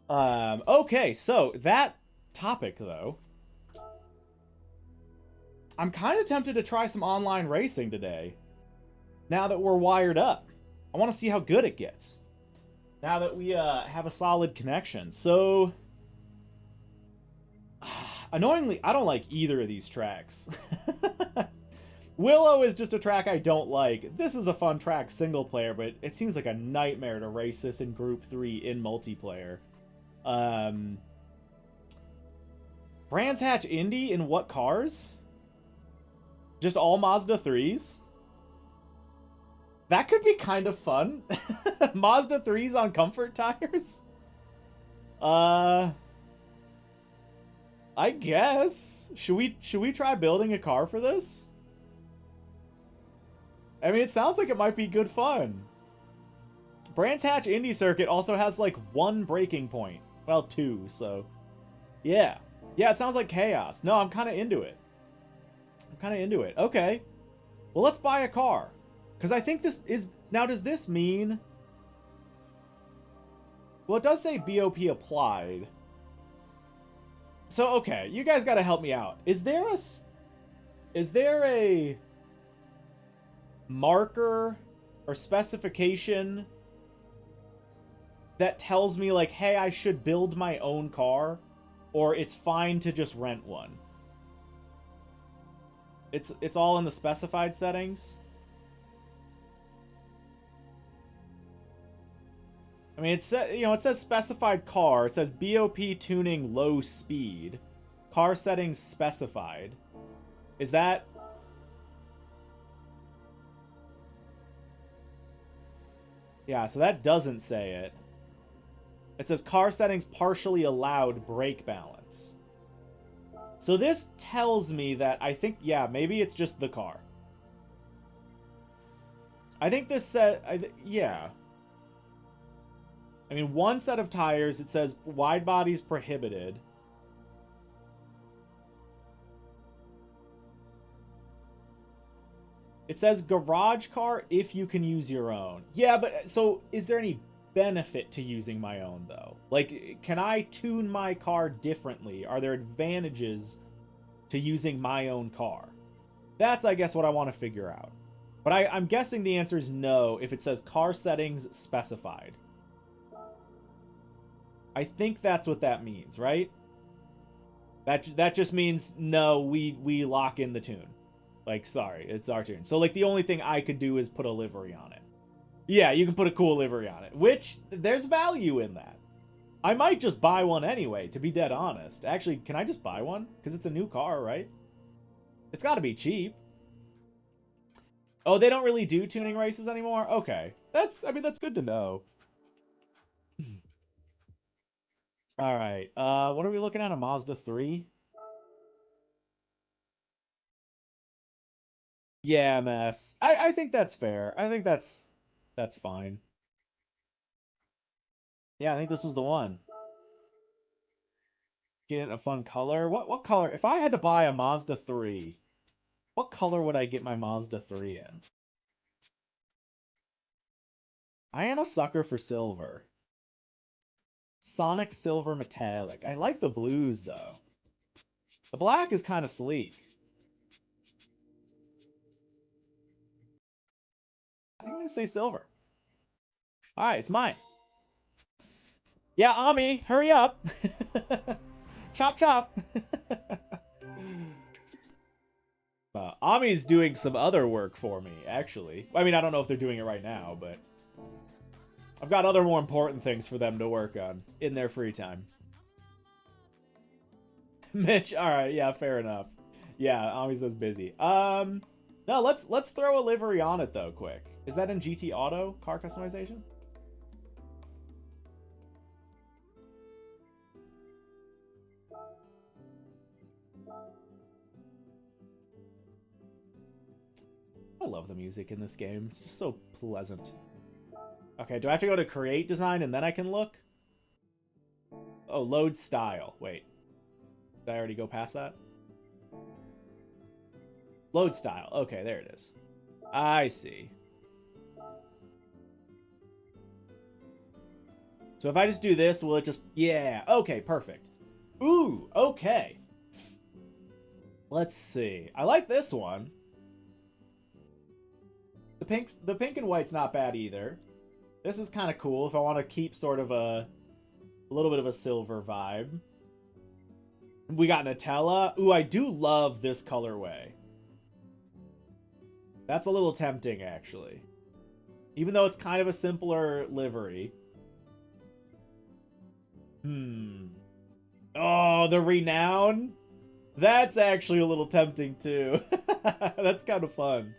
Okay, so that topic, though. I'm kind of tempted to try some online racing today. Now that we're wired up. I want to see how good it gets. Now that we have a solid connection. So, annoyingly, I don't like either of these tracks. Willow is just a track I don't like. This is a fun track single player, but it seems like a nightmare to race this in Group 3 in multiplayer. Brands Hatch Indy in what cars? Just all Mazda 3s? That could be kind of fun. Mazda 3s on comfort tires? I guess. Should we try building a car for this? I mean, it sounds like it might be good fun. Brands Hatch Indy Circuit also has like 1 breaking point. Well, 2, so. Yeah. Yeah, it sounds like chaos. No, I'm kind of into it. Okay. Well, let's buy a car. Because I think this is... Now, does this mean... Well, it does say BOP applied. So, okay. You guys got to help me out. Is there a marker or specification that tells me, like, hey, I should build my own car? Or it's fine to just rent one? It's all in the specified settings. I mean, it says specified car. It says BOP tuning low speed. Car settings specified. Is that... Yeah, so that doesn't say it. It says car settings partially allowed brake balance. So this tells me that I think, yeah, maybe it's just the car. I think this said, yeah. I mean, 1 set of tires, it says wide bodies prohibited. It says garage car if you can use your own. Yeah, but so is there any benefit to using my own, though? Like, can I tune my car differently? Are there advantages to using my own car? That's, I guess, what I want to figure out. But I'm guessing the answer is no if it says car settings specified. I think that's what that means, right? That just means no, we lock in the tune. Like, sorry, it's our tune. So, like, the only thing I could do is put a livery on it. Yeah, you can put a cool livery on it, which there's value in that. I might just buy one anyway, to be dead honest. Actually, can I just buy one? Because it's a new car, right? It's got to be cheap. Oh, they don't really do tuning races anymore? Okay. That's good to know. All right. What are we looking at? A Mazda 3? Yeah, MS. I think that's fair. I think that's fine. Yeah, I think this was the one. Get a fun color. What color? If I had to buy a Mazda 3, what color would I get my Mazda 3 in? I am a sucker for silver. Sonic Silver Metallic. I like the blues, though. The black is kind of sleek. I'm gonna say silver. Alright, it's mine. Yeah, Ami, hurry up! Chop chop! Ami's doing some other work for me, actually. I mean, I don't know if they're doing it right now, but I've got other more important things for them to work on in their free time. Mitch, alright, yeah, fair enough. Yeah, Ami's just busy. No, let's throw a livery on it, though, quick. Is that in GT Auto, car customization? I love the music in this game. It's just so pleasant. Okay, do I have to go to create design and then I can look? Oh, load style. Wait. Did I already go past that? Load style. Okay, there it is. I see. So if I just do this, will it just... Yeah, okay, perfect. Ooh, okay. Let's see. I like this one. The pink and white's not bad either. This is kind of cool if I want to keep sort of a little bit of a silver vibe. We got Nutella. Ooh, I do love this colorway. That's a little tempting, actually. Even though it's kind of a simpler livery. Oh, the Renown? That's actually a little tempting, too. That's kind of fun.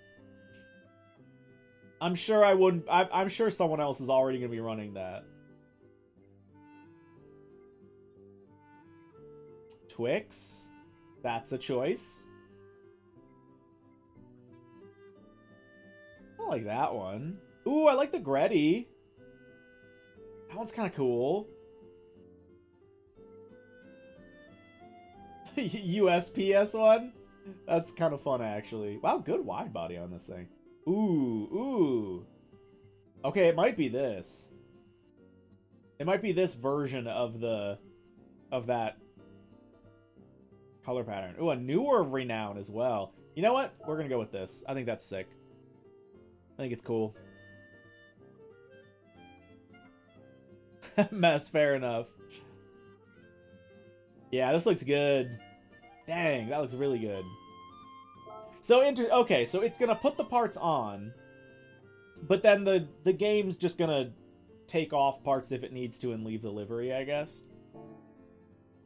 I'm sure I wouldn't... I'm sure someone else is already going to be running that. Twix? That's a choice. I like that one. Ooh, I like the Gretty. That one's kind of cool. USPS one? That's kind of fun, actually. Wow, good wide body on this thing. Ooh, ooh. Okay, it might be this. It might be this version of that color pattern. Ooh, a newer Renown as well. You know what? We're gonna go with this. I think that's sick. I think it's cool. Mess, fair enough. Yeah, this looks good. Dang, that looks really good. So, okay, so it's gonna put the parts on, but then the game's just gonna take off parts if it needs to and leave the livery, I guess.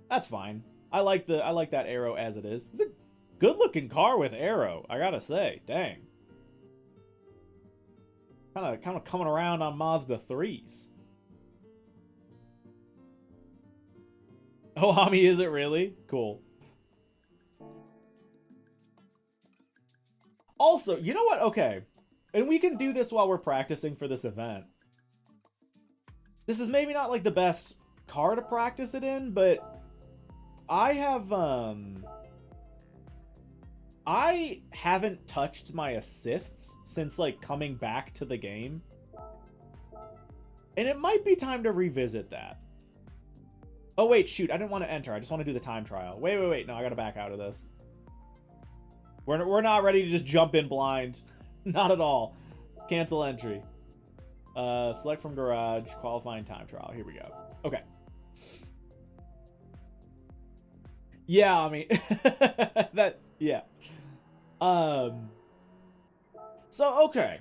That's fine. I like that Arrow as it is. It's a good-looking car with Arrow, I gotta say. Dang. Kind of coming around on Mazda 3s. Oh, Hami, is it really? Cool. Also, you know what? Okay. And we can do this while we're practicing for this event. This is maybe not like the best car to practice it in, but I haven't touched my assists since like coming back to the game. And it might be time to revisit that. Oh wait, shoot, I didn't want to enter. I just want to do the time trial. Wait. No, I gotta back out of this. We're not ready to just jump in blind. Not at all. Cancel entry. Select from garage, qualifying time trial. Here we go. Okay. Yeah, I mean, yeah. So, okay.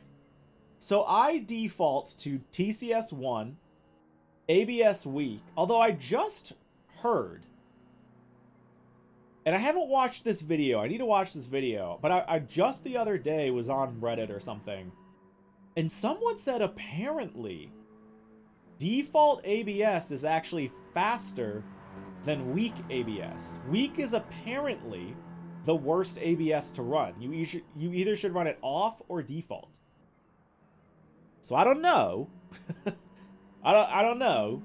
So I default to TCS 1, ABS weak, although I just heard, and I haven't watched this video, I need to watch this video, but I just the other day was on Reddit or something, and someone said apparently default ABS is actually faster than weak ABS. Weak is apparently the worst ABS to run. You either should run it off or default. So I don't know. I don't know.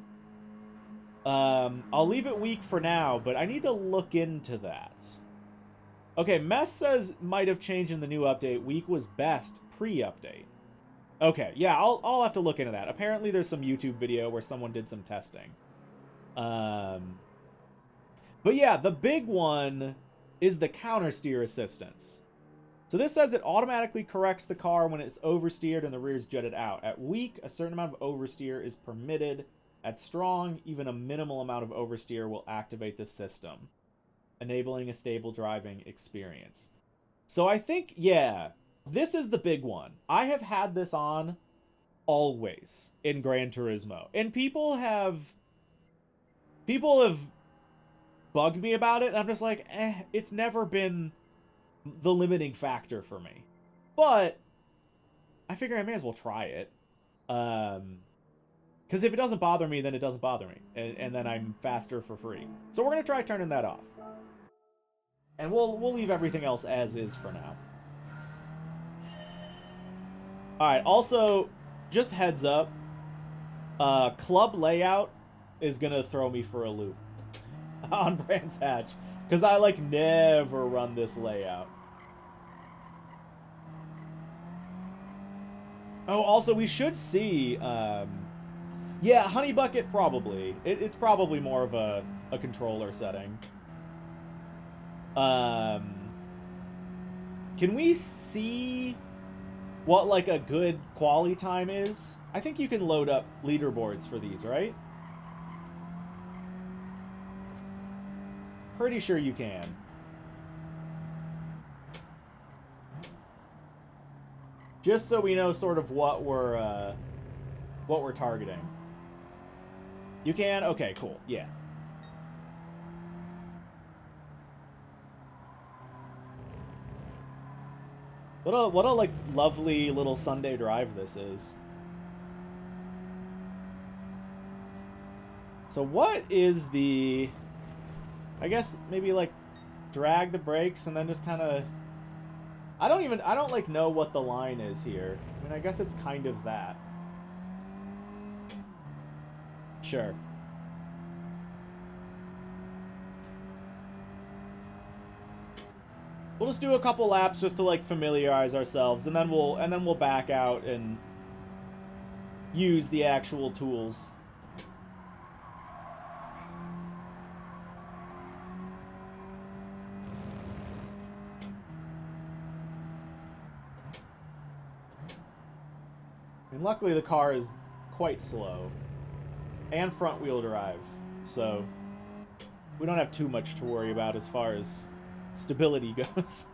I'll leave it weak for now, but I need to look into that. Okay, Mess says might have changed in the new update. Weak was best pre-update. Okay, yeah, I'll have to look into that. Apparently there's some YouTube video where someone did some testing. But yeah, the big one is the counter steer assistance. So this says it automatically corrects the car when it's oversteered and the rear is jutted out. At weak, a certain amount of oversteer is permitted. At strong, even a minimal amount of oversteer will activate the system, enabling a stable driving experience. So I think, yeah, this is the big one. I have had this on always in Gran Turismo, and people have bugged me about it, and I'm just like, it's never been the limiting factor for me. But I figure I may as well try it. Because if it doesn't bother me, then it doesn't bother me. And then I'm faster for free. So we're going to try turning that off. And we'll leave everything else as is for now. Alright, also, just heads up. Club layout is going to throw me for a loop on Brands Hatch. Because I, like, never run this layout. Oh, also, we should see, Yeah, Honey Bucket probably. It's probably more of a controller setting. Can we see what, like, a good quality time is? I think you can load up leaderboards for these, right? Pretty sure you can. Just so we know sort of what we're targeting. You can? Okay, cool. Yeah. What a like lovely little Sunday drive this is. So what is the, I guess maybe like drag the brakes and then just kind of, I don't like know what the line is here. I mean, I guess it's kind of that. Sure. We'll just do a couple laps just to like familiarize ourselves, and then we'll back out and use the actual tools. And luckily the car is quite slow and front wheel drive, so we don't have too much to worry about as far as stability goes.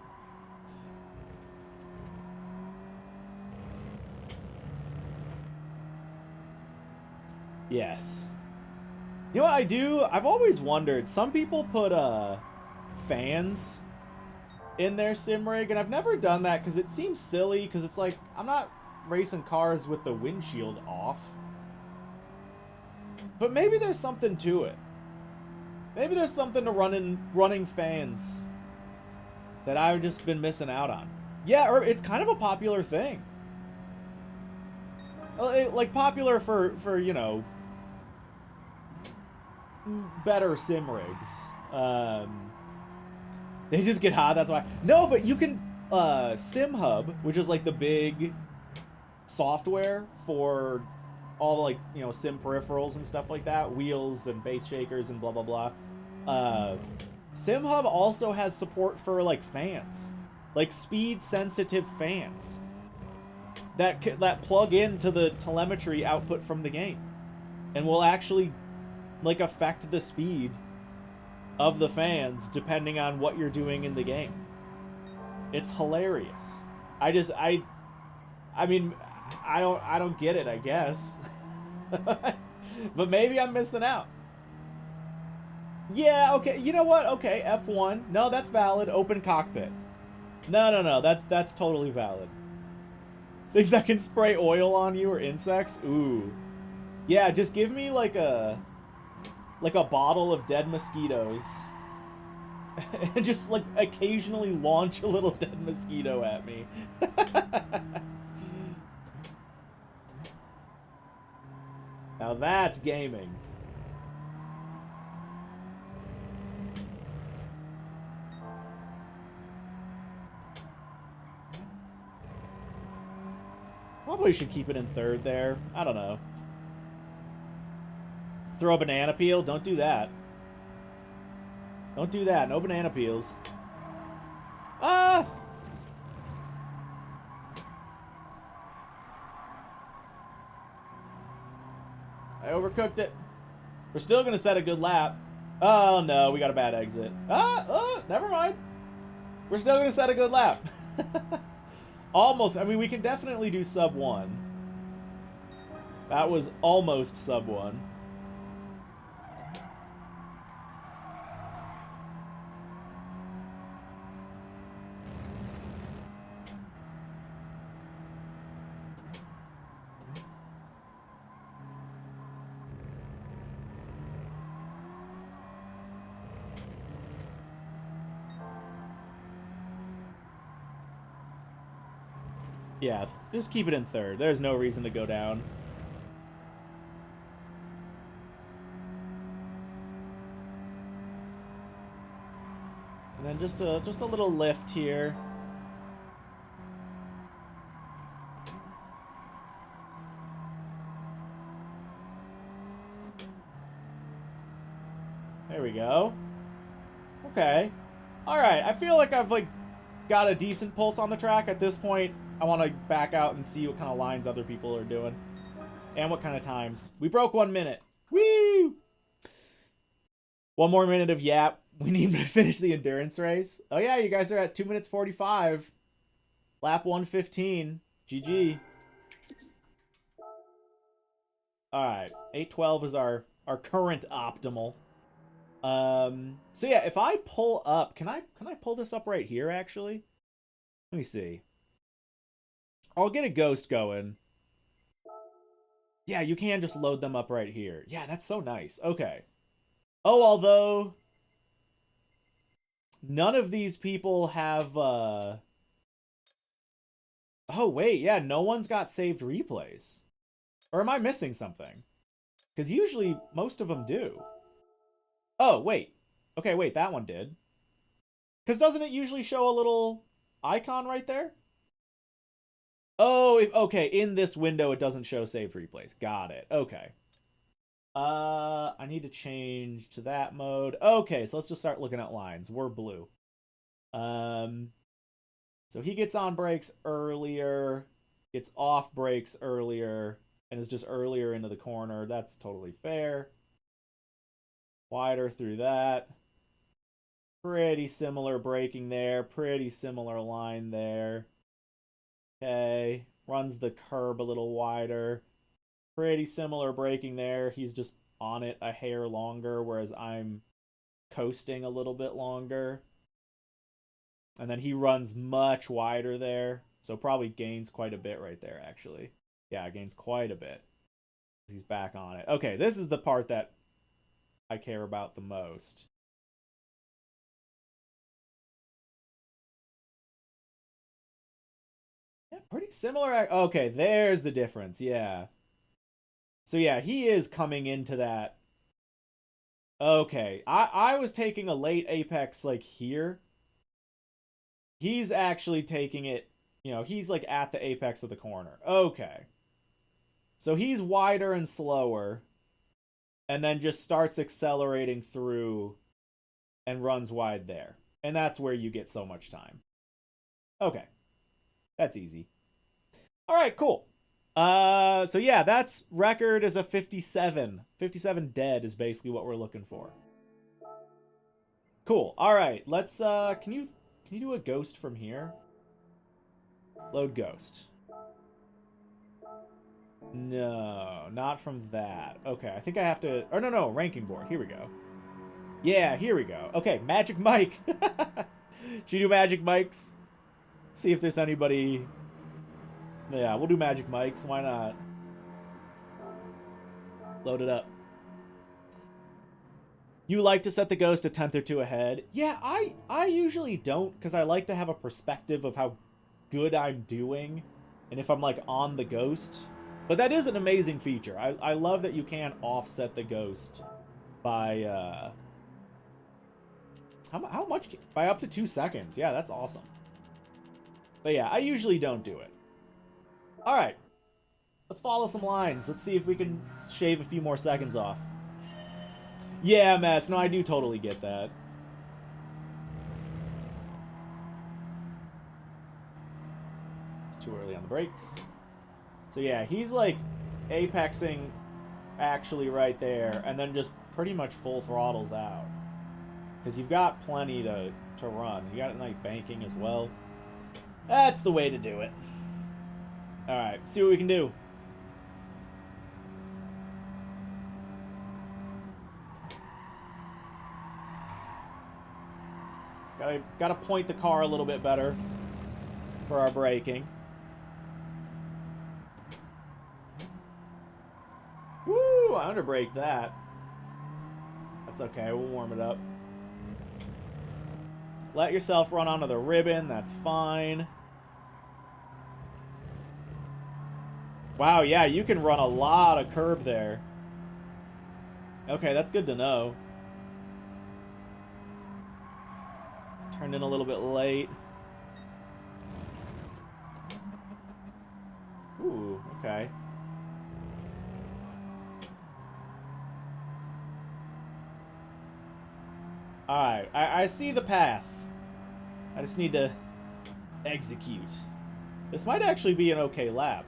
Yes. You know what I do? I've always wondered, some people put fans in their sim rig, and I've never done that because it seems silly, because it's like, I'm not racing cars with the windshield off. But maybe there's something to it. Maybe there's something to running fans that I've just been missing out on. Yeah, or it's kind of a popular thing. Like, popular for you know, better sim rigs. They just get hot, that's why. No, but you can, Sim Hub, which is like the big software for all the, like, you know, sim peripherals and stuff like that, wheels and base shakers and blah blah blah. Sim Hub also has support for like fans, like speed sensitive fans that plug into the telemetry output from the game and will actually like affect the speed of the fans depending on what you're doing in the game. It's hilarious. I mean, I don't get it, I guess. But maybe I'm missing out. Yeah, okay, you know what? Okay, F1. No, that's valid. Open cockpit. No, that's totally valid. Things that can spray oil on you or insects? Ooh. Yeah, just give me like a bottle of dead mosquitoes. And just like occasionally launch a little dead mosquito at me. Now that's gaming. Probably should keep it in third there. I don't know. Throw a banana peel? Don't do that. Don't do that. No banana peels. Ah! I overcooked it. We're still going to set a good lap. Oh, no. We got a bad exit. Never mind. We're still going to set a good lap. Almost. I mean, we can definitely do sub 1. That was almost sub 1. Yeah, just keep it in third. There's no reason to go down. And then just a little lift here. There we go. Okay. Alright, I feel like I've, like, got a decent pulse on the track. At this point, I want to back out and see what kind of lines other people are doing. And what kind of times. We broke 1 minute. Woo! 1 more minute of yap. We need to finish the endurance race. Oh yeah, you guys are at 2 minutes 45. Lap 115. GG. Alright. 8:12 is our current optimal. So yeah, if I pull up, can I pull this up right here actually? Let me see. I'll get a ghost going. Yeah, you can just load them up right here. Yeah, that's so nice. Okay. Oh, although none of these people have oh wait, yeah, no one's got saved replays. Or am I missing something? Because usually most of them do. Oh, wait. Okay, wait, that one did. Because doesn't it usually show a little icon right there? Oh, okay, in this window it doesn't show saved replays. Got it. Okay. I need to change to that mode. Okay, so let's just start looking at lines. We're blue. So he gets on brakes earlier, gets off brakes earlier, and is just earlier into the corner. That's totally fair. Wider through that. Pretty similar braking there. Pretty similar line there. Okay. Runs the curb a little wider. Pretty similar braking there. He's just on it a hair longer, whereas I'm coasting a little bit longer. And then he runs much wider there. So probably gains quite a bit right there, actually. Yeah, gains quite a bit. He's back on it. Okay, this is the part that I care about the most. Yeah, pretty similar. Okay, there's the difference. Yeah. So yeah, he is coming into that. Okay, I was taking a late apex like here. He's actually taking it, he's like at the apex of the corner. Okay. So he's wider and slower, and then just starts accelerating through and runs wide there. And that's where you get so much time. Okay. That's easy. All right, cool. So yeah, that's record is a 57. 57 dead is basically what we're looking for. Cool. All right, let's can you do a ghost from here? Load ghost. No, not from that. Okay, I think I have to, or no, ranking board. Here we go. Yeah, here we go. Okay, Magic Mike. Should you do Magic Mikes? See if there's anybody. Yeah, we'll do Magic Mikes. Why not? Load it up. You like to set the ghost a tenth or two ahead? Yeah, I usually don't, because I like to have a perspective of how good I'm doing, and if I'm like on the ghost. But that is an amazing feature. I love that you can offset the ghost by how much? By up to 2 seconds. Yeah, that's awesome. But yeah, I usually don't do it. All right, let's follow some lines. Let's see if we can shave a few more seconds off. Yeah, Mess. No, I do totally get that. It's too early on the brakes. So yeah, he's like apexing actually right there, and then just pretty much full throttles out. Because you've got plenty to run. You got like banking as well. That's the way to do it. Alright, see what we can do. Gotta point the car a little bit better for our braking. Woo! I underbraked that. That's okay, we'll warm it up. Let yourself run onto the ribbon, that's fine. Wow, yeah, you can run a lot of curb there. Okay, that's good to know. Turned in a little bit late. Ooh, okay. Alright, I see the path. I just need to execute. This might actually be an okay lap.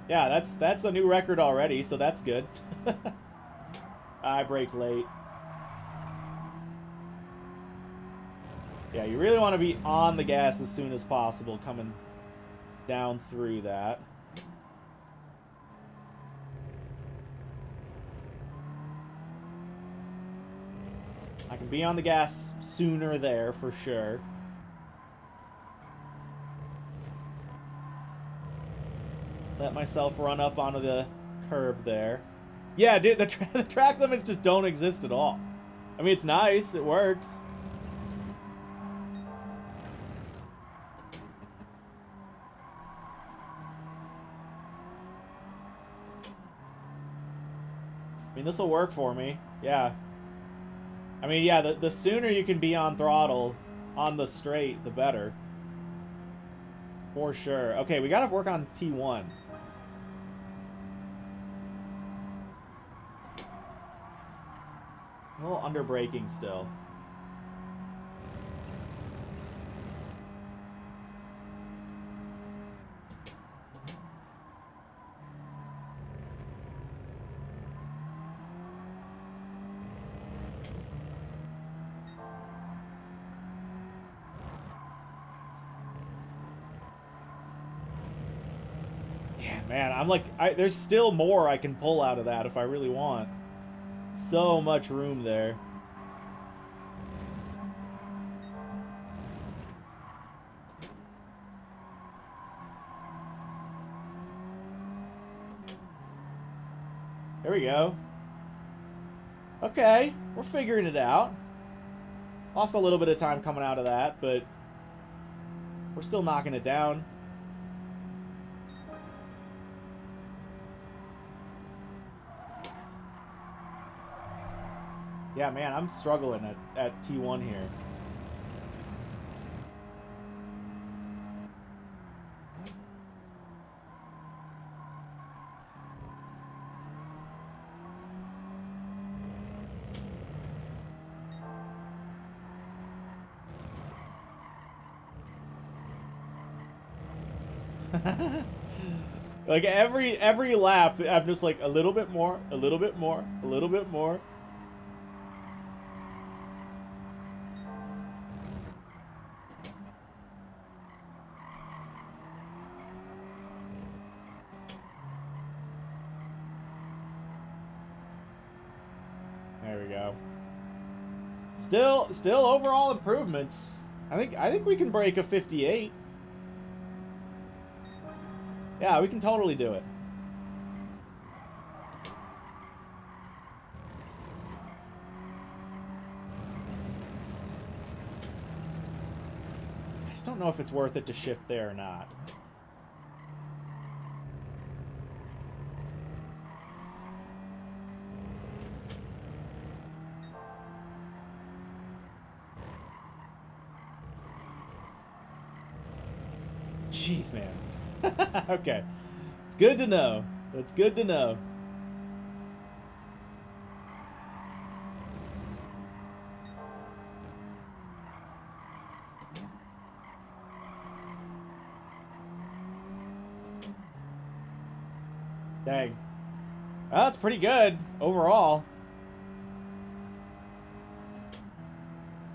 Yeah, that's a new record already, so that's good. I braked late. Yeah, you really want to be on the gas as soon as possible coming down through that. I can be on the gas sooner there for sure. Let myself run up onto the curb there. Yeah, dude, the track limits just don't exist at all. I mean, it's nice. It works. I mean, this will work for me. Yeah. I mean, yeah, the sooner you can be on throttle on the straight, the better. For sure. Okay, we gotta work on T1. A little under braking still. Yeah, man, I'm like, there's still more I can pull out of that if I really want. So much room there. There we go. Okay, we're figuring it out. Lost a little bit of time coming out of that, but we're still knocking it down. Yeah, man, I'm struggling at T1 here. Like every lap, I'm just like a little bit more, a little bit more, a little bit more. There we go. Still overall improvements. I think we can break a 58. Yeah, we can totally do it. I just don't know if it's worth it to shift there or not. Jeez, man. Okay. It's good to know. It's good to know. Dang. Well, that's pretty good overall.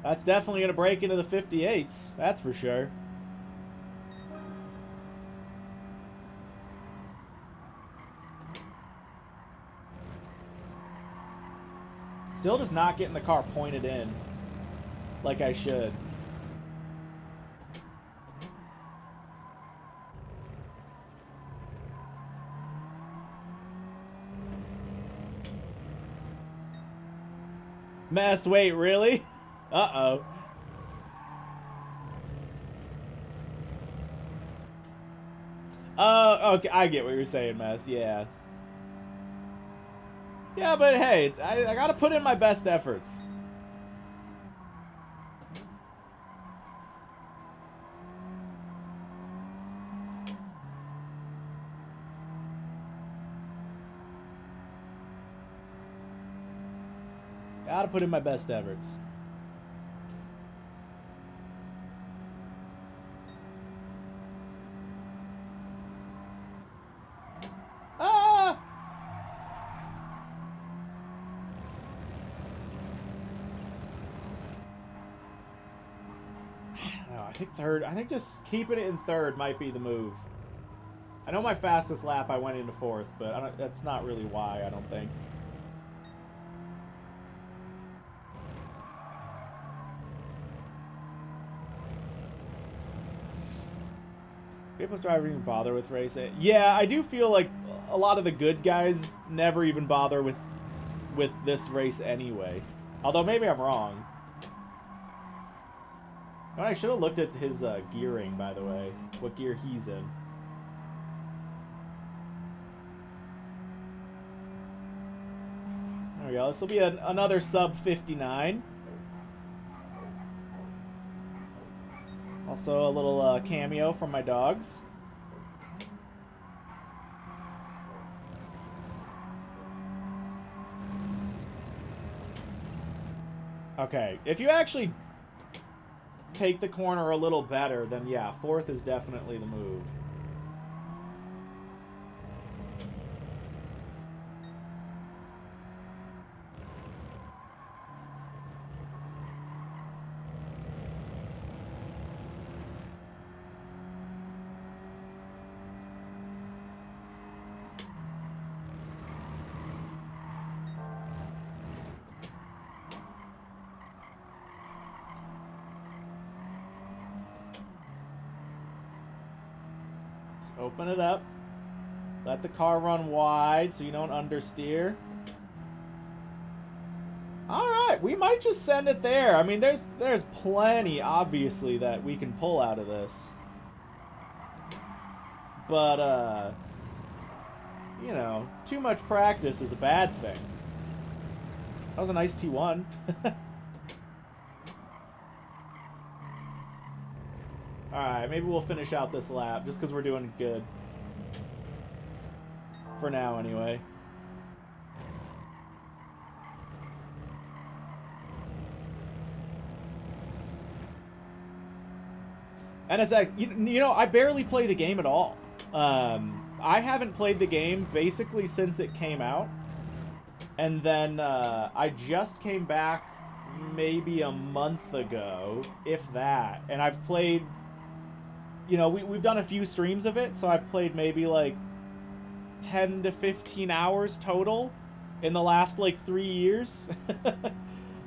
That's definitely going to break into the 58s. That's for sure. Still just not getting the car pointed in like I should. Mess, wait, really? Uh-oh. Okay, I get what you're saying, Mess, yeah. Yeah, but hey, I gotta put in my best efforts. Gotta put in my best efforts. Ah! I don't know. I think third. I think just keeping it in third might be the move. I know my fastest lap I went into fourth, but that's not really why, I don't think. People's driver even bother with racing? Yeah, I do feel like a lot of the good guys never even bother with this race anyway. Although maybe I'm wrong. Oh, I should have looked at his gearing, by the way. What gear he's in. There we go. This will be another sub 59. Also a little cameo from my dogs. Okay, if you actually take the corner a little better, then yeah, fourth is definitely the move. Open it up. Let the car run wide so you don't understeer. Alright, we might just send it there. I mean, there's plenty, obviously, that we can pull out of this. But, you know, too much practice is a bad thing. That was a nice T1. Alright, maybe we'll finish out this lap, just because we're doing good. For now, anyway. NSX, you know, I barely play the game at all. I haven't played the game basically since it came out. And then I just came back maybe a month ago, if that. And I've played... You know, we've done a few streams of it, so I've played maybe, like, 10 to 15 hours total in the last, like, 3 years.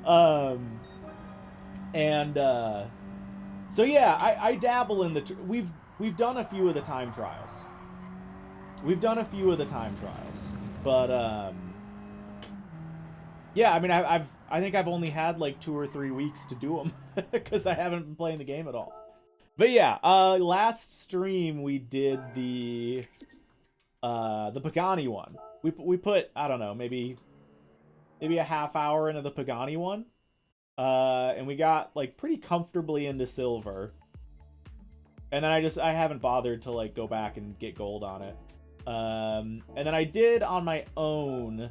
So, yeah, I dabble in the... We've done a few of the time trials. But, yeah, I mean, I think I've only had, like, 2 or 3 weeks to do them, because I haven't been playing the game at all. But yeah, last stream we did the Pagani one. We put, I don't know, maybe a half hour into the Pagani one. And we got like pretty comfortably into silver. And then I haven't bothered to like go back and get gold on it. And then I did on my own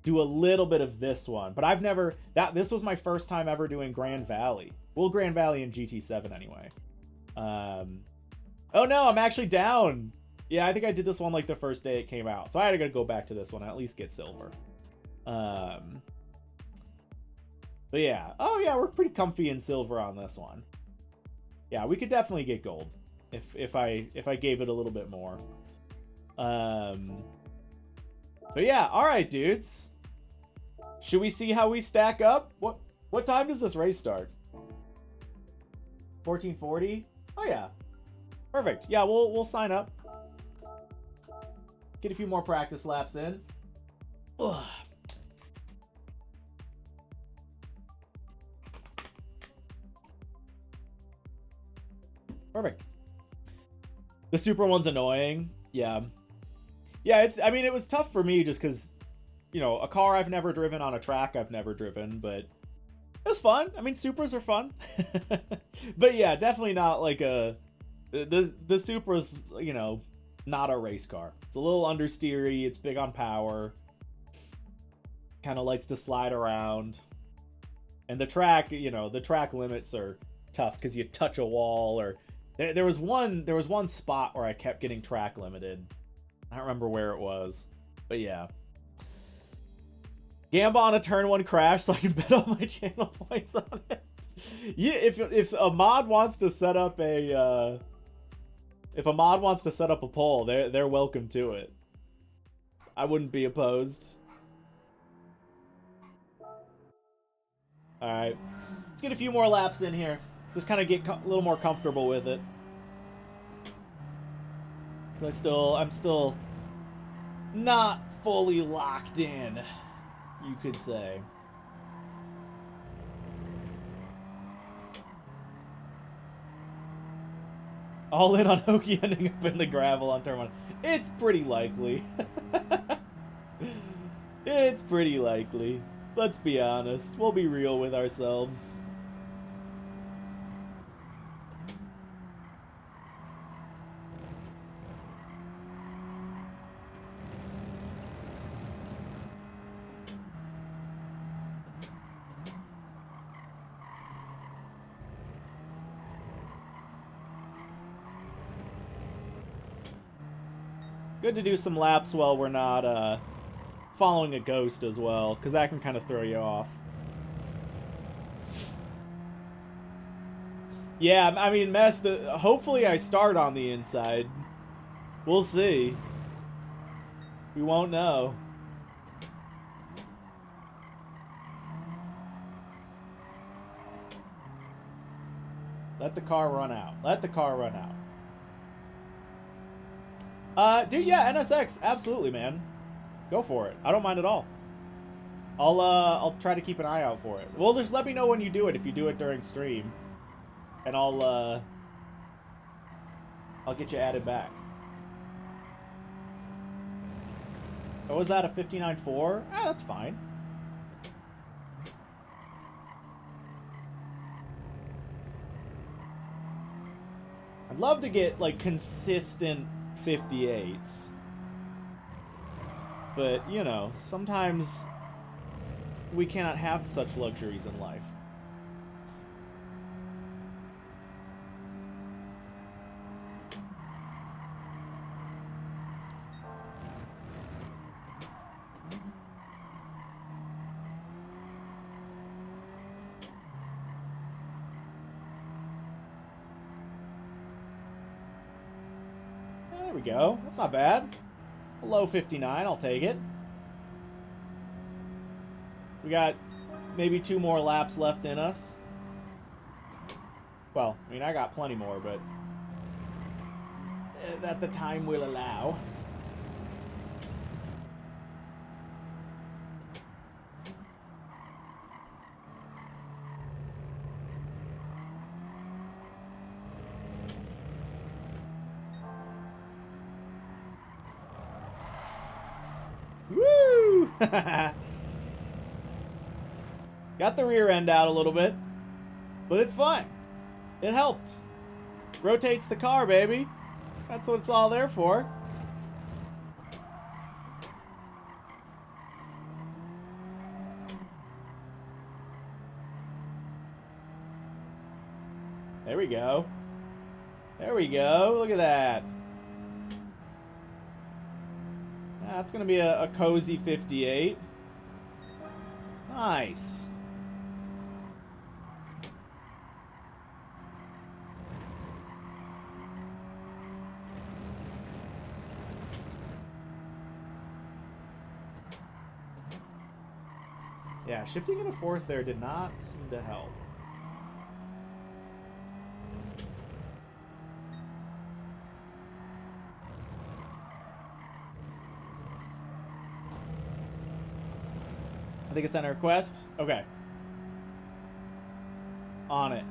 do a little bit of this one, but I've never this was my first time ever doing Grand Valley. Well, Grand Valley and GT7 anyway. Oh no, I'm actually down. Yeah, I think I did this one like the first day it came out. So I had to go back to this one and at least get silver. But yeah. Oh yeah, we're pretty comfy in silver on this one. Yeah, we could definitely get gold if I gave it a little bit more. But yeah, all right, dudes. Should we see how we stack up? What time does this race start? 14:40? Oh yeah. Perfect. Yeah, we'll sign up. Get a few more practice laps in. Ugh. Perfect. The super one's annoying. Yeah. Yeah, I mean, it was tough for me just because, you know, a car I've never driven on a track I've never driven, but it was fun. I mean, Supras are fun. But yeah, definitely not like the Supra's, you know, not a race car. It's a little understeery. It's big on power. kind of likes to slide around. And the track, you know, the track limits are tough because you touch a wall or there was one spot where I kept getting track limited. I don't remember where it was, but yeah. Gamba on a turn 1 crash so I can bet all my channel points on it. Yeah, if a mod wants to set up a poll, they're welcome to it. I wouldn't be opposed. All right, let's get a few more laps in here. Just kind of get a little more comfortable with it. I'm still not fully locked in, you could say. All in on Hoki ending up in the gravel on turn 1. It's pretty likely. It's pretty likely. Let's be honest. We'll be real with ourselves. Good to do some laps while we're not following a ghost as well, because that can kind of throw you off. Yeah, I mean, hopefully I start on the inside. We'll see. We won't know. Let the car run out. Let the car run out. Dude, yeah, NSX, absolutely, man. Go for it. I don't mind at all. I'll try to keep an eye out for it. Well, just let me know when you do it, if you do it during stream. And I'll get you added back. Oh, was that a 59.4? Ah, that's fine. I'd love to get, like, consistent 58s. But, you know, sometimes we cannot have such luxuries in life. There we go. That's not bad. A low 59, I'll take it. We got maybe 2 more laps left in us. Well, I mean, I got plenty more, but that the time will allow. Woo! Got the rear end out a little bit, but it's fine. It helped. Rotates the car, baby. That's what it's all there for. There we go. There we go. Look at that. That's going to be a cozy 58. Nice. Yeah, shifting into 4th there did not seem to help. I think it's on a request. Okay. On it.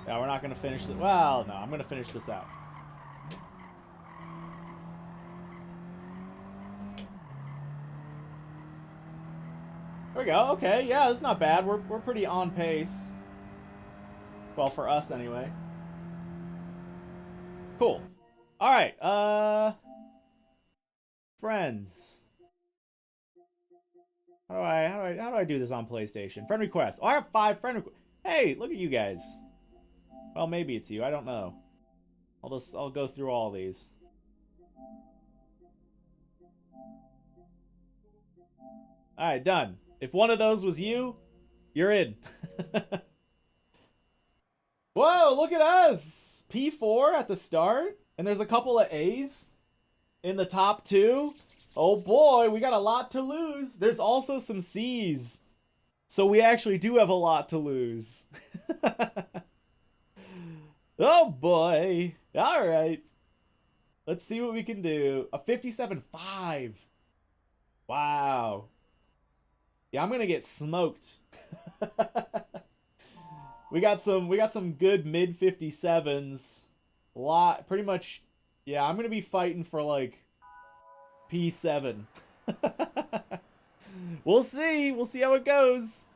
Yeah, we're not going to finish it. Well, no, I'm going to finish this out. There we go. Okay, yeah, that's not bad. We're pretty on pace. Well, for us anyway. Cool. All right. Friends. How do I do this on PlayStation? Friend requests. Oh, I have 5 friend requests. Hey, look at you guys. Well, maybe it's you. I don't know. I'll go through all these. All right, done. If one of those was you, you're in. Whoa, look at us! P4 at the start, and there's a couple of A's in the top 2. Oh boy, we got a lot to lose. There's also some C's. So we actually do have a lot to lose. Oh boy. All right. Let's see what we can do. A 57.5. Wow. Yeah, I'm going to get smoked. We got some good mid 57s. Pretty much. Yeah, I'm going to be fighting for like P7. We'll see. We'll see how it goes.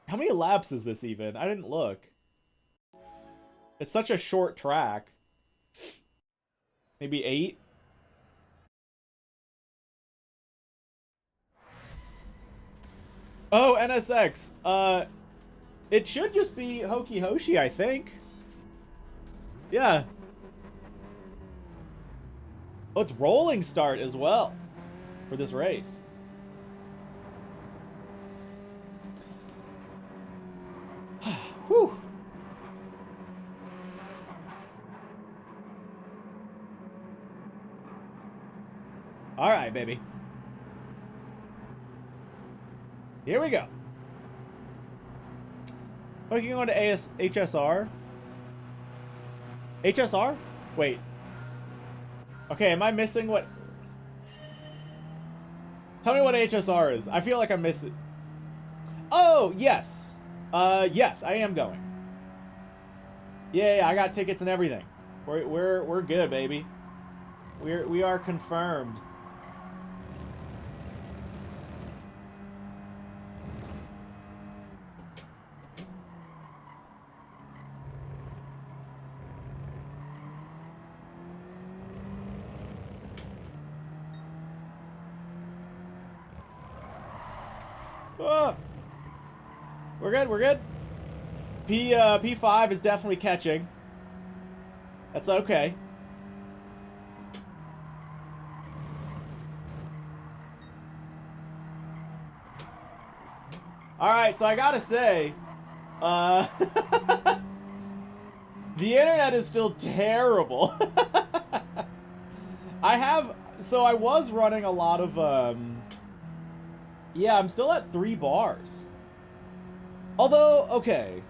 How many laps is this even? I didn't look. It's such a short track. Maybe 8? Oh, NSX. It should just be HokiHoshi, I think. Yeah. Oh, it's rolling start as well for this race. Whew. All right, baby. Here we go. Oh, you can go to HSR. HSR? Wait. Okay, am I missing what? Tell me what HSR is. I feel like I'm missing. Oh, yes. Yes, I am going. Yeah, I got tickets and everything. We're good, baby. We are confirmed. Oh. We're good. P5 is definitely catching. That's okay. Alright, so I gotta say, the internet is still terrible. I was running a lot of, yeah, I'm still at 3 bars. Although, okay.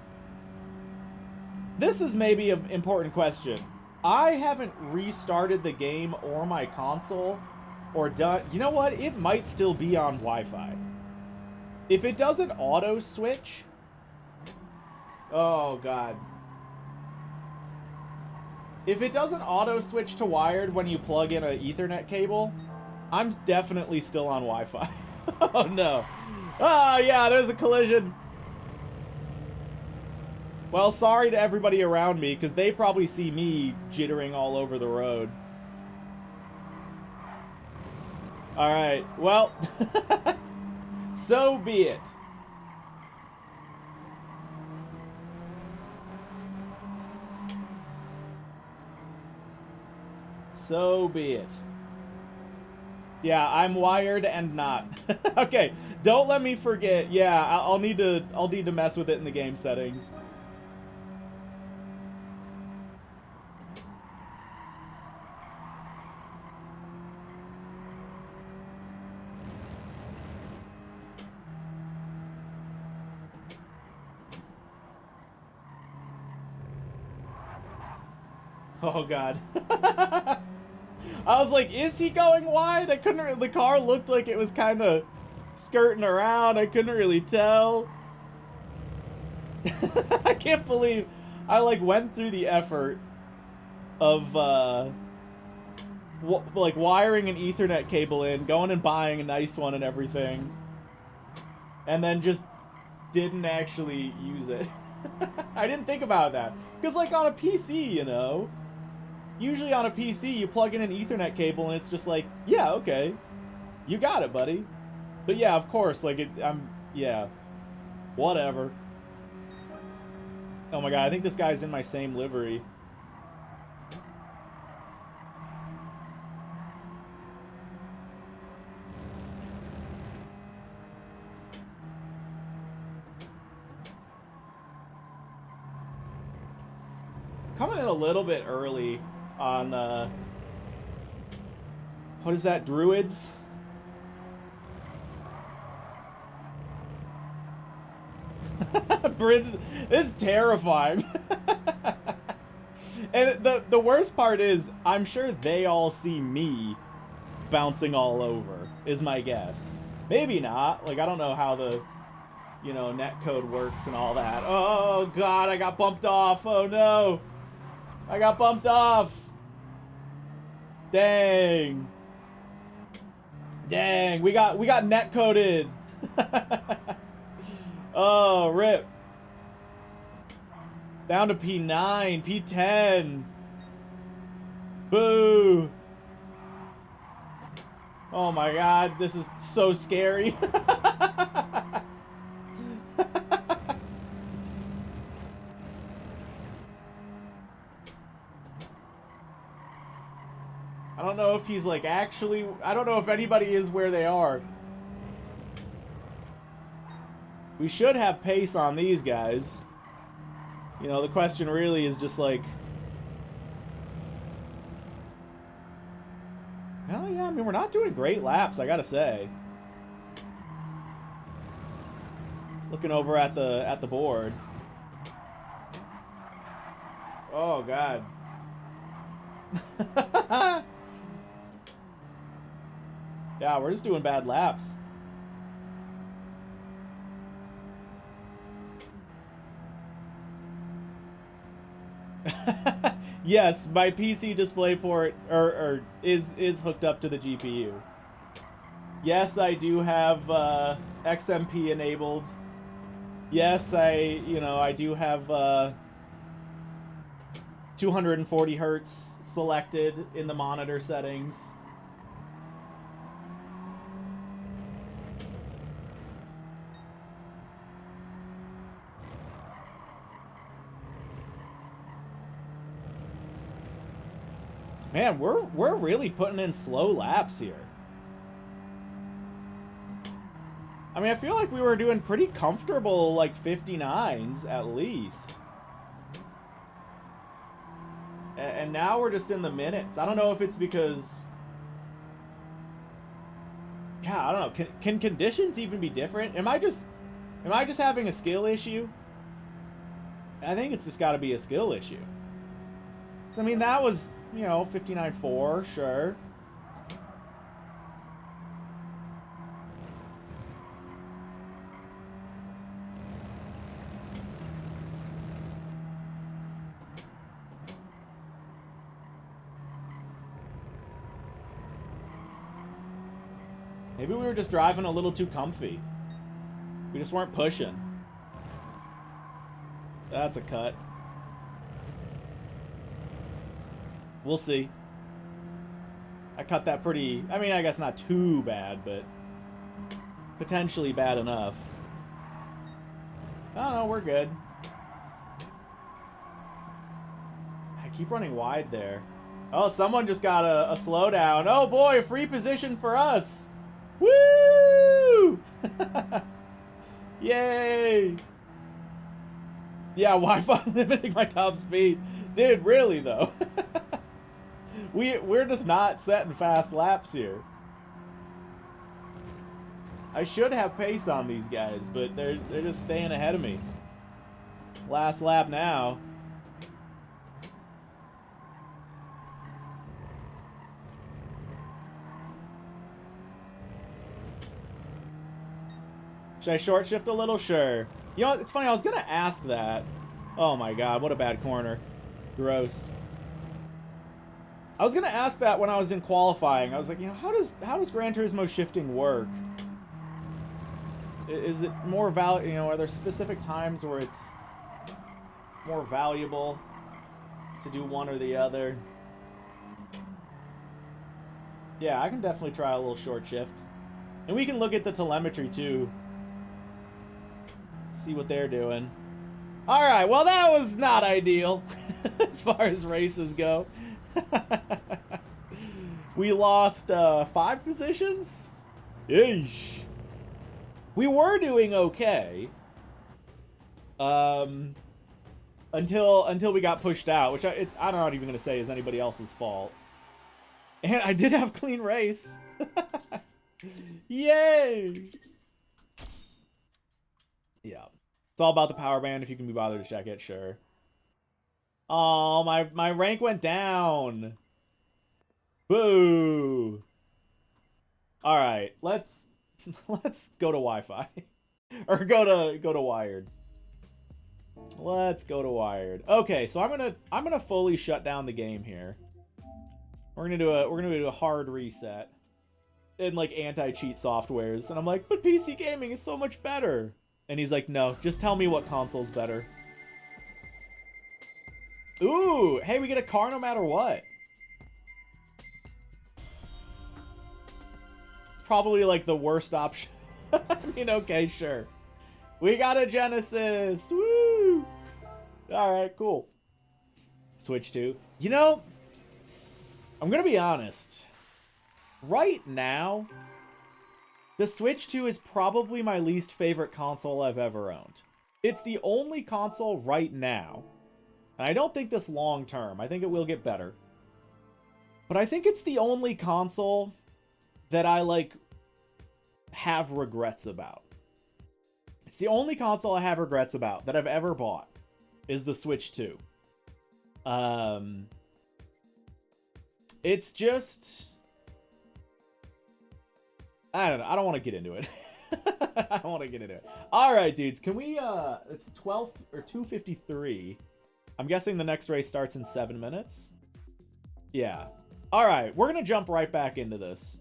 This is maybe an important question. I haven't restarted the game or my console or done... You know what? It might still be on Wi-Fi. If it doesn't auto-switch... Oh, God. If it doesn't auto-switch to wired when you plug in an Ethernet cable, I'm definitely still on Wi-Fi. Oh, no. Ah, yeah, there's a collision. Well, sorry to everybody around me, because they probably see me jittering all over the road. Alright, well, so be it. So be it. Yeah, I'm wired and not. Okay, don't let me forget. Yeah, I'll need to mess with it in the game settings. Oh, God. I was like, is he going wide? I couldn't... The car looked like it was kind of skirting around. I couldn't really tell. I can't believe I, like, went through the effort of, like, wiring an Ethernet cable in, going and buying a nice one and everything, and then just didn't actually use it. I didn't think about that. Because, like, on a PC, you know... Usually on a PC, you plug in an Ethernet cable and it's just like, yeah, okay. You got it, buddy. But yeah, of course, like, yeah. Whatever. Oh my god, I think this guy's in my same livery. Coming in a little bit early on, what is that, Druids? This is terrifying. And the worst part is, I'm sure they all see me bouncing all over, is my guess. Maybe not. Like, I don't know how the, you know, netcode works and all that. Oh, God, I got bumped off. Oh, no. I got bumped off. Dang. Dang, we got netcoded. Oh, rip. Down to P9, P10. Boo. Oh my god, this is so scary. I don't know if he's like actually, I don't know if anybody is where they are. We should have pace on these guys. You know, the question really is just like... Oh yeah, I mean, we're not doing great laps, I gotta say. Looking over at the board. Oh, God. Yeah, we're just doing bad laps. Yes, my PC DisplayPort is hooked up to the GPU. Yes, I do have XMP enabled. Yes, I do have 240 hertz selected in the monitor settings. Man, we're really putting in slow laps here. I mean, I feel like we were doing pretty comfortable, like 59s at least. And now we're just in the minutes. I don't know if it's because... Yeah, I don't know. Can conditions even be different? Am I just having a skill issue? I think it's just got to be a skill issue. 'Cause, I mean, that was, you know, 59.4, sure. Maybe we were just driving a little too comfy. We just weren't pushing. That's a cut. We'll see. I cut that pretty... I mean, I guess not too bad, but... potentially bad enough. Oh, no, we're good. I keep running wide there. Oh, someone just got a slowdown. Oh, boy, a free position for us. Woo! Yay! Yeah, Wi-Fi limiting my top speed. Dude, really, though. We're just not setting fast laps here. I should have pace on these guys, but they're just staying ahead of me. Last lap now. Should I short shift a little? Sure. You know, it's funny, I was gonna ask that. Oh my god, what a bad corner. Gross. I was gonna ask that when I was in qualifying. I was like, you know, how does Gran Turismo shifting work? Is it more you know, are there specific times where it's more valuable to do one or the other? Yeah, I can definitely try a little short shift. And we can look at the telemetry, too. See what they're doing. Alright, well, that was not ideal as far as races go. We lost 5 positions? Yeesh. We were doing okay. Until we got pushed out, which I'm not even going to say is anybody else's fault. And I did have clean race. Yay! Yeah. It's all about the power band if you can be bothered to check it, sure. Oh, my rank went down. Boo. All right, let's go to Wi-Fi. Or go to wired. Let's go to wired. Okay, so I'm gonna fully shut down the game here. We're gonna do a hard reset in like anti-cheat softwares, and I'm like, but PC gaming is so much better. And he's like, no, just tell me what console's better. Ooh, hey, we get a car no matter what. It's probably like the worst option. I mean, okay, sure. We got a Genesis. Woo! All right, cool. Switch 2. You know, I'm gonna be honest. Right now, the Switch 2 is probably my least favorite console I've ever owned. It's the only console right now, and I don't think this long term. I think it will get better. But I think it's the only console that I, like, have regrets about. It's the only console I have regrets about that I've ever bought is the Switch 2. It's just... I don't know. I don't want to get into it. I don't want to get into it. All right, dudes. Can we, it's 12 or 2:53. I'm guessing the next race starts in 7 minutes. Yeah. All right. We're going to jump right back into this.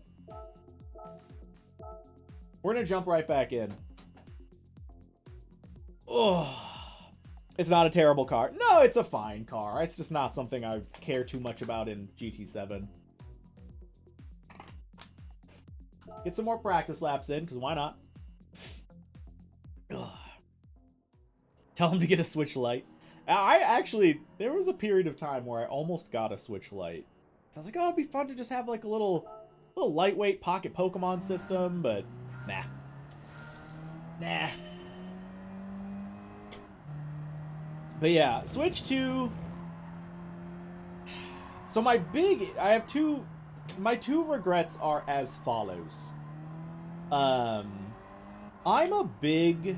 We're going to jump right back in. Oh, it's not a terrible car. No, it's a fine car. It's just not something I care too much about in GT7. Get some more practice laps in, because why not? Ugh. Tell him to get a Switch Lite. There was a period of time where I almost got a Switch Lite. So I was like, oh, it'd be fun to just have like a little lightweight pocket Pokemon system, but nah. Nah. But yeah, Switch 2. So my two regrets are as follows. I'm a bit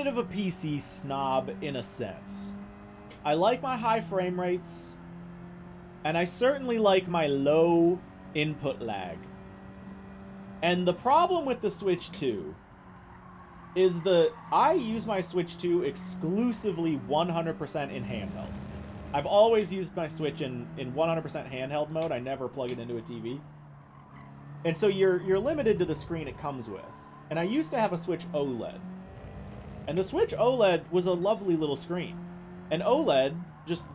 of a PC snob in a sense. I like my high frame rates, and I certainly like my low input lag. And the problem with the Switch 2 is that I use my Switch 2 exclusively 100% in handheld. I've always used my Switch in 100% handheld mode. I never plug it into a TV. And so you're limited to the screen it comes with. And I used to have a Switch OLED. And the Switch OLED was a lovely little screen. And OLED, just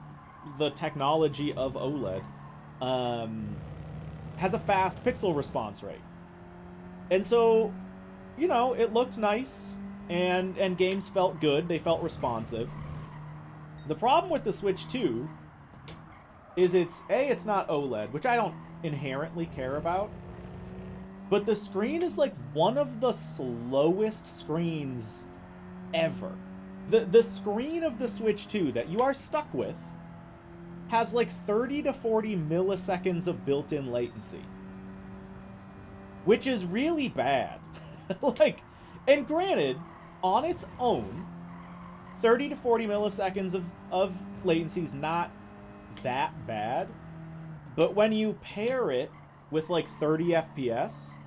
the technology of OLED, has a fast pixel response rate. And so, you know, it looked nice, and games felt good. They felt responsive. The problem with the Switch 2 is it's not OLED, which I don't inherently care about, but the screen is like one of the slowest screens ever. The screen of the Switch 2 that you are stuck with has like 30 to 40 milliseconds of built-in latency, which is really bad. Like, and granted, on its own, 30 to 40 milliseconds of latency is not that bad, but when you pair it with like 30 FPS,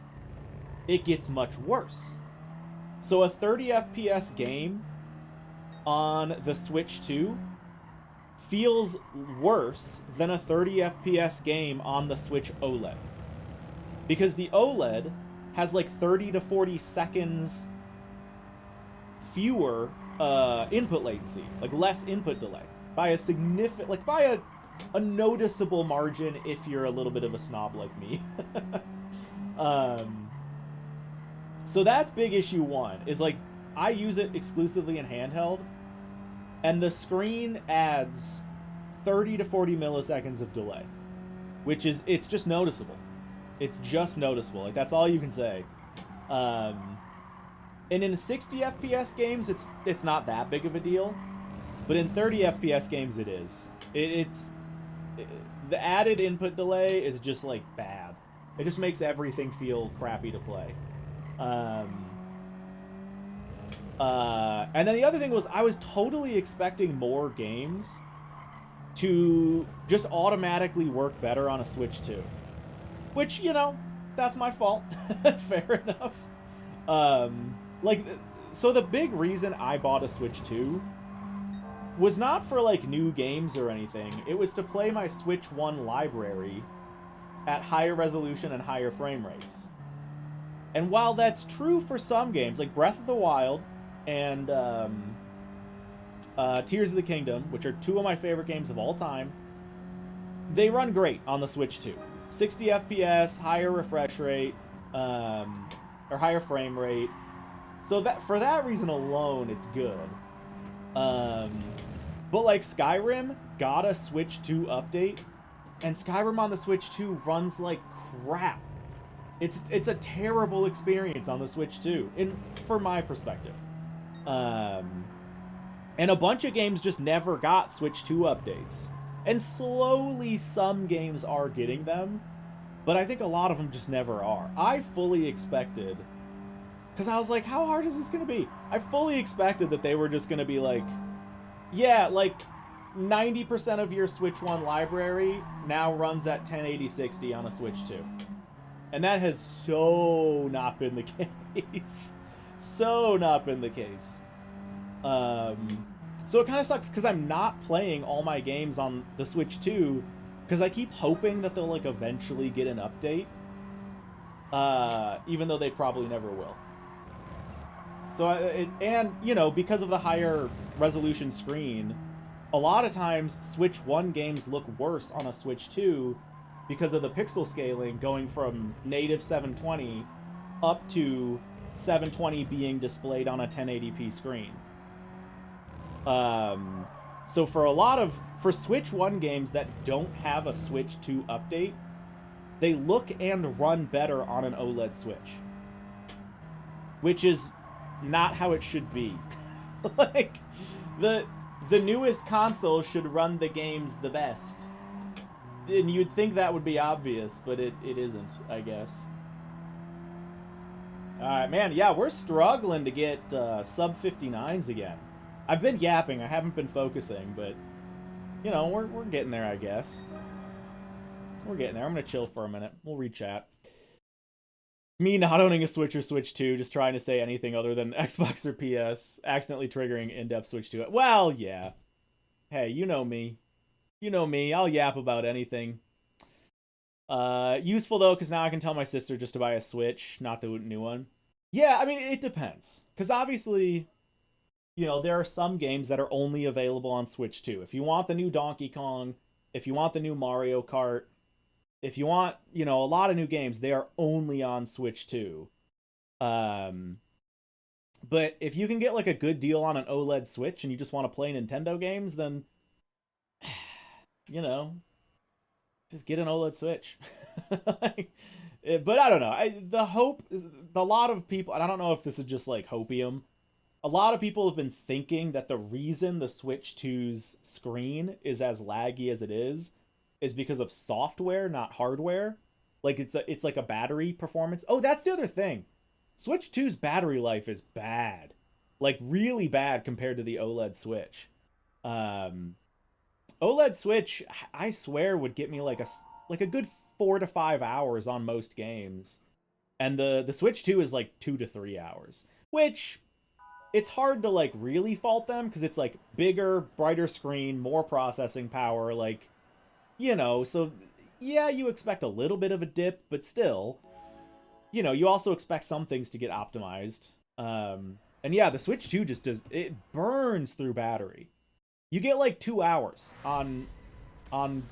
it gets much worse. So a 30 FPS game on the Switch 2 feels worse than a 30 FPS game on the Switch OLED. Because the OLED has like 30 to 40 seconds fewer input latency, like less input delay, by a significant, like by a noticeable margin if you're a little bit of a snob like me. um, so that's big issue one, is like, I use it exclusively in handheld, and the screen adds 30 to 40 milliseconds of delay, which is, it's just noticeable. It's just noticeable. Like, that's all you can say. And in 60 FPS games, it's not that big of a deal, but in 30 FPS games, it is. The added input delay is just like bad. It just makes everything feel crappy to play. And then the other thing was, I was totally expecting more games to just automatically work better on a Switch 2. Which, you know, that's my fault. Fair enough. Like, so the big reason I bought a Switch 2 was not for, like, new games or anything. It was to play my Switch 1 library at higher resolution and higher frame rates. And while that's true for some games, like Breath of the Wild and Tears of the Kingdom, which are two of my favorite games of all time, they run great on the Switch 2. 60 FPS, higher refresh rate, or higher frame rate. So that, for that reason alone, it's good. But like Skyrim got a Switch 2 update, and Skyrim on the Switch 2 runs like crap. It's a terrible experience on the Switch 2, for my perspective. And a bunch of games just never got Switch 2 updates. And slowly some games are getting them, but I think a lot of them just never are. I fully expected, because I was like, how hard is this going to be? I fully expected that they were just going to be like, yeah, like 90% of your Switch 1 library now runs at 1080-60 on a Switch 2. And that has so not been the case. So not been the case. So it kind of sucks because I'm not playing all my games on the Switch 2 because I keep hoping that they'll like eventually get an update. Even though they probably never will. So, and, you know, because of the higher resolution screen, a lot of times Switch 1 games look worse on a Switch 2 because of the pixel scaling going from native 720 up to 720 being displayed on a 1080p screen. So for Switch 1 games that don't have a Switch 2 update, they look and run better on an OLED Switch. Which is not how it should be. Like, the newest console should run the games the best. And you'd think that would be obvious, but it isn't, I guess. Alright, man, yeah, we're struggling to get sub 59s again. I've been yapping, I haven't been focusing, but, you know, we're getting there, I guess. We're getting there. I'm gonna chill for a minute. We'll read chat. Me not owning a Switch or Switch 2, just trying to say anything other than Xbox or PS, accidentally triggering in-depth Switch 2. Well, yeah. Hey, you know me. You know me, I'll yap about anything. Useful though, because now I can tell my sister just to buy a Switch, not the new one. Yeah, I mean, it depends. Because obviously, you know, there are some games that are only available on Switch 2. If you want the new Donkey Kong, if you want the new Mario Kart, if you want, you know, a lot of new games, they are only on Switch 2. But if you can get like a good deal on an OLED Switch and you just want to play Nintendo games, then, you know, just get an OLED Switch. But I don't know. A lot of people, and I don't know if this is just like hopium, a lot of people have been thinking that the reason the Switch 2's screen is as laggy as it is because of software, not hardware. Like it's like a battery performance. Oh, that's the other thing. Switch 2's battery life is bad. Like really bad compared to the OLED Switch. OLED Switch, I swear, would get me like a good 4 to 5 hours on most games. And the Switch 2 is like 2 to 3 hours. Which, it's hard to like really fault them, because it's like bigger, brighter screen, more processing power, like, you know, so yeah, you expect a little bit of a dip, but still, you know, you also expect some things to get optimized. And yeah, the Switch 2 just does, it burns through battery. You get like 2 hours on on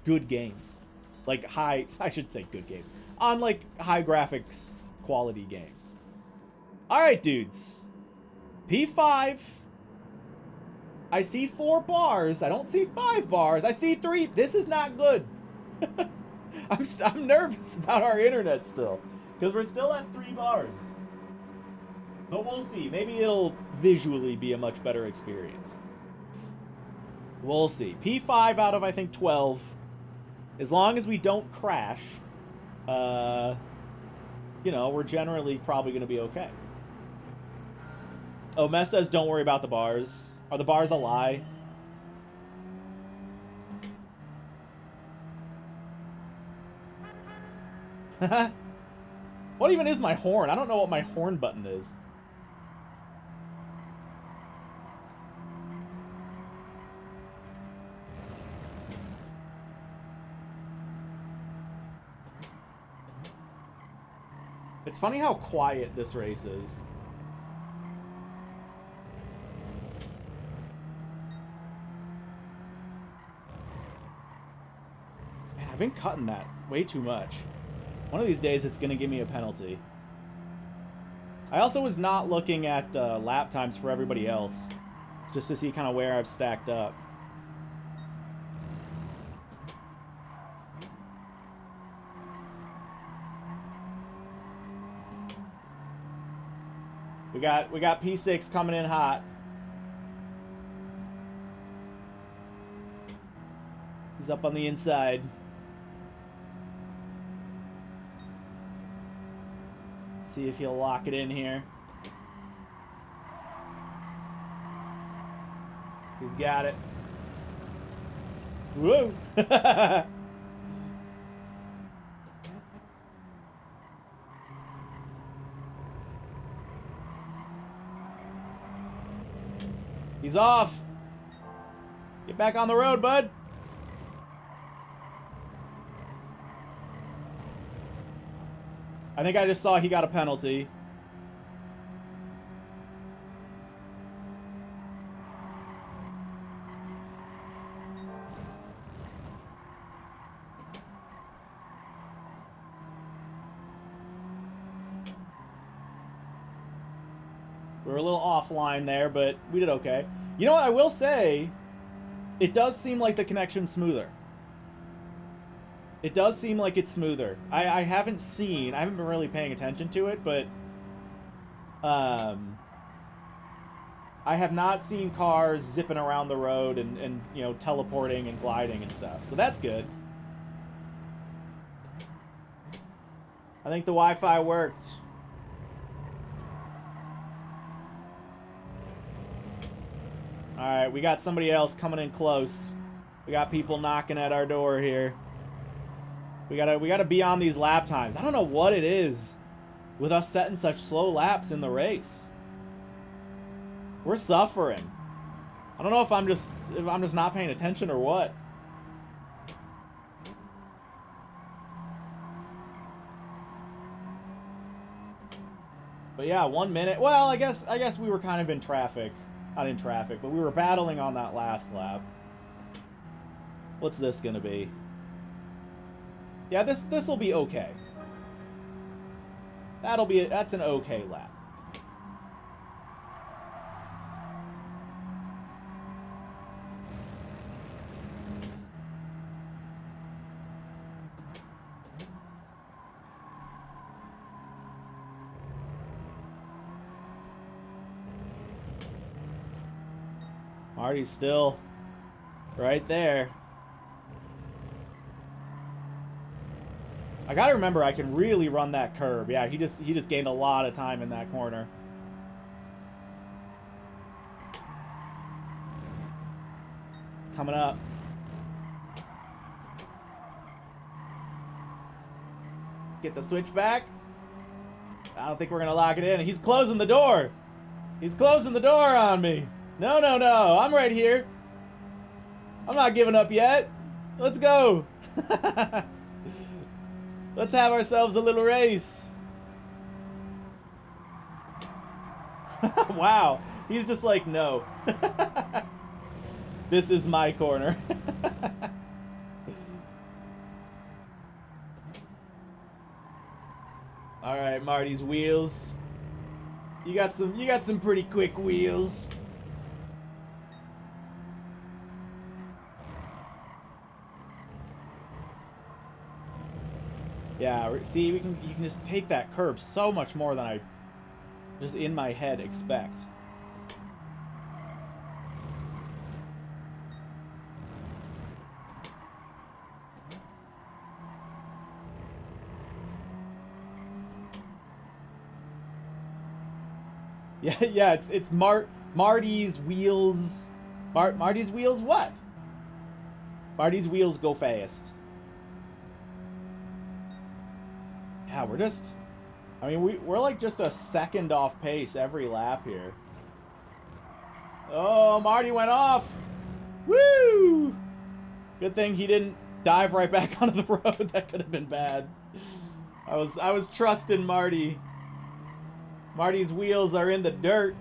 good games. Like high, I should say good games. On like high graphics quality games. Alright, dudes. P5. I see 4 bars. I don't see 5 bars. I see 3. This is not good. I'm nervous about our internet still. Because we're still at 3 bars. But we'll see. Maybe it'll visually be a much better experience. We'll see. P5 out of, I think, 12. As long as we don't crash, you know, we're generally probably going to be okay. Oh, Mess says don't worry about the bars. Are the bars a lie? What even is my horn? I don't know what my horn button is. It's funny how quiet this race is. Man, I've been cutting that way too much. One of these days it's gonna give me a penalty. I also was not looking at lap times for everybody else, just to see kind of where I've stacked up. We got P6 coming in hot. He's up on the inside. See if he'll lock it in here. He's got it. Whoa! He's off. Get back on the road, bud. I think I just saw he got a penalty. We were a little offline there, but we did okay. You know what I will say? It does seem like the connection's smoother. It does seem like it's smoother. I haven't been really paying attention to it, but I have not seen cars zipping around the road and you know, teleporting and gliding and stuff. So that's good. I think the Wi-Fi worked. Alright, we got somebody else coming in close. We got people knocking at our door here. We gotta be on these lap times. I don't know what it is with us setting such slow laps in the race. We're suffering. I don't know if I'm just not paying attention or what. But yeah, 1 minute. Well, I guess we were kind of in traffic. Not in traffic, but we were battling on that last lap. What's this gonna be? Yeah, this will be okay. That's an okay lap. Marty's still right there. I gotta remember I can really run that curb. Yeah, he just gained a lot of time in that corner. It's coming up. Get the switch back. I don't think we're gonna lock it in. He's closing the door. He's closing the door on me. No, no, no. I'm right here. I'm not giving up yet. Let's go. Let's have ourselves a little race. Wow. He's just like, no. This is my corner. All right, Marty's wheels. You got some pretty quick wheels. Yeah, see, you can just take that curb so much more than I just in my head expect. Yeah, it's Marty's wheels. Marty's wheels what? Marty's wheels go fast. Yeah, we're just... I mean, we're like just a second off pace every lap here. Oh, Marty went off! Woo! Good thing he didn't dive right back onto the road. That could have been bad. I was trusting Marty. Marty's wheels are in the dirt.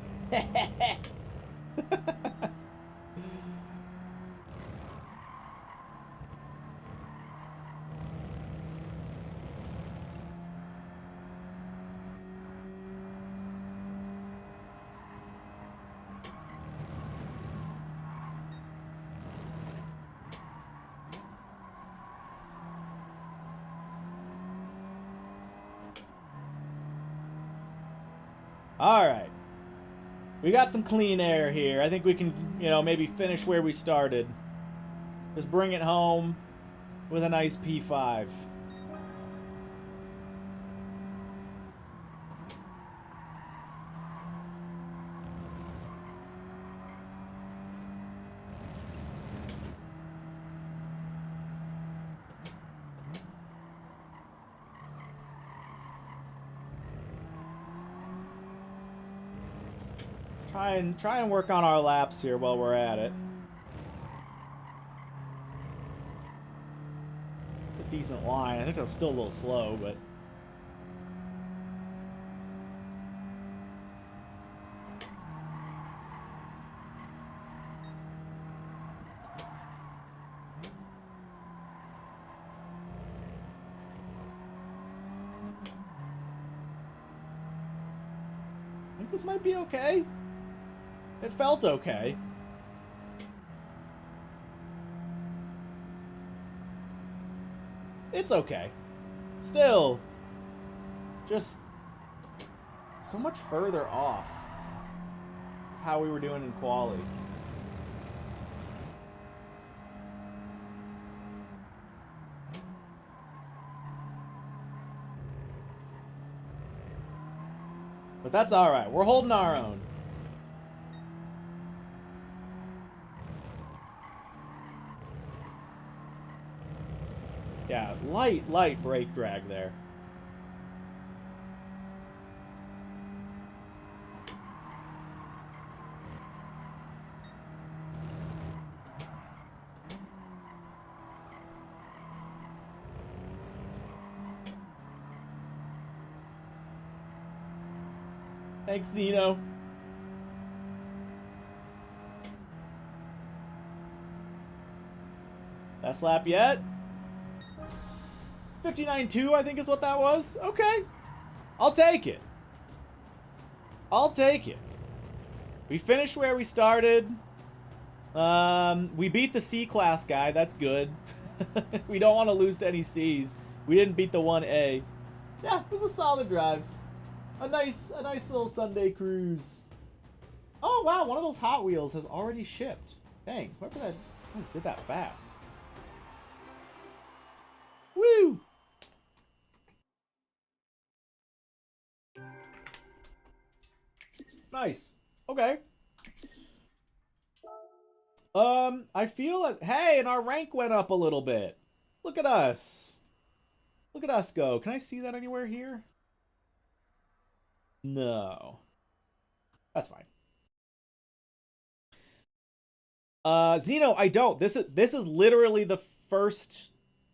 All right. We got some clean air here. I think we can, you know, maybe finish where we started. Just bring it home with a nice P5. Try and work on our laps here while we're at it. It's a decent line. I think I'm still a little slow, but... I think this might be okay. It felt okay. It's okay. Still, just so much further off of how we were doing in quali. But that's all right. We're holding our own. Yeah, light brake drag there. Thanks, Zeno. Best lap yet? 59.2, I think is what that was. Okay. I'll take it. I'll take it. We finished where we started. We beat the C-class guy. That's good. We don't want to lose to any C's. We didn't beat the 1A. Yeah, it was a solid drive. A nice little Sunday cruise. Oh, wow. One of those Hot Wheels has already shipped. Dang. Whoever that was did that fast. Woo! Nice. Okay. I feel it. Hey, and our rank went up a little bit. Look at us. Look at us go. Can I see that anywhere here? No. That's fine. Zeno, I don't. This is literally the first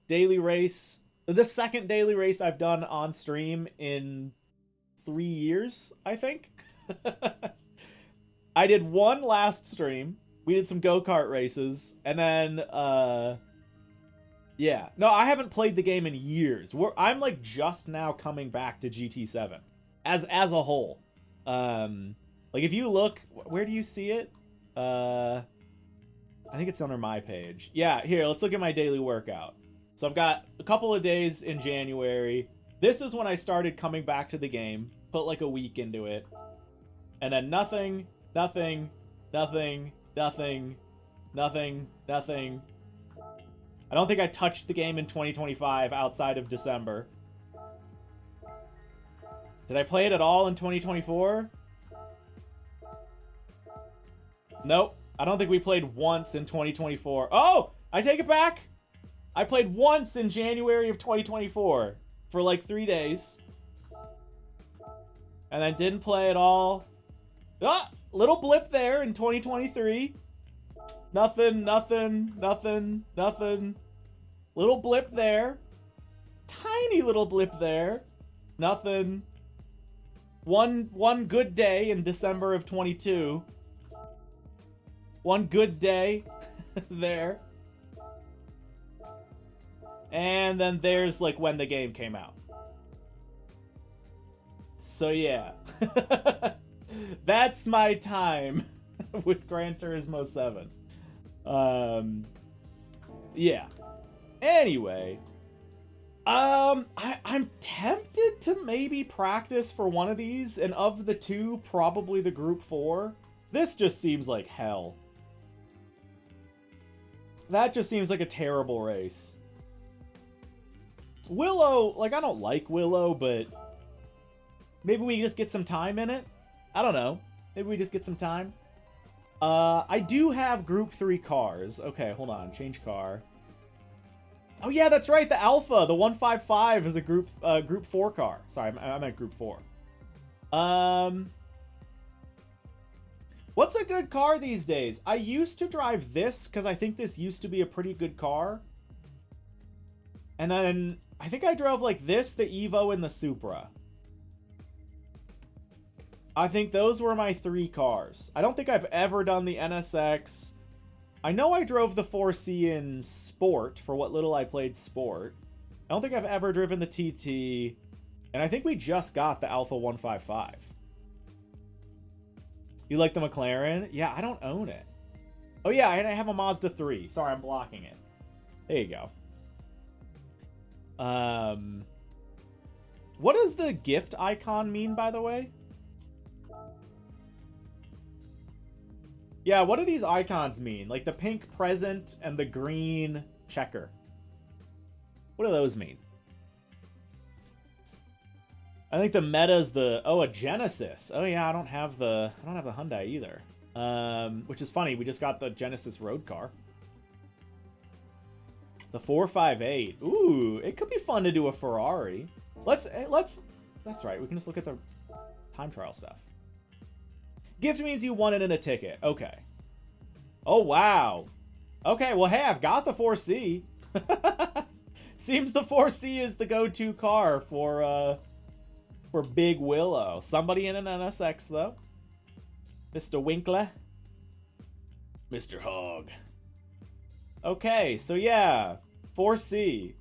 daily race, the second daily race I've done on stream in 3 years, I think. I did one last stream. We did some go-kart races, and then Yeah. No, I haven't played the game in years. I'm like just now coming back to GT7 as a whole. Like if you look, where do you see it? I think it's under my page. Yeah, here, let's look at my daily workout. So I've got a couple of days in January. This is when I started coming back to the game. Put like a week into it. And then nothing, nothing, nothing, nothing, nothing, nothing. I don't think I touched the game in 2025 outside of December. Did I play it at all in 2024? Nope. I don't think we played once in 2024. Oh! I take it back! I played once in January of 2024 for like 3 days. And then didn't play at all. Ah! Little blip there in 2023. Nothing, nothing, nothing, nothing. Little blip there. Tiny little blip there. Nothing. One good day in December of 22. One good day there. And then there's like when the game came out. So yeah. That's my time with Gran Turismo 7. Yeah. Anyway, I'm tempted to maybe practice for one of these, and of the two, probably the Group 4. This just seems like hell. That just seems like a terrible race. Willow, like, I don't like Willow, but maybe we just get some time in it? I don't know. Maybe we just get some time. I do have Group 3 cars. Okay, hold on. Change car. Oh, yeah, that's right. The Alpha, the 155 is a Group 4 car. Sorry, I'm at Group 4. What's a good car these days? I used to drive this because I think this used to be a pretty good car. And then I think I drove like this, the Evo, and the Supra. I think those were my 3 cars. I don't think I've ever done the NSX. I know I drove the 4C in Sport, for what little I played Sport. I don't think I've ever driven the TT. And I think we just got the Alpha 155. You like the McLaren? Yeah, I don't own it. Oh yeah, and I have a Mazda 3. Sorry, I'm blocking it. There you go. What does the gift icon mean, by the way? Yeah, what do these icons mean? Like the pink present and the green checker. What do those mean? I think the meta is the a Genesis. Oh yeah, I don't have the Hyundai either. Which is funny. We just got the Genesis road car. The 458. Ooh, it could be fun to do a Ferrari. Let's. That's right. We can just look at the time trial stuff. Gift means you won it in a ticket. Okay. Oh wow. Okay. Well, hey, I've got the 4C. Seems the 4C is the go-to car for Big Willow. Somebody in an NSX though. Mr. Winkler. Mr. Hogg. Okay, so yeah, 4C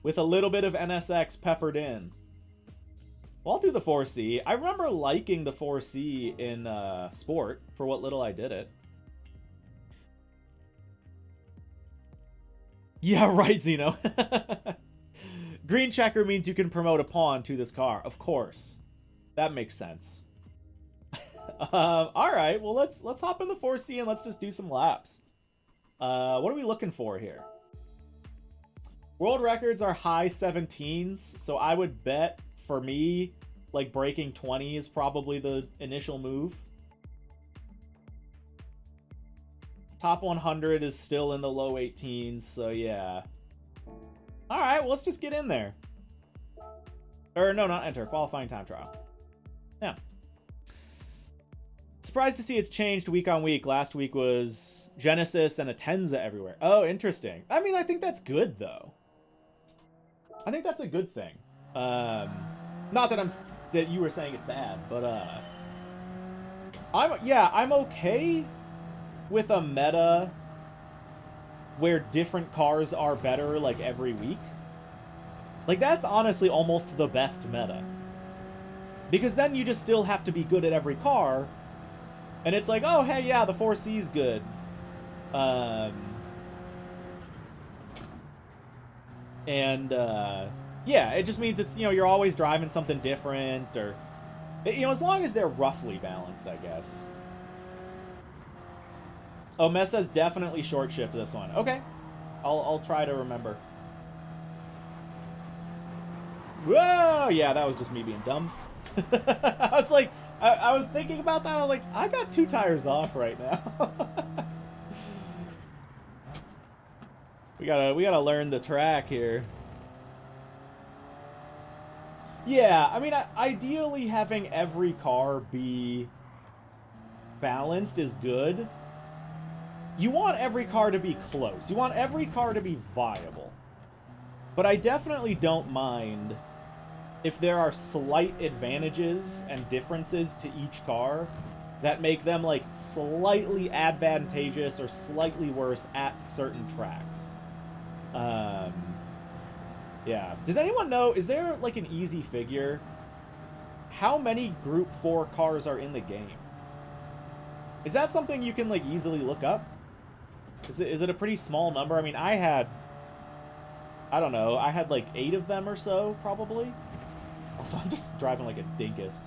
with a little bit of NSX peppered in. Well, I'll do the 4C. I remember liking the 4C in Sport for what little I did it. Yeah, right, Zeno. Green checker means you can promote a pawn to this car. Of course. That makes sense. All right, well, let's hop in the 4C and let's just do some laps. What are we looking for here? World records are high 17s, so I would bet, for me, like breaking 20 is probably the initial move. Top 100 is still in the low 18s, so yeah. Alright, well, let's just get in there. Or, no, not enter. Qualifying time trial. Yeah. Surprised to see it's changed week on week. Last week was Genesis and Atenza everywhere. Oh, interesting. I mean, I think that's good, though. I think that's a good thing. Not that you were saying it's bad, but I'm okay with a meta where different cars are better, like, every week. Like, that's honestly almost the best meta. Because then you just still have to be good at every car, and it's like, oh, hey, yeah, the 4C's good. Yeah, it just means it's, you know, you're always driving something different, or, you know, as long as they're roughly balanced, I guess. Oh, Mess says definitely short shift this one. Okay. I'll try to remember. Whoa! Yeah, that was just me being dumb. I was like, I was thinking about that. I was like, I got 2 tires off right now. we gotta learn the track here. Yeah, I mean, ideally having every car be balanced is good. You want every car to be close. You want every car to be viable. But I definitely don't mind if there are slight advantages and differences to each car that make them, like, slightly advantageous or slightly worse at certain tracks. Yeah. Does anyone know, is there, like, an easy figure? How many Group 4 cars are in the game? Is that something you can, like, easily look up? Is it a pretty small number? I mean, I don't know, I had, like, 8 of them or so, probably. Also, I'm just driving like a dinkus.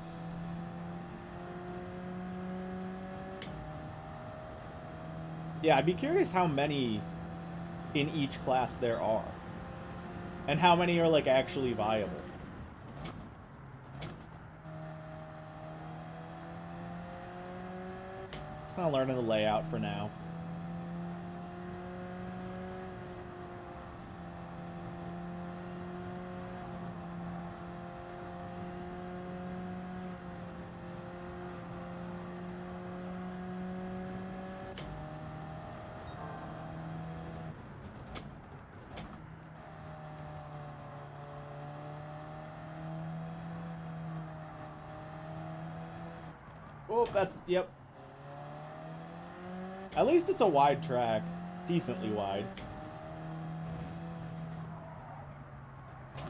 Yeah, I'd be curious how many in each class there are. And how many are, like, actually viable. Just kind of learning the layout for now. Oh, that's, yep. At least it's a wide track. Decently wide. I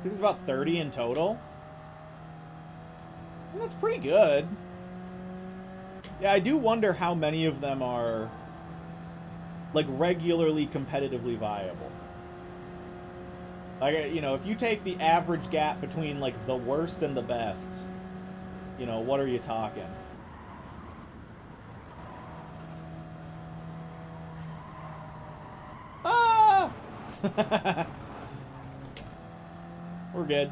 think there's about 30 in total. And that's pretty good. Yeah, I do wonder how many of them are, like, regularly competitively viable. Like, you know, if you take the average gap between, like, the worst and the best, you know, what are you talking? Ah! We're good.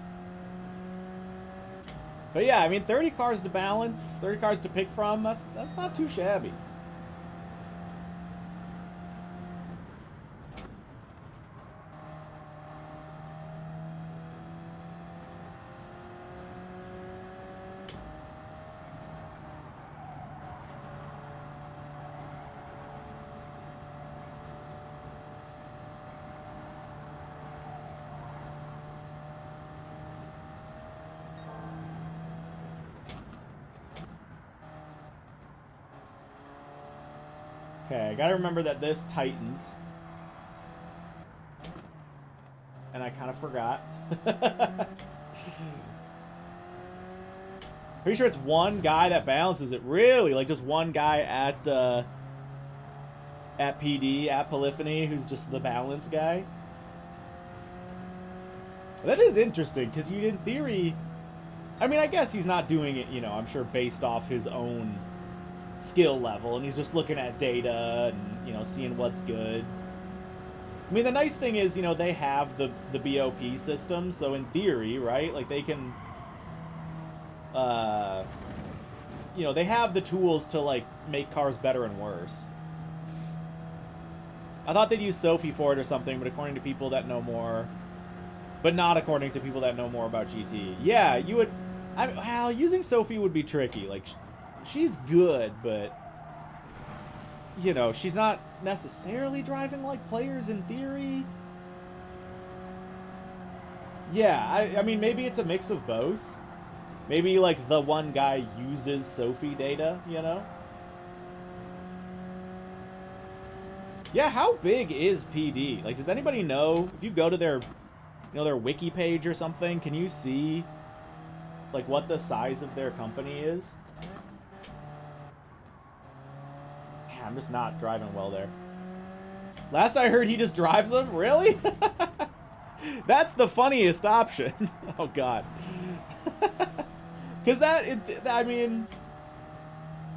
But yeah, I mean, 30 cars to balance, 30 cars to pick from, that's not too shabby. Okay, I gotta remember that this tightens. And I kind of forgot. Pretty sure it's one guy that balances it. Really? Like, just one guy at PD, at Polyphony, who's just the balance guy? That is interesting, because you, in theory... I mean, I guess he's not doing it, you know, I'm sure based off his own skill level, and he's just looking at data and, you know, seeing what's good. I mean, the nice thing is, you know, they have the BOP system, so in theory, right, like, they can, you know, they have the tools to, like, make cars better and worse. I thought they'd use Sophie for it or something, but according to people that know more, but not according to people that know more about GT. Yeah, you would, well, using Sophie would be tricky, like, she's good, but, you know, she's not necessarily driving like players in theory. Yeah, I mean, maybe it's a mix of both. Maybe, like, the one guy uses Sophie data, you know? Yeah, how big is PD? Like, does anybody know? If you go to their, you know, their wiki page or something, can you see, like, what the size of their company is? Yeah, I'm just not driving well there. Last I heard, he just drives them? Really? That's the funniest option. Oh, God. Because I mean,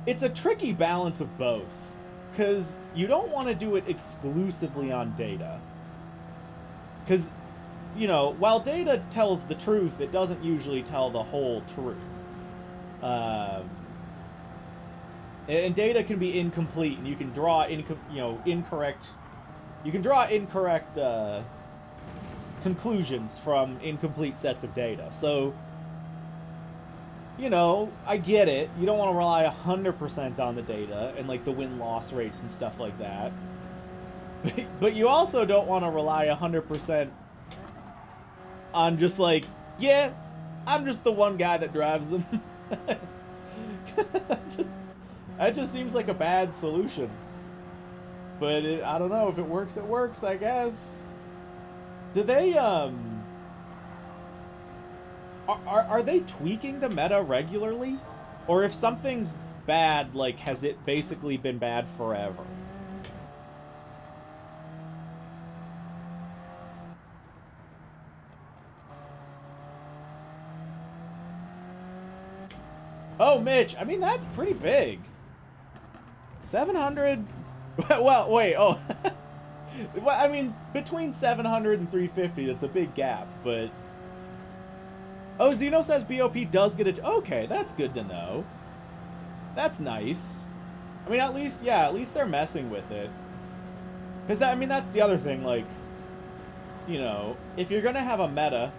it's a tricky balance of both. Because you don't want to do it exclusively on data. Because, you know, while data tells the truth, it doesn't usually tell the whole truth. And data can be incomplete, and you can draw incorrect conclusions from incomplete sets of data. So, you know, I get it. You don't want to rely 100% on the data and, like, the win-loss rates and stuff like that. But you also don't want to rely 100% on just, like, yeah, I'm just the one guy that drives them. That just seems like a bad solution. But I don't know. If it works, it works, I guess. Do they, Are they tweaking the meta regularly? Or if something's bad, like, has it basically been bad forever? Oh, Mitch, I mean, that's pretty big. 700... Well, wait, oh... Well, I mean, between 700 and 350, that's a big gap, but... Oh, Zeno says BOP does get it. Okay, that's good to know. That's nice. I mean, at least they're messing with it. Because, I mean, that's the other thing, like, you know, if you're going to have a meta,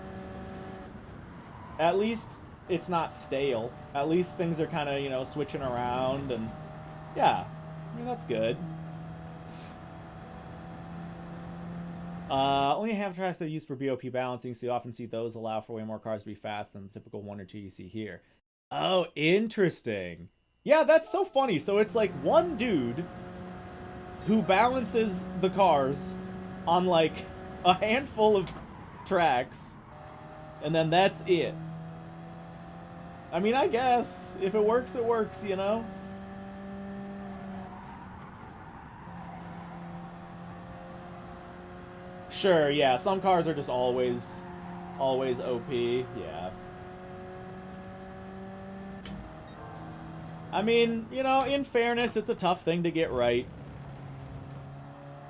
at least it's not stale. At least things are kind of, you know, switching around, and, yeah. I mean, that's good. Only half tracks that are used for BOP balancing, so you often see those allow for way more cars to be fast than the typical 1 or 2 you see here. Oh, interesting. Yeah, that's so funny. So it's like one dude who balances the cars on like a handful of tracks, and then that's it. I mean, I guess if it works, it works, you know? Sure, yeah, some cars are just always OP, yeah. I mean, you know, in fairness, it's a tough thing to get right.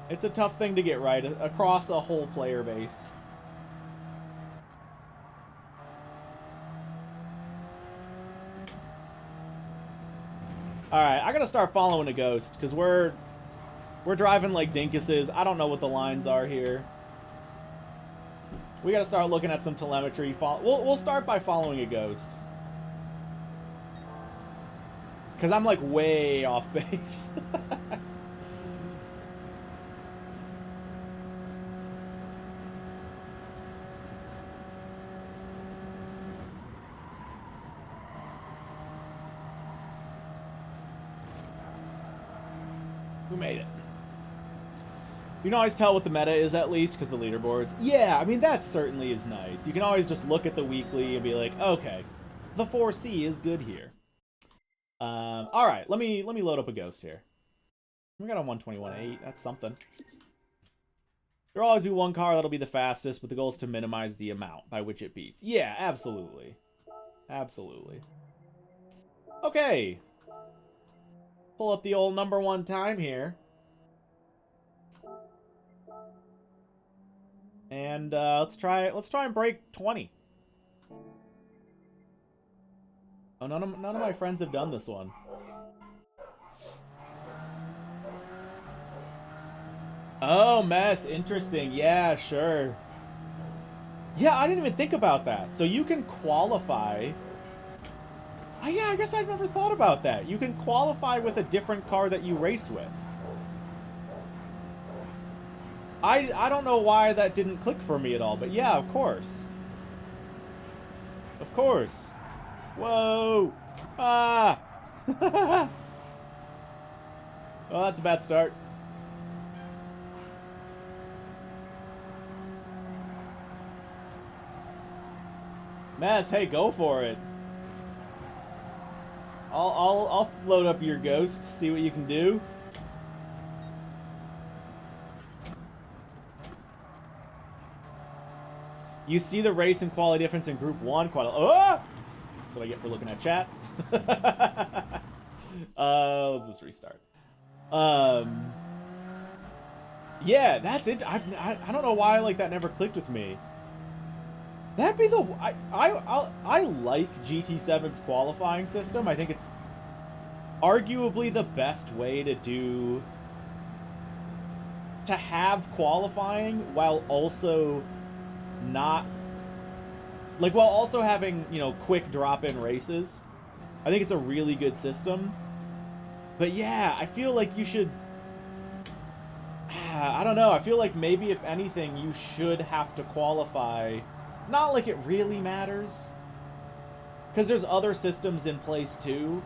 It's a tough thing to get right across a whole player base. Alright, I gotta start following a ghost, because we're driving like dinkuses. I don't know what the lines are here. We gotta start looking at some telemetry. We'll start by following a ghost. Because I'm like way off base. Who made it? You can always tell what the meta is, at least, because the leaderboards. Yeah, I mean, that certainly is nice. You can always just look at the weekly and be like, okay, the 4C is good here. All right, let me load up a ghost here. We got a 121.8. That's something. There'll always be one car that'll be the fastest, but the goal is to minimize the amount by which it beats. Yeah, absolutely. Absolutely. Okay. Pull up the old #1 time here. And let's try and break 20. Oh, none of my friends have done this one. Oh, mess, interesting. Yeah, sure. Yeah, I didn't even think about that. So you can qualify. Oh, yeah, I guess I've never thought about that. You can qualify with a different car that you race with. I don't know why that didn't click for me at all, but yeah, of course. Of course. Whoa! Ah! Well, that's a bad start. Mess, hey, go for it. I'll load up your ghost, see what you can do. You see the race and quality difference in Group 1. Oh! That's what I get for looking at chat. Let's just restart. Yeah, that's it. I don't know why like that never clicked with me. That'd be the I like GT7's qualifying system. I think it's arguably the best way to have qualifying while also not while also having, you know, quick drop-in races. I think it's a really good system. But yeah, I feel like you should I don't know. I feel like maybe if anything you should have to qualify. Not like it really matters, because there's other systems in place too.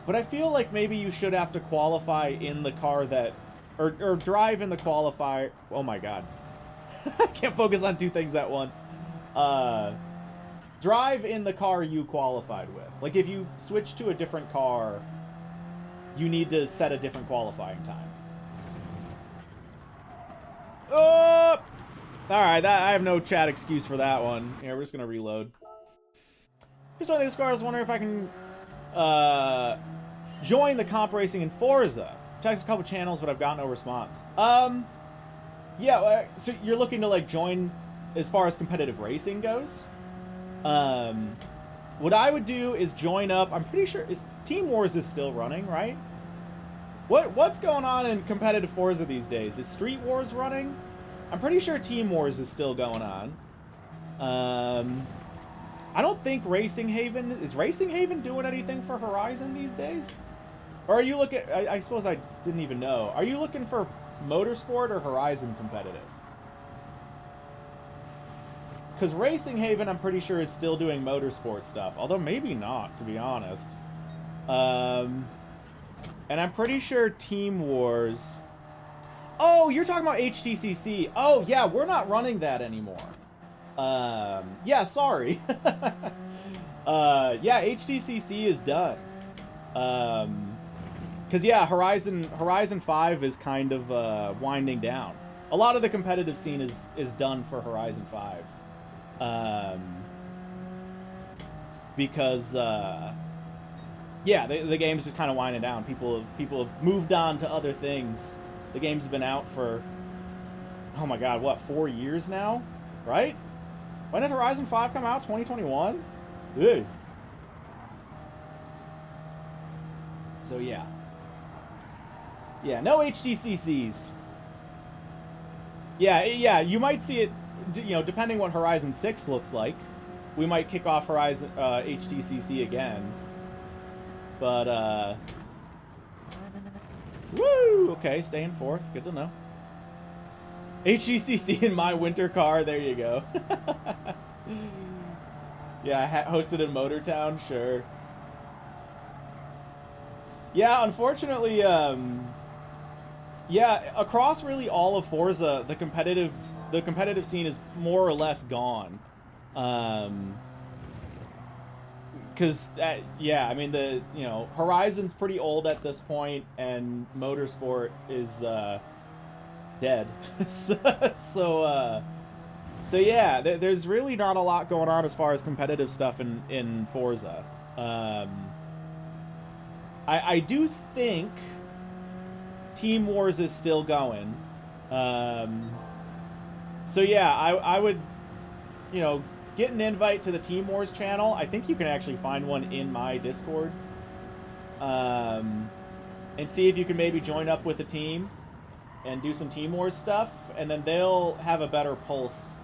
But I feel like maybe you should have to qualify in the car that, or drive in the qualifier. Oh my god, I can't focus on two things at once. Drive in the car you qualified with. Like if you switch to a different car, you need to set a different qualifying time. Oh! Alright, I have no chat excuse for that one. Yeah, we're just gonna reload. Just on this car, I was wondering if I can join the comp racing in Forza. Texted a couple channels, but I've got no response. Yeah, so you're looking to like join as far as competitive racing goes? What I would do is join up. I'm pretty sure Team Wars is still running, right? What's going on in competitive Forza these days? Is Street Wars running? I'm pretty sure Team Wars is still going on. I don't think Racing Haven... Is Racing Haven doing anything for Horizon these days? Or are you looking... I suppose I didn't even know. Are you looking for Motorsport or Horizon competitive? Because Racing Haven, I'm pretty sure, is still doing Motorsport stuff. Although maybe not, to be honest. And I'm pretty sure Team Wars... Oh, you're talking about HTCC. Oh, yeah, we're not running that anymore. Yeah, sorry. Yeah, HTCC is done. Because, yeah, Horizon 5 is kind of winding down. A lot of the competitive scene is done for Horizon 5. Because, yeah, the game's just kind of winding down. People have moved on to other things. The game's been out for, oh my god, what, 4 years now? Right? When did Horizon 5 come out? 2021? Ugh. So yeah. Yeah, no HDCCs. Yeah, you might see it, you know, depending what Horizon 6 looks like. We might kick off Horizon HDCC again. But, woo! Okay, staying fourth. Good to know. HGCC in my winter car. There you go. Yeah, hosted in Motortown. Sure. Yeah, unfortunately, yeah, across really all of Forza, the competitive scene is more or less gone. Because, yeah, I mean, you know, Horizon's pretty old at this point, and Motorsport is, dead. So yeah, there's really not a lot going on as far as competitive stuff in Forza. I do think Team Wars is still going. So yeah, I would, you know, get an invite to the Team Wars channel. I think you can actually find one in my Discord. And see if you can maybe join up with a team and do some Team Wars stuff. And then they'll have a better pulse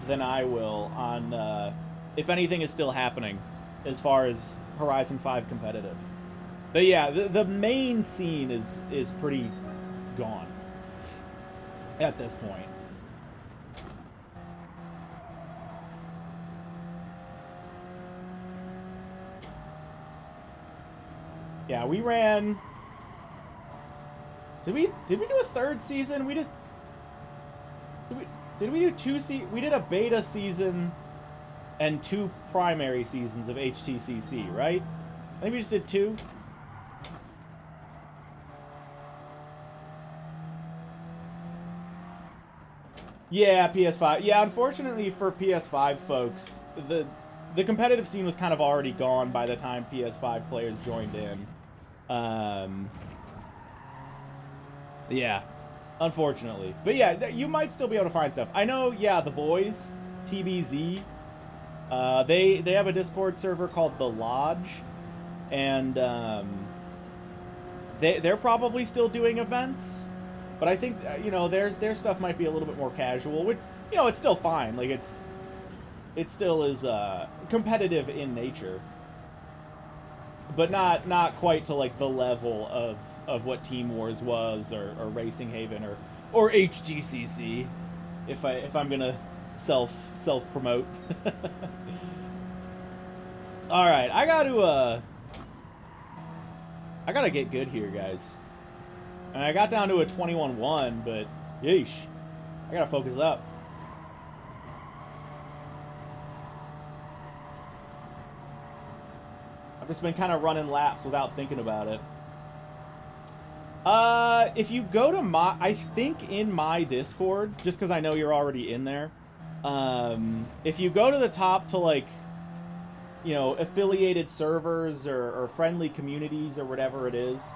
than I will on if anything is still happening as far as Horizon 5 competitive. But yeah, the main scene is pretty gone at this point. Yeah, we ran... Did we do a third season? We just... Did we do we did a beta season, and 2 primary seasons of HTCC, right? I think we just did 2. Yeah, PS5. Yeah, unfortunately for PS5 folks, the competitive scene was kind of already gone by the time PS5 players joined in. Yeah, unfortunately. But yeah, you might still be able to find stuff. I know, yeah, the boys, TBZ, they have a Discord server called The Lodge, and they're probably still doing events. But I think, you know, their stuff might be a little bit more casual, which, you know, it's still fine. Like, it still is competitive in nature, but not quite to like the level of what Team Wars was, or Racing Haven, or HGCC, if I'm gonna self promote. All right, I gotta get good here, guys. And I got down to a 21-1, but yeesh, I gotta focus up. I've just been kind of running laps without thinking about it. If you go to I think in my Discord, just because I know you're already in there, if you go to the top to, like, you know, affiliated servers or friendly communities or whatever it is,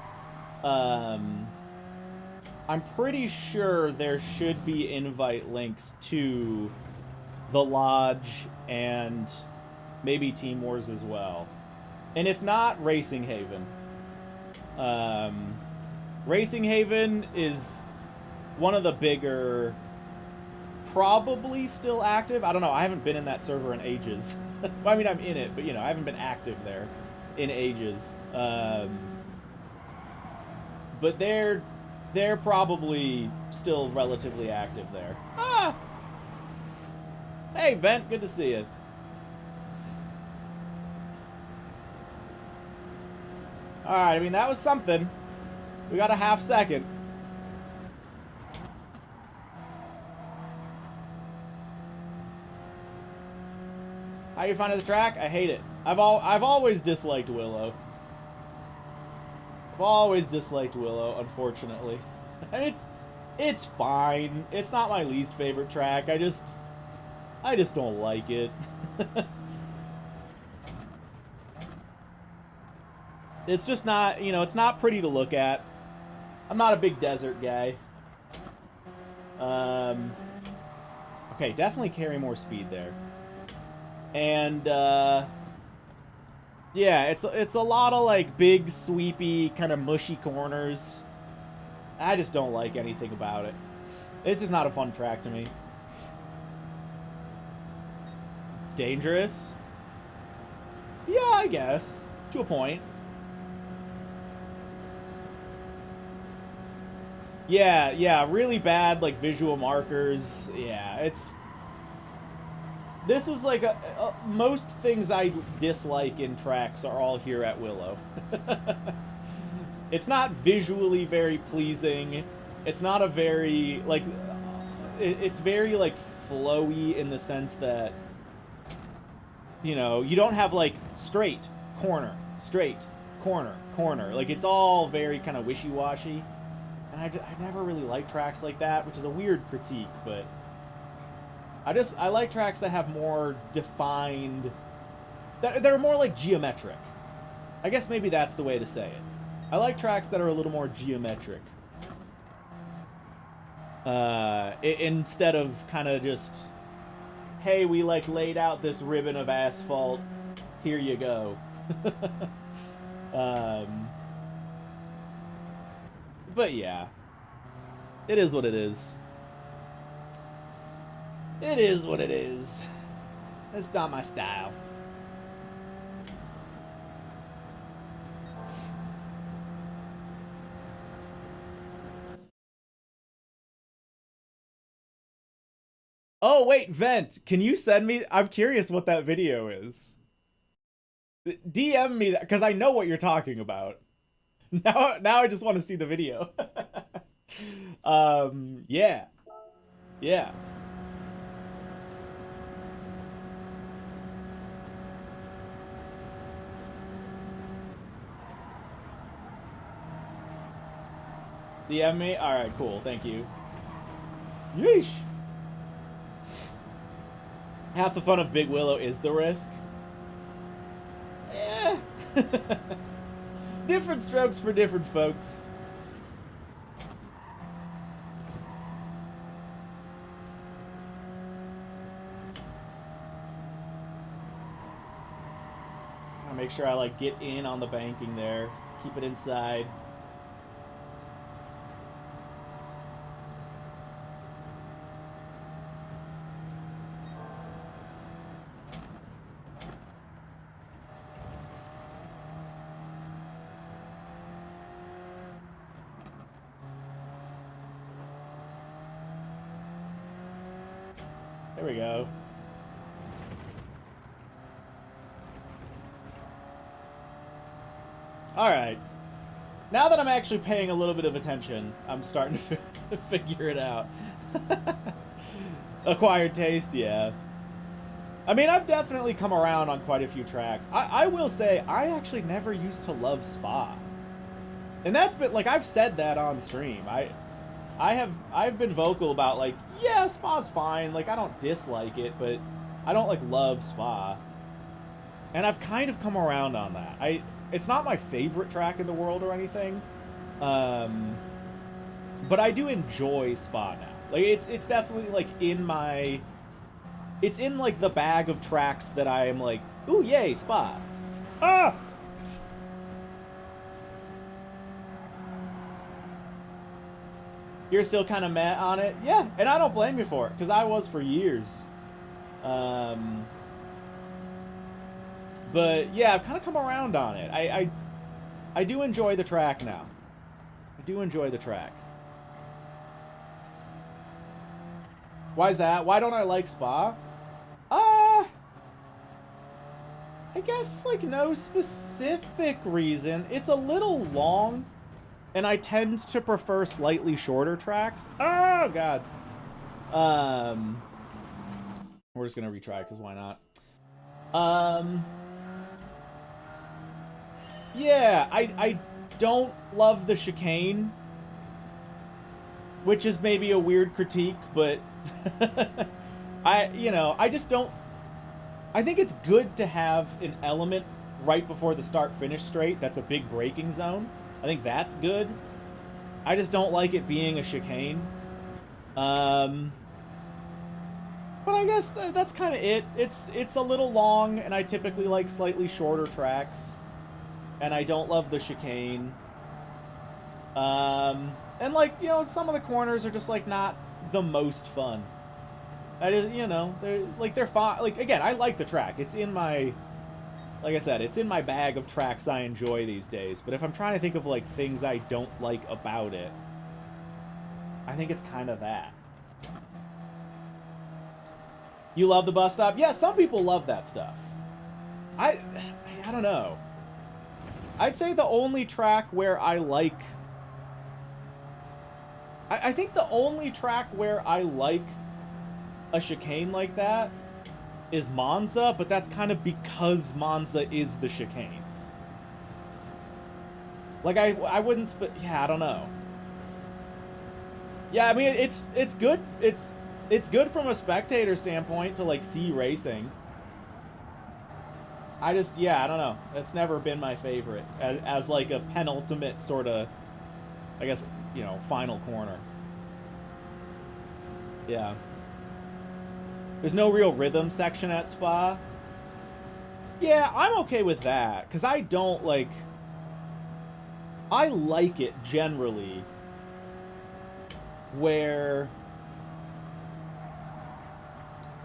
I'm pretty sure there should be invite links to the Lodge and maybe Team Wars as well. And if not, Racing Haven. Racing Haven is one of the bigger, probably still active. I don't know. I haven't been in that server in ages. Well, I mean, I'm in it, but, you know, I haven't been active there in ages. But they're probably still relatively active there. Ah! Hey, Vent, good to see you. Alright, I mean, that was something. We got a half second. How you finding the track? I hate it. I've always disliked Willow. I've always disliked Willow, unfortunately. And it's fine. It's not my least favorite track. I just don't like it. It's just not, you know, it's not pretty to look at. I'm not a big desert guy. Okay, definitely carry more speed there. And yeah, it's a lot of like big, sweepy, kind of mushy corners. I just don't like anything about it. It's just not a fun track to me. It's dangerous. Yeah, I guess. To a point. Yeah, really bad, like, visual markers. Yeah, it's... This is like most things I dislike in tracks are all here at Willow. It's not visually very pleasing. It's not a very, like... It's very, like, flowy in the sense that, you know, you don't have, like, straight, corner, corner. Like, it's all very kind of wishy-washy. And I never really like tracks like that, which is a weird critique, but I like tracks that have more defined, that are more like geometric. I guess maybe that's the way to say it. I like tracks that are a little more geometric. Instead of kind of just, hey, we like laid out this ribbon of asphalt, here you go. But yeah, it is what it is. It is what it is. That's not my style. Oh, wait, Vent, can you send me? I'm curious what that video is. DM me that, because I know what you're talking about. Now I just want to see the video. Yeah. Yeah. DM me? Alright, cool. Thank you. Yeesh. Half the fun of Big Willow is the risk. Eh. Different strokes for different folks. I'll make sure I like get in on the banking there. Keep it inside. There we go. Alright. Now that I'm actually paying a little bit of attention, I'm starting to figure it out. Acquired taste, yeah. I mean, I've definitely come around on quite a few tracks. I will say, I actually never used to love Spa. And that's been, like, I've said that on stream. I've been vocal about, like, yeah, Spa's fine. Like, I don't dislike it, but I don't, like, love Spa. And I've kind of come around on that. It's not my favorite track in the world or anything. But I do enjoy Spa now. Like, it's definitely, like, it's in, like, the bag of tracks that I am like, ooh, yay, Spa. Ah! You're still kind of mad on it? Yeah, and I don't blame you for it, because I was for years. But, yeah, I've kind of come around on it. I do enjoy the track now. I do enjoy the track. Why is that? Why don't I like Spa? I guess, like, no specific reason. It's a little long, and I tend to prefer slightly shorter tracks. Oh, God. We're just gonna retry, because why not? Yeah, I don't love the chicane, which is maybe a weird critique, but I just don't. I think it's good to have an element right before the start-finish straight that's a big braking zone. I think that's good. I just don't like it being a chicane. But I guess that's kind of it. It's a little long, and I typically like slightly shorter tracks. And I don't love the chicane. And, like, you know, some of the corners are just, like, not the most fun. I just, you know, they're fine. Like, again, I like the track. It's in my, like I said, it's in my bag of tracks I enjoy these days. But if I'm trying to think of, like, things I don't like about it, I think it's kind of that. You love the bus stop? Yeah, some people love that stuff. I don't know. I'd say the only track where I like... I think the only track where I like a chicane like that is Monza, but that's kind of because Monza is the chicanes. Like, I wouldn't... yeah, I don't know. Yeah, I mean, it's good. It's good from a spectator standpoint to, like, see racing. I just, yeah, I don't know. It's never been my favorite as like a penultimate sort of, I guess, you know, final corner. Yeah. There's no real rhythm section at Spa. Yeah, I'm okay with that, because I don't, like... I like it, generally, where...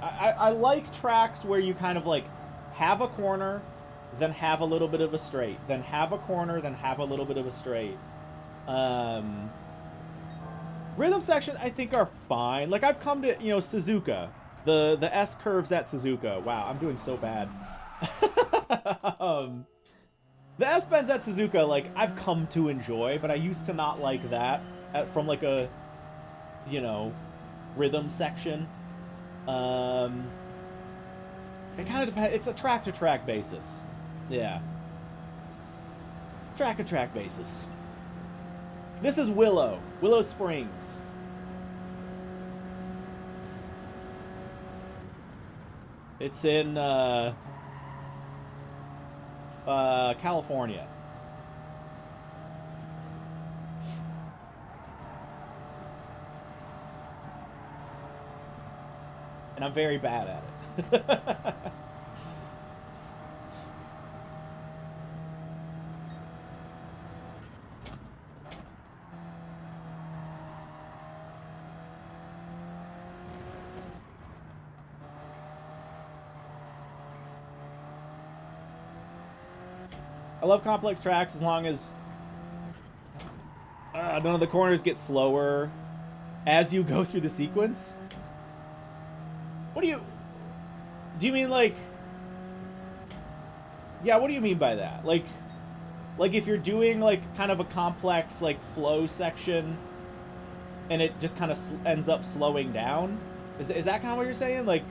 I like tracks where you kind of, like, have a corner, then have a little bit of a straight, then have a corner, then have a little bit of a straight. Rhythm sections, I think, are fine. Like, I've come to, you know, Suzuka. The S curves at Suzuka. Wow, I'm doing so bad. The S bends at Suzuka, like, I've come to enjoy, but I used to not like that from, like, a, you know, rhythm section. It kind of depends. It's a track-to-track basis. Yeah. Track-to-track basis. This is Willow. Willow Springs. It's in California. And I'm very bad at it. I love complex tracks as long as none of the corners get slower as you go through the sequence. What do you mean, like, yeah, what do you mean by that? Like if you're doing, like, kind of a complex, like, flow section and it just kind of ends up slowing down? Is that kind of what you're saying? Like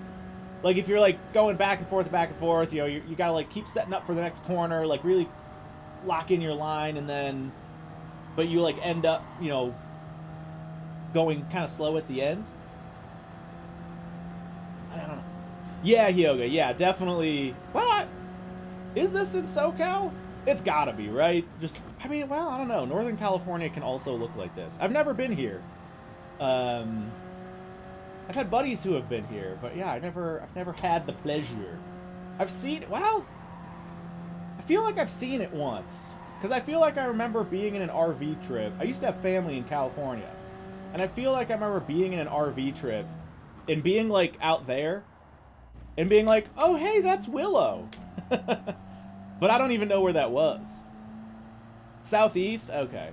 if you're, like, going back and forth, you know, you gotta, like, keep setting up for the next corner, like, really lock in your line, and then, but you, like, end up, you know, going kind of slow at the end? I don't know. Yeah, Yoga, yeah, definitely. What? Is this in SoCal? It's gotta be, right? Just, I mean, well, I don't know. Northern California can also look like this. I've never been here. I've had buddies who have been here, but yeah, I've never had the pleasure. I've seen, well, I feel like I've seen it once, because I feel like I remember being in an RV trip. I used to have family in California, and I feel like I remember being in an RV trip and being, like, out there and being like, oh, hey, that's Willow. But I don't even know where that was. Southeast? Okay.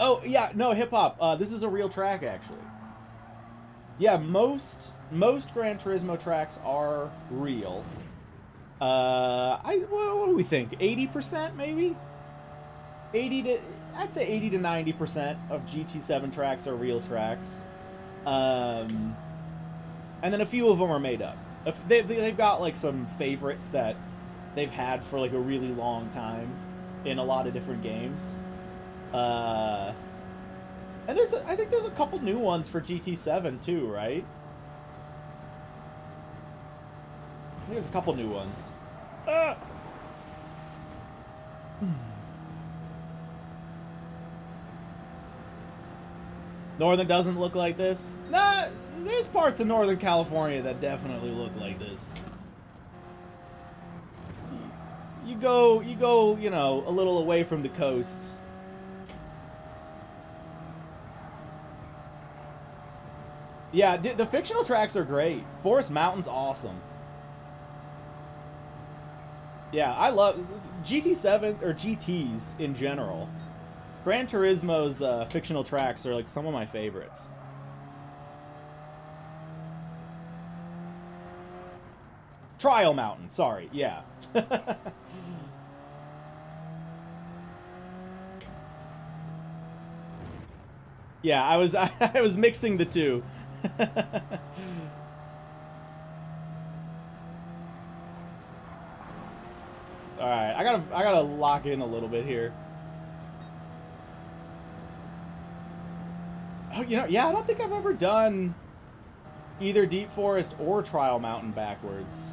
Oh, yeah, no, hip-hop. This is a real track, actually. Yeah, most Gran Turismo tracks are real. What do we think? 80% maybe? I'd say 80 to 90% of GT7 tracks are real tracks. And then a few of them are made up. They've got, like, some favorites that they've had for, like, a really long time in a lot of different games. And I think there's a couple new ones for GT7 too, right? I think there's a couple new ones. Northern doesn't look like this. Nah, there's parts of Northern California that definitely look like this. You go, you know, a little away from the coast. Yeah, the fictional tracks are great. Forest Mountain's awesome. Yeah, I love GT7, or GTs in general. Gran Turismo's fictional tracks are, like, some of my favorites. Trial Mountain, sorry, yeah. Yeah, I was mixing the two. All right, I gotta lock in a little bit here. Oh, you know, yeah, I don't think I've ever done either Deep Forest or Trial Mountain backwards.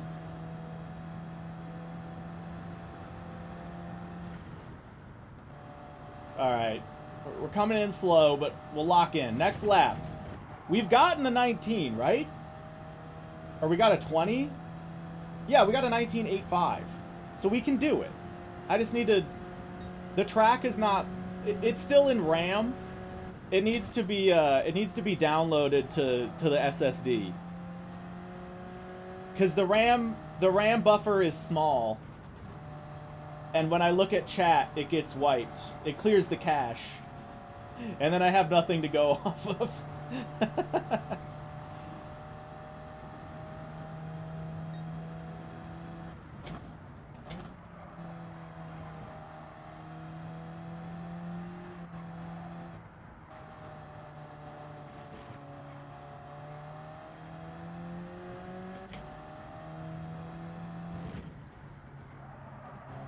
All right, we're coming in slow, but we'll lock in. Next lap. We've gotten a 19, right? Or we got a 20? Yeah, we got a 19.85. So we can do it. I just need to... The track is not... It's still in RAM. It needs to be downloaded to the SSD. Because the RAM buffer is small. And when I look at chat, it gets wiped. It clears the cache. And then I have nothing to go off of.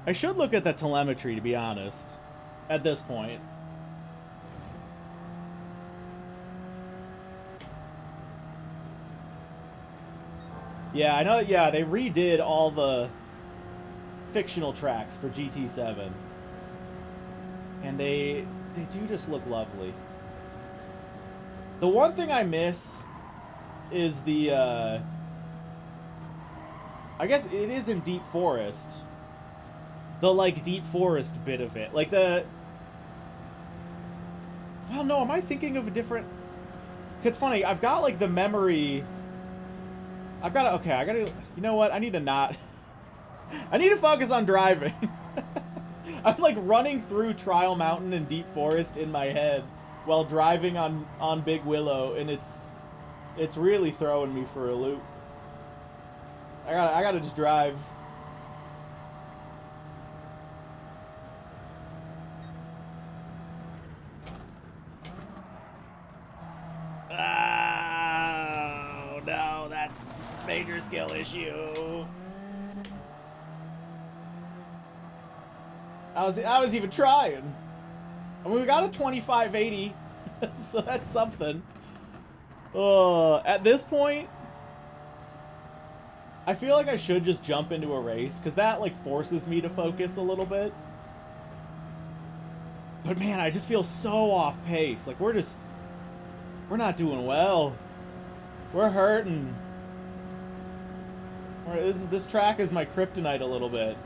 I should look at the telemetry, to be honest, at this point. Yeah, I know. Yeah, they redid all the fictional tracks for GT7, and they do just look lovely. The one thing I miss is the I guess it is in Deep Forest. The like Deep Forest bit of it, like the. Well, no, am I thinking of a different? It's funny. I've got like the memory. I've got to. Okay, I gotta. You know what? I need to not. I need to focus on driving. I'm like running through Trial Mountain and Deep Forest in my head while driving on Big Willow, and it's really throwing me for a loop. I gotta just drive. Oh no, that's a major skill issue. I was even trying. I mean, we got a 2580, so that's something. At this point, I feel like I should just jump into a race, because that, like, forces me to focus a little bit. But man, I just feel so off pace. Like, we're not doing well. We're hurting. This track is my kryptonite a little bit.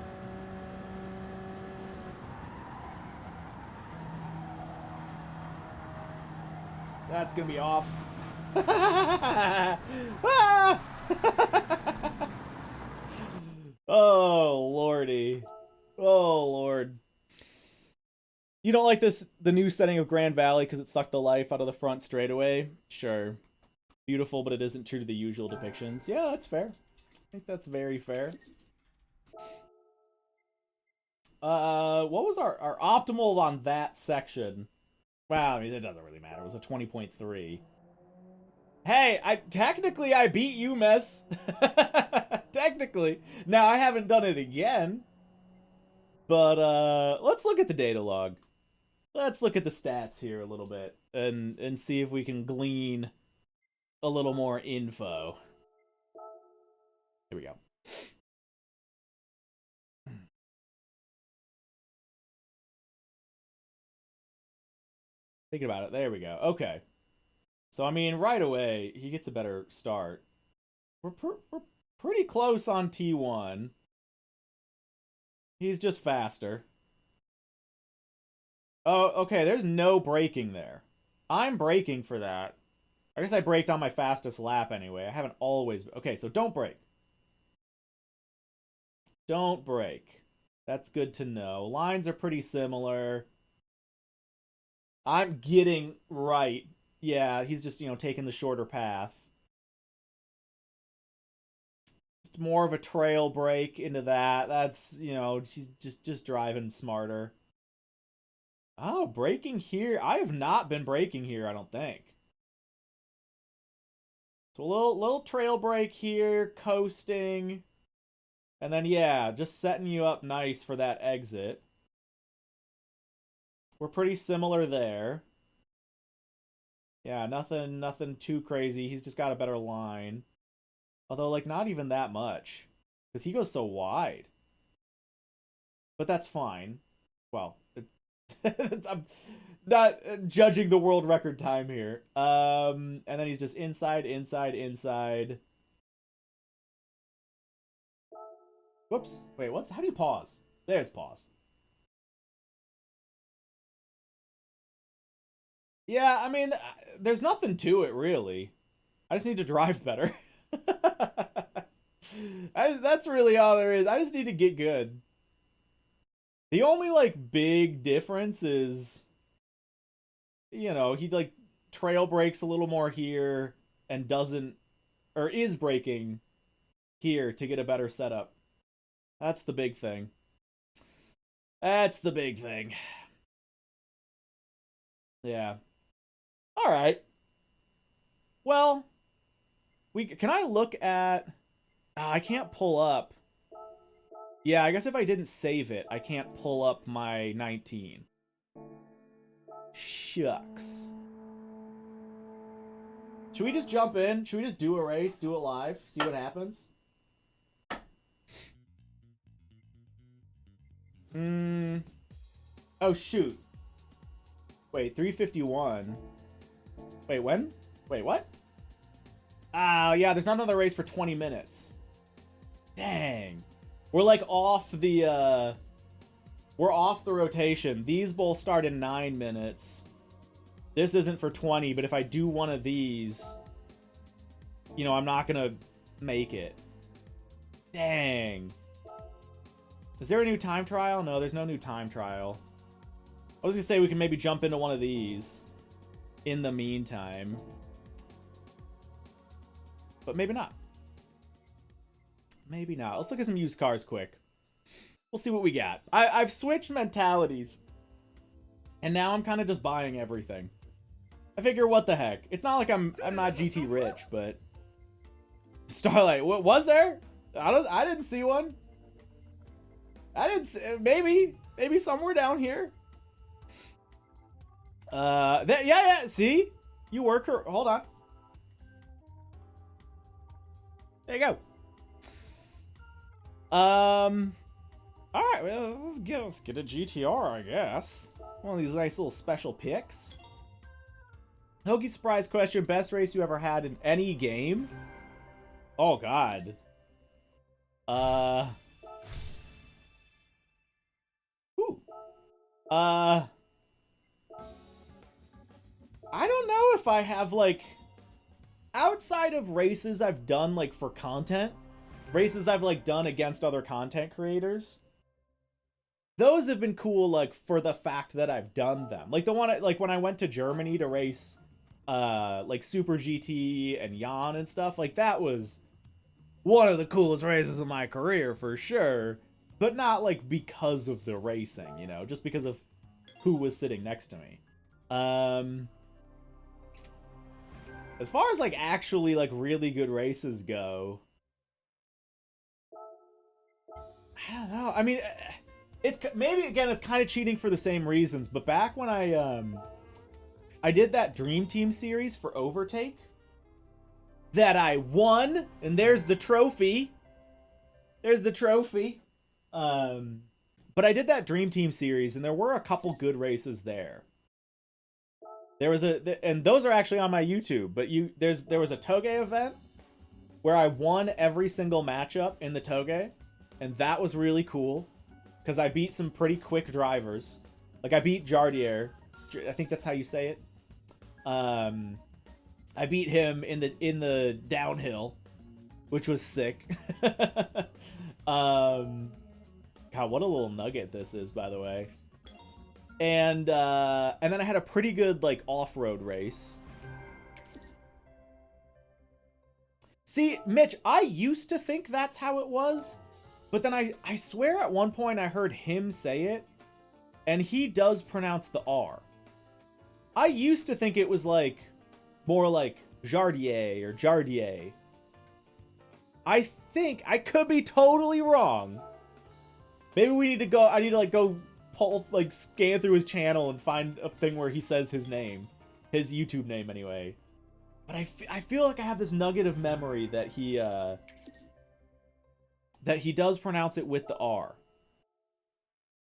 That's gonna be off. Oh, lordy. Oh, Lord. You don't like the new setting of Grand Valley because it sucked the life out of the front straightaway? Sure. Beautiful, but it isn't true to the usual depictions. Yeah, that's fair. I think that's very fair. What was our optimal on that section? Well, I mean, it doesn't really matter. It was a 20.3. Hey, technically I beat you, Mess. Technically. Now, I haven't done it again. But, let's look at the data log. Let's look at the stats here a little bit and see if we can glean a little more info. Here we go. Thinking about it. There we go. Okay. So, I mean, right away, he gets a better start. We're pretty close on T1. He's just faster. Oh, okay, there's no braking there. I'm braking for that. I guess I braked on my fastest lap anyway. I haven't always... Okay, so don't brake. Don't brake. That's good to know. Lines are pretty similar. I'm getting right. Yeah, he's just, taking the shorter path. Just more of a trail brake into that. That's, she's just driving smarter. Oh, braking here. I have not been braking here, I don't think. So a little trail brake here, coasting. And then, yeah, just setting you up nice for that exit. We're pretty similar there. Yeah, nothing too crazy. He's just got a better line. Although, like, not even that much. Because he goes so wide. But that's fine. Well, I'm not judging the world record time here. And then he's just inside, inside, inside. Whoops. Wait, what? How do you pause? There's pause. Yeah, I mean, there's nothing to it, really. I just need to drive better. That's really all there is. I just need to get good. The only, like, big difference is, he, like, trail brakes a little more here and doesn't, or is braking here to get a better setup. That's the big thing. That's the big thing. Yeah. All right. Well, can I look at... I can't pull up. Yeah, I guess if I didn't save it, I can't pull up my 19. Shucks. Should we just jump in? Should we just do a race, do it live, see what happens? Oh, shoot. Wait, 351. Wait, when? Wait, what? Oh, yeah, there's not another race for 20 minutes. Dang. We're like off the, we're off the rotation. These both start in 9 minutes. This isn't for 20, but if I do one of these, you know, I'm not gonna make it. Dang. Is there a new time trial? No, there's no new time trial. I was gonna say we can maybe jump into one of these in the meantime. But maybe not. Maybe not. Let's look at some used cars quick. We'll see what we got. I've switched mentalities. And now I'm kind of just buying everything. I figure, what the heck? It's not like I'm not GT rich, but Starlight, what was there? I didn't see one. I didn't see, maybe somewhere down here. Yeah, see? You work her. Hold on. There you go. All right, well, let's get a GTR, I guess. One of these nice little special picks. Hoki surprise question: best race you ever had in any game? Oh God. Ooh. I don't know if I have, like, outside of races I've done, like, for content, races I've, like, done against other content creators, those have been cool, like, for the fact that I've done them. Like, the one, like, when I went to Germany to race, like, Super GT and Jan and stuff, like, that was one of the coolest races of my career, for sure. But not, like, because of the racing, you know, just because of who was sitting next to me. As far as, like, actually, like, really good races go, I don't know. I mean, it's maybe, again, it's kind of cheating for the same reasons, but back when I did that Dream Team series for Overtake that I won, and there's the trophy. There's the trophy. But I did that Dream Team series, and there were a couple good races there. There was and those are actually on my YouTube, but there was a Toge event where I won every single matchup in the Toge, and that was really cool because I beat some pretty quick drivers. Like, I beat Jardier, I think that's how you say it. I beat him in the downhill, which was sick. God, what a little nugget this is, by the way. And then I had a pretty good, like, off-road race. See, Mitch, I used to think that's how it was, but then I swear at one point I heard him say it, and he does pronounce the R. I used to think it was, like, more like Jardier or Jardier. I think, I could be totally wrong. Maybe we need to go, I need to, like, go pull, like, scan through his channel and find a thing where he says his name. His YouTube name, anyway. But I feel like I have this nugget of memory that he does pronounce it with the R.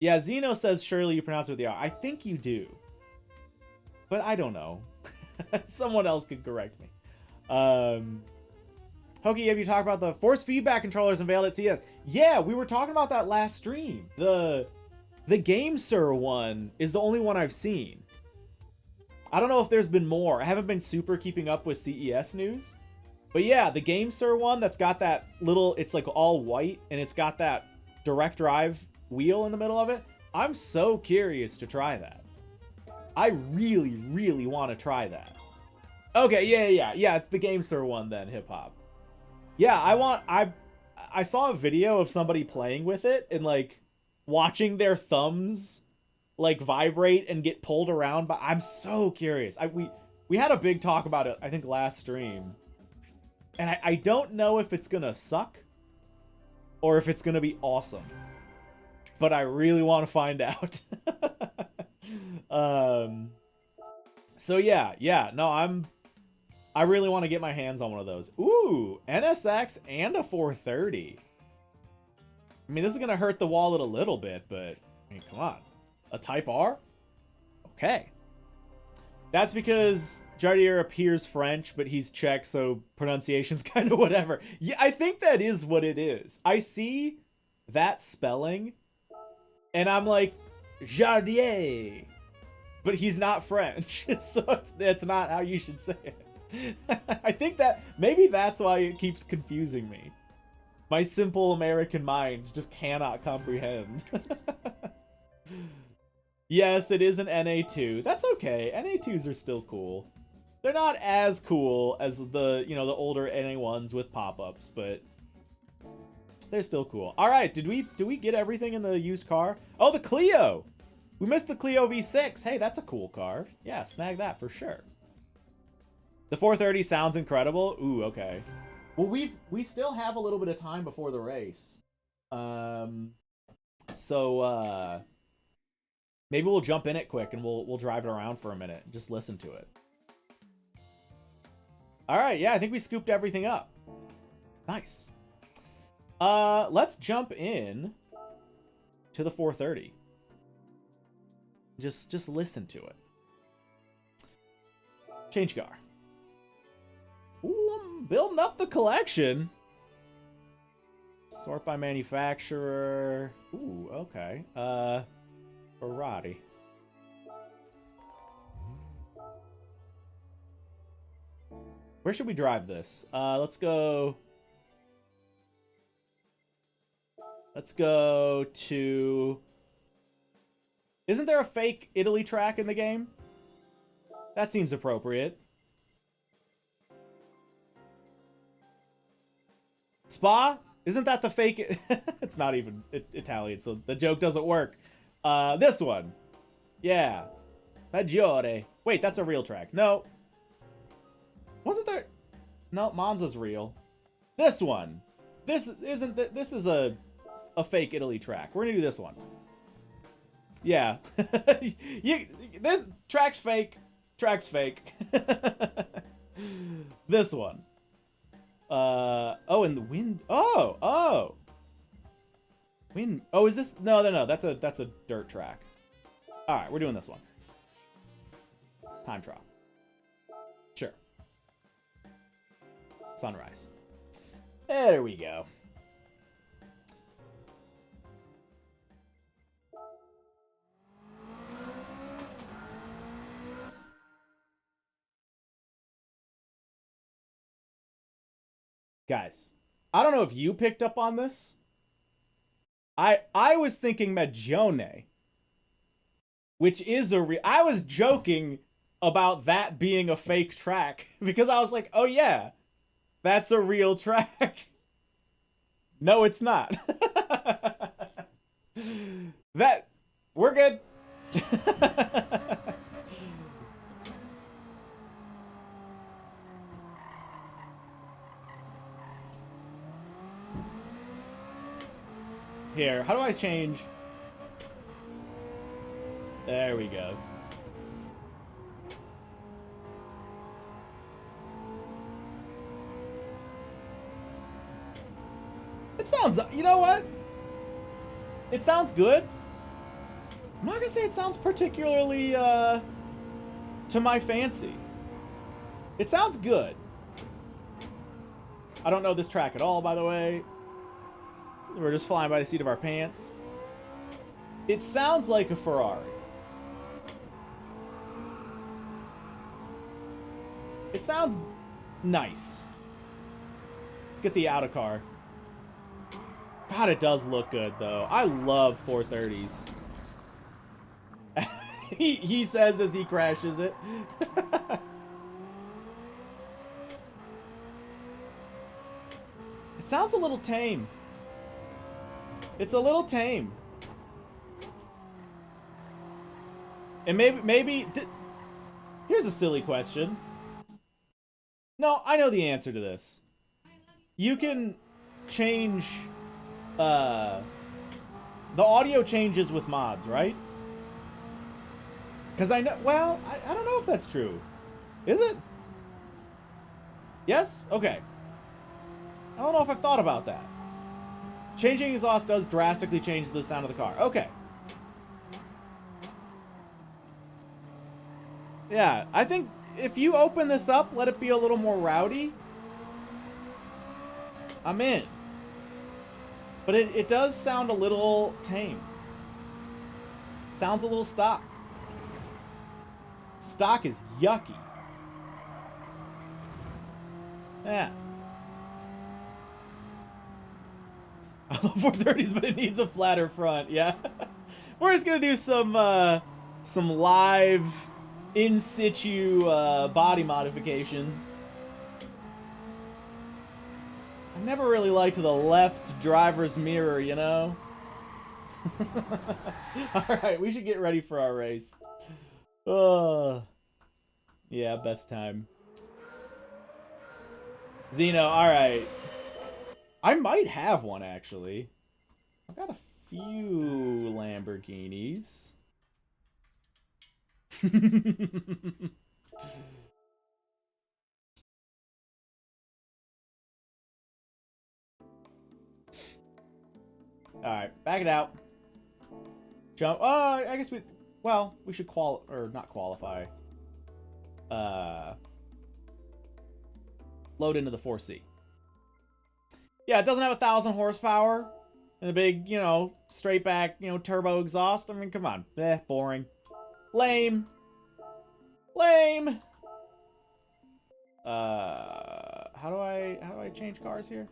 Yeah, Zeno says surely you pronounce it with the R. I think you do. But I don't know. Someone else could correct me. Hoki, have you talked about the force feedback controllers unveiled at CS? Yeah, we were talking about that last stream. The GameSir one is the only one I've seen. I don't know if there's been more. I haven't been super keeping up with CES news. But yeah, the GameSir one that's got that little, it's like all white, and it's got that direct drive wheel in the middle of it. I'm so curious to try that. I really, really want to try that. Okay, yeah, it's the GameSir one then, hip hop. Yeah, I saw a video of somebody playing with it and, like, watching their thumbs, like, vibrate and get pulled around, but I'm so curious. We had a big talk about it, I think, last stream. And I don't know if it's gonna suck or if it's gonna be awesome. But I really want to find out. So yeah, no, I really want to get my hands on one of those. Ooh, NSX and a 430. I mean, this is gonna hurt the wallet a little bit, but I mean, come on. A Type R? Okay. That's because Jardier appears French, but he's Czech, so pronunciation's kind of whatever. Yeah, I think that is what it is. I see that spelling, and I'm like, Jardier. But he's not French, so that's not how you should say it. I think that maybe that's why it keeps confusing me. My simple American mind just cannot comprehend. Yes, it is an NA2. That's okay. NA2s are still cool. They're not as cool as the, you know, the older NA1s with pop-ups, but they're still cool. All right, did we get everything in the used car? Oh, the Clio. We missed the Clio V6. Hey, that's a cool car. Yeah, snag that for sure. The 430 sounds incredible. Ooh, okay. Well, we still have a little bit of time before the race. So maybe we'll jump in it quick and we'll drive it around for a minute and just listen to it. All right, yeah, I think we scooped everything up. Nice. Let's jump in to the 430. Just listen to it. Change car. Ooh, I'm building up the collection. Sort by manufacturer. Ooh, okay. Ferrari. Where should we drive this? Let's go to... Isn't there a fake Italy track in the game? That seems appropriate. Spa? Isn't that the fake... It's not even Italian, so the joke doesn't work. This one. Yeah. Maggiore. Wait, that's a real track. No. Wasn't there... No, Monza's real. This one. This isn't... This is a fake Italy track. We're gonna do this one. Yeah. This track's fake. Track's fake. This one. Oh, and the wind. Oh. Wind. Oh, is this? No. That's a dirt track. All right, we're doing this one. Time trial. Sure. Sunrise. There we go. Guys, I don't know if you picked up on this. I was thinking Magione, which is I was joking about that being a fake track because I was like, oh yeah, that's a real track. No, it's not. We're good. Here, how do I change? There we go. It sounds, you know what? It sounds good. I'm not gonna say it sounds particularly, to my fancy. It sounds good. I don't know this track at all, by the way. We're just flying by the seat of our pants. It sounds like a Ferrari. It sounds nice. Let's get the outer car. God, it does look good, though. I love 430s. he says as he crashes it. It sounds a little tame. It's a little tame. And maybe here's a silly question. No, I know the answer to this. You can change, the audio changes with mods, right? Because I know, well, I don't know if that's true. Is it? Yes? Okay. I don't know if I've thought about that. Changing exhaust does drastically change the sound of the car. Okay. Yeah, I think if you open this up, let it be a little more rowdy, I'm in. But it does sound a little tame. Sounds a little stock. Stock is yucky. Yeah. I love 430s, but it needs a flatter front. Yeah. We're just gonna do some live in situ body modification. I never really liked the left driver's mirror, you know? Alright, we should get ready for our race. Yeah, best time. Zeno, alright. I might have one, actually. I've got a few Lamborghinis. Alright, back it out. Jump. I guess we... Well, we should not qualify. Load into the 4C. Yeah, it doesn't have 1,000 horsepower. And a big, you know, straight back, you know, turbo exhaust. I mean, come on. Boring. Lame. Lame. How do I change cars here?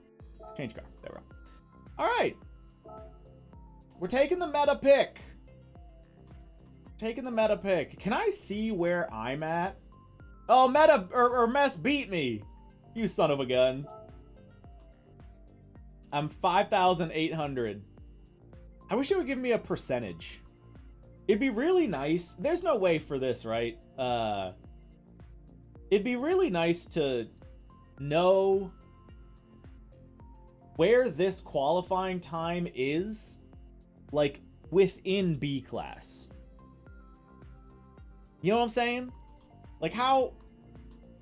Change car. There we go. Alright. We're taking the meta pick. Taking the meta pick. Can I see where I'm at? Oh, meta or mess beat me. You son of a gun. I'm 5,800. I wish it would give me a percentage. It'd be really nice. There's no way for this, right? It'd be really nice to know where this qualifying time is, like, within B class. You know what I'm saying? Like, how...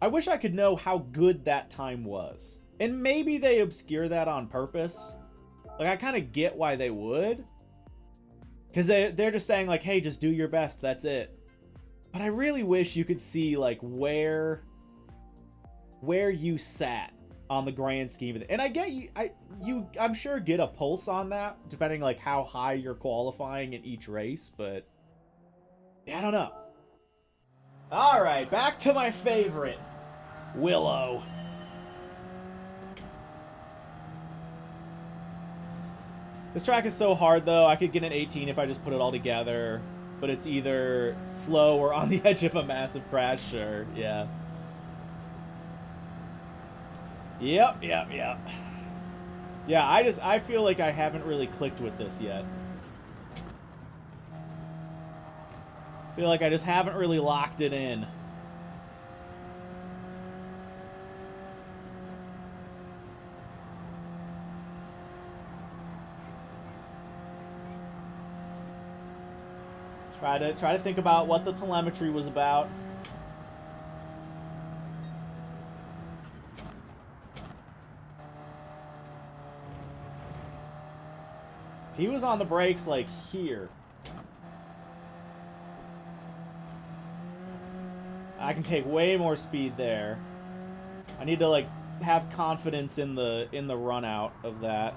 I wish I could know how good that time was. And maybe they obscure that on purpose. Like, I kind of get why they would. Because they're just saying, like, hey, just do your best, that's it. But I really wish you could see, like, where you sat on the grand scheme of it. And I get I'm sure get a pulse on that, depending, like, how high you're qualifying in each race, but... yeah, I don't know. Alright, back to my favorite. Willow. This track is so hard, though. I could get an 18 if I just put it all together. But it's either slow or on the edge of a massive crash. Sure, yeah. Yep. Yeah, I feel like I haven't really clicked with this yet. I feel like I just haven't really locked it in. Try to think about what the telemetry was about. He was on the brakes like here. I can take way more speed there. I need to like have confidence in the run out of that.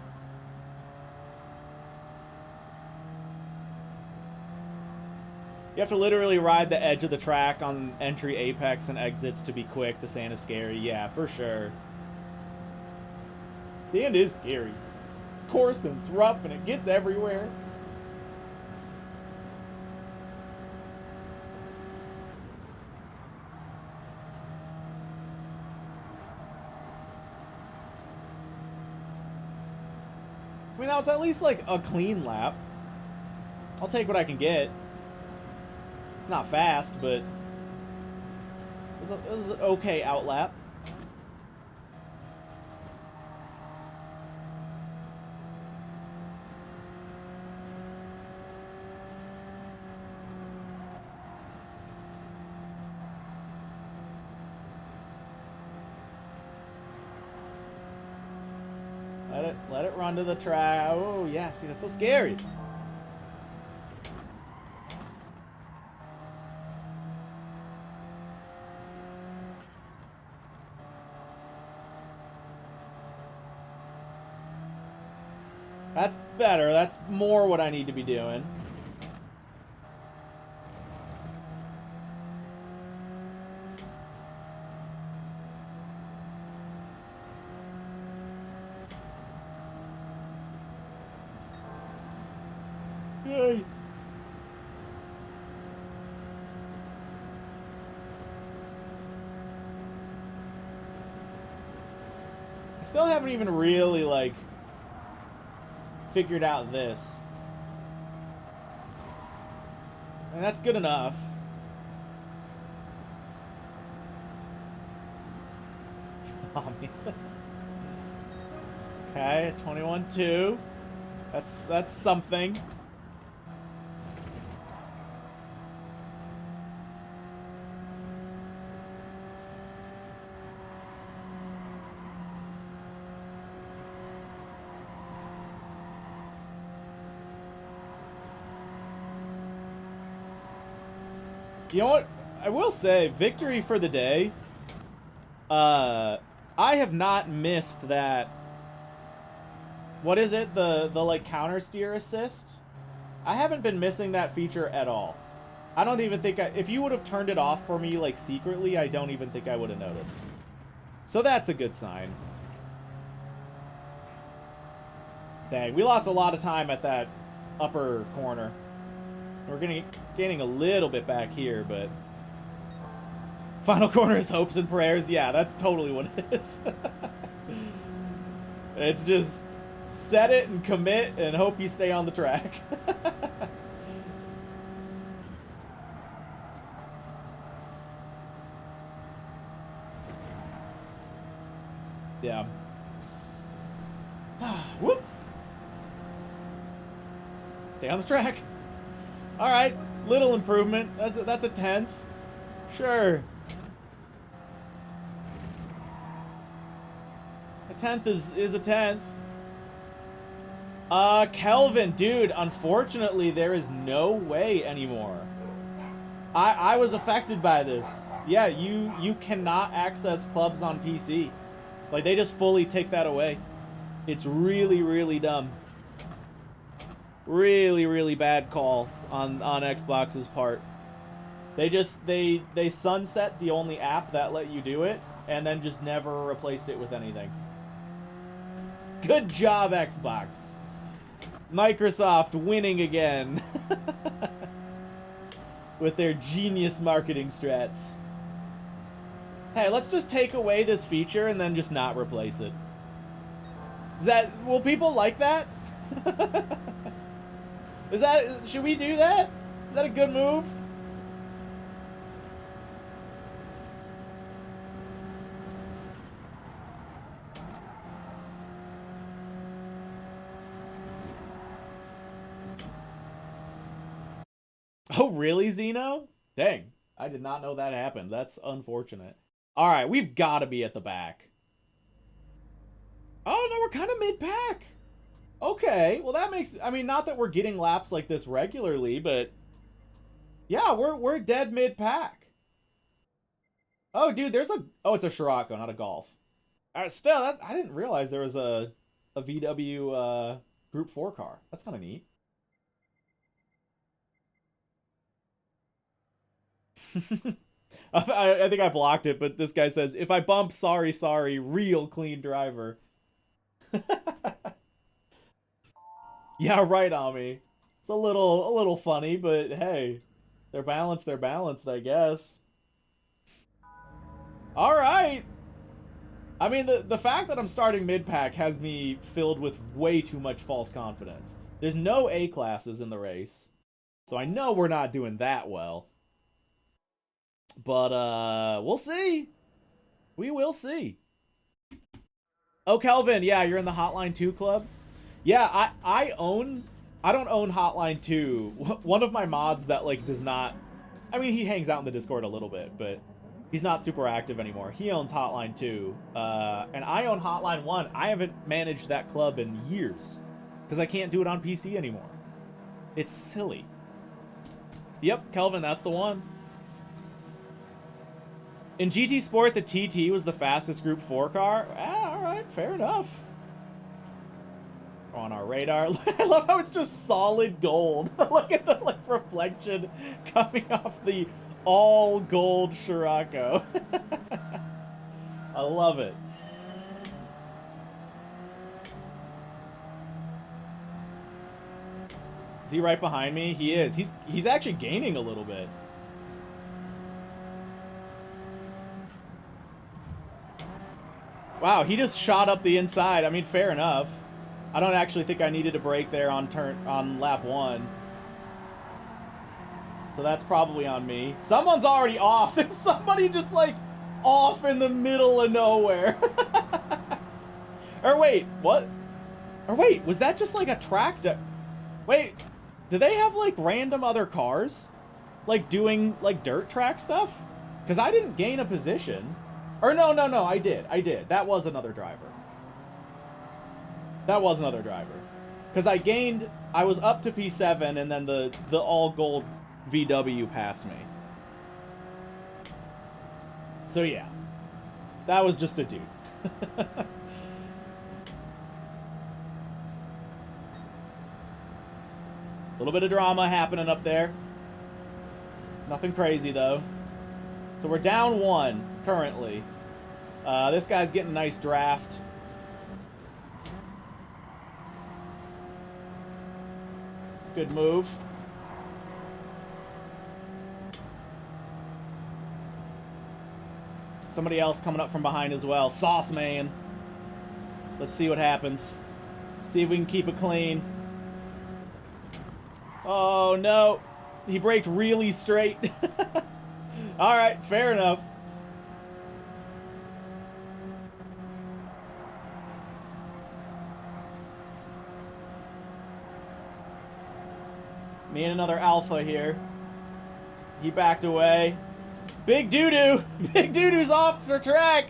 You have to literally ride the edge of the track on entry, apex, and exits to be quick. The sand is scary. Yeah, for sure. Sand is scary. It's coarse and it's rough and it gets everywhere. I mean, that was at least like a clean lap. I'll take what I can get. It's not fast, but it was an okay outlap. Let it run to the track. Oh yeah, see, that's so scary. That's better. That's more what I need to be doing. Yay. I still haven't even really, like, figured out this. And that's good enough. Oh, man. Okay, 21-2. That's something. You know what? I will say, victory for the day. I have not missed that. What is it? The like counter steer assist? I haven't been missing that feature at all. I don't even think if you would have turned it off for me like secretly, I don't even think I would have noticed. So that's a good sign. Dang, we lost a lot of time at that upper corner. We're gaining a little bit back here, but final corner is hopes and prayers. Yeah, that's totally what it is. It's just set it and commit and hope you stay on the track. Yeah. Whoop. Stay on the track. All right, little improvement. That's a 10th. Sure. A 10th is a 10th. Kelvin, dude, unfortunately there is no way anymore. I was affected by this. Yeah, you cannot access clubs on PC. Like, they just fully take that away. It's really, really dumb. Really, really bad call on Xbox's part. They sunset the only app that let you do it, and then just never replaced it with anything. Good job, Xbox. Microsoft winning again. With their genius marketing strats. Hey, let's just take away this feature and then just not replace it. Will people like that? Should we do that? Is that a good move? Oh, really, Zeno? Dang, I did not know that happened. That's unfortunate. All right, we've got to be at the back. Oh, no, we're kind of mid-pack. Okay, well that makes, I mean, not that we're getting laps like this regularly, but yeah, we're dead mid-pack. Oh, dude, it's a Scirocco, not a Golf. Still, I didn't realize there was a VW Group 4 car. That's kind of neat. I think I blocked it, but this guy says, if I bump, sorry, real clean driver. Yeah, right, Ami. It's a little funny, but hey, they're balanced, I guess. All right. I mean, the fact that I'm starting mid-pack has me filled with way too much false confidence. There's no A classes in the race, so I know we're not doing that well. But, we'll see. We will see. Oh, Kelvin, yeah, you're in the Hotline 2 club? Yeah, I don't own Hotline 2. One of my mods that, like, does not... I mean, he hangs out in the Discord a little bit, but he's not super active anymore. He owns Hotline 2. And I own Hotline 1. I haven't managed that club in years. Because I can't do it on PC anymore. It's silly. Yep, Kelvin, that's the one. In GT Sport, the TT was the fastest Group 4 car. Ah, alright, fair enough. on our radar. I love how it's just solid gold. Look at the like reflection coming off the all gold Scirocco. I love it. Is he right behind me? He is. He's actually gaining a little bit. Wow, he just shot up the inside. I mean, fair enough. I don't actually think I needed a break there on lap 1. So that's probably on me. Someone's already off. There's somebody just like off in the middle of nowhere. Or wait, what? Or wait, was that just like a tractor? Wait, do they have like random other cars? Like doing like dirt track stuff? Because I didn't gain a position. Or no, I did. That was another driver. That was another driver. Because I was up to P7 and then the all gold VW passed me. So yeah, that was just a dude. A little bit of drama happening up there. Nothing crazy though. So we're down 1 currently. This guy's getting a nice draft. Good move. Somebody else coming up from behind as well. Sauce Man. Let's see what happens. See if we can keep it clean. Oh, no. He braked really straight. Alright, fair enough. Me and another Alpha here. He backed away. Big doo-doo! Big doo-doo's off the track!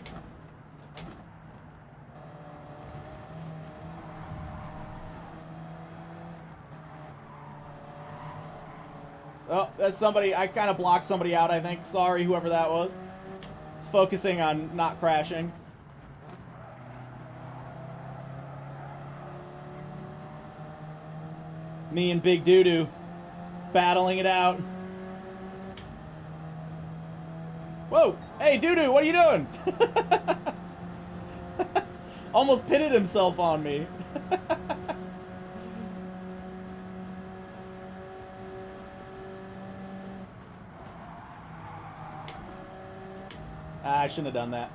Oh, that's somebody. I kind of blocked somebody out, I think. Sorry, whoever that was. It's focusing on not crashing. Me and Big Doo-Doo battling it out. Whoa! Hey, Doo-Doo, what are you doing? Almost pitted himself on me. I shouldn't have done that.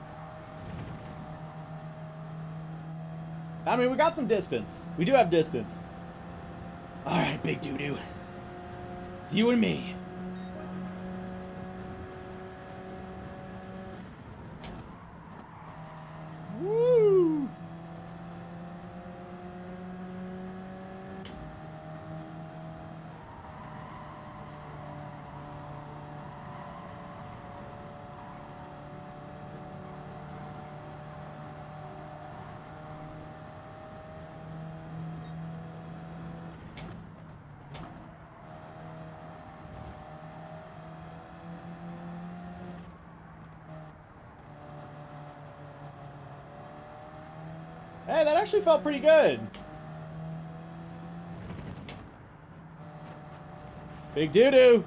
I mean, we got some distance. We do have distance. Alright, Big Doo-Doo. It's you and me. Woo! Hey, that actually felt pretty good. Big Doo-Doo.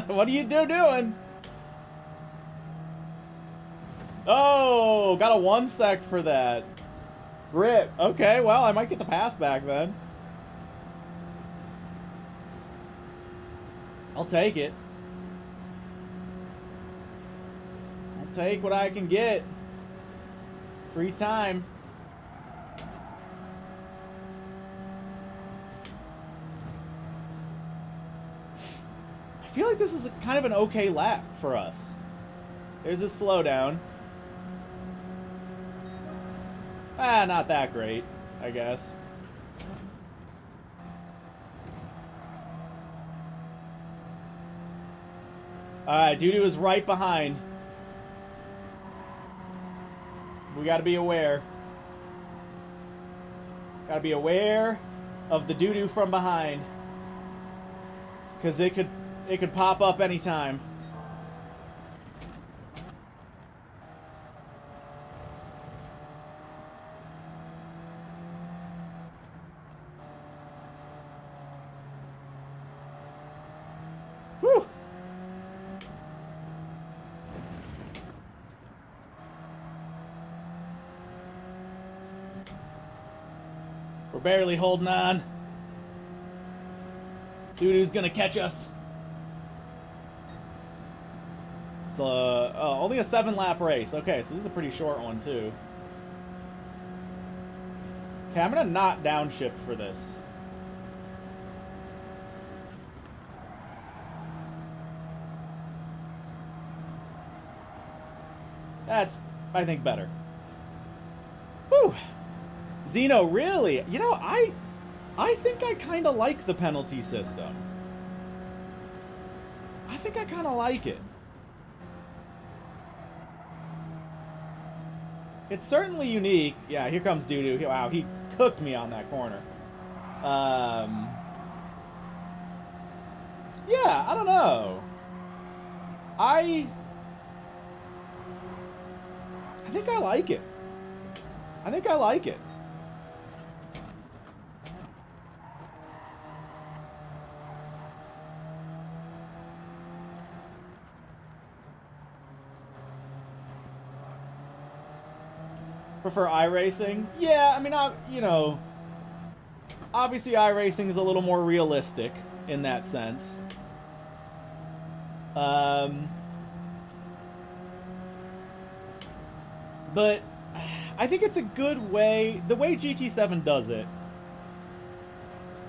What are you doing? Oh, got a 1 sec for that. Rip. Okay, well, I might get the pass back then. I'll take it. I'll take what I can get. Free time. I feel like this is kind of an okay lap for us. There's a slowdown. Ah, not that great, I guess. Alright, Doo-Doo is right behind. We gotta be aware. Gotta be aware of the Doo-Doo from behind. Because it could pop up anytime. We're barely holding on. Doo-doo's gonna catch us. It's only a 7-lap race. Okay, so this is a pretty short one, too. Okay, I'm gonna not downshift for this. That's, I think, better. Whew. Zeno, really? You know, I think I kind of like the penalty system. I think I kind of like it. It's certainly unique. Yeah, here comes Doo-doo. Wow, he cooked me on that corner. Yeah, I don't know. I think I like it. I think I like it. Prefer iRacing? Yeah, I mean, you know, obviously iRacing is a little more realistic in that sense. But I think it's a good way, the way GT7 does it,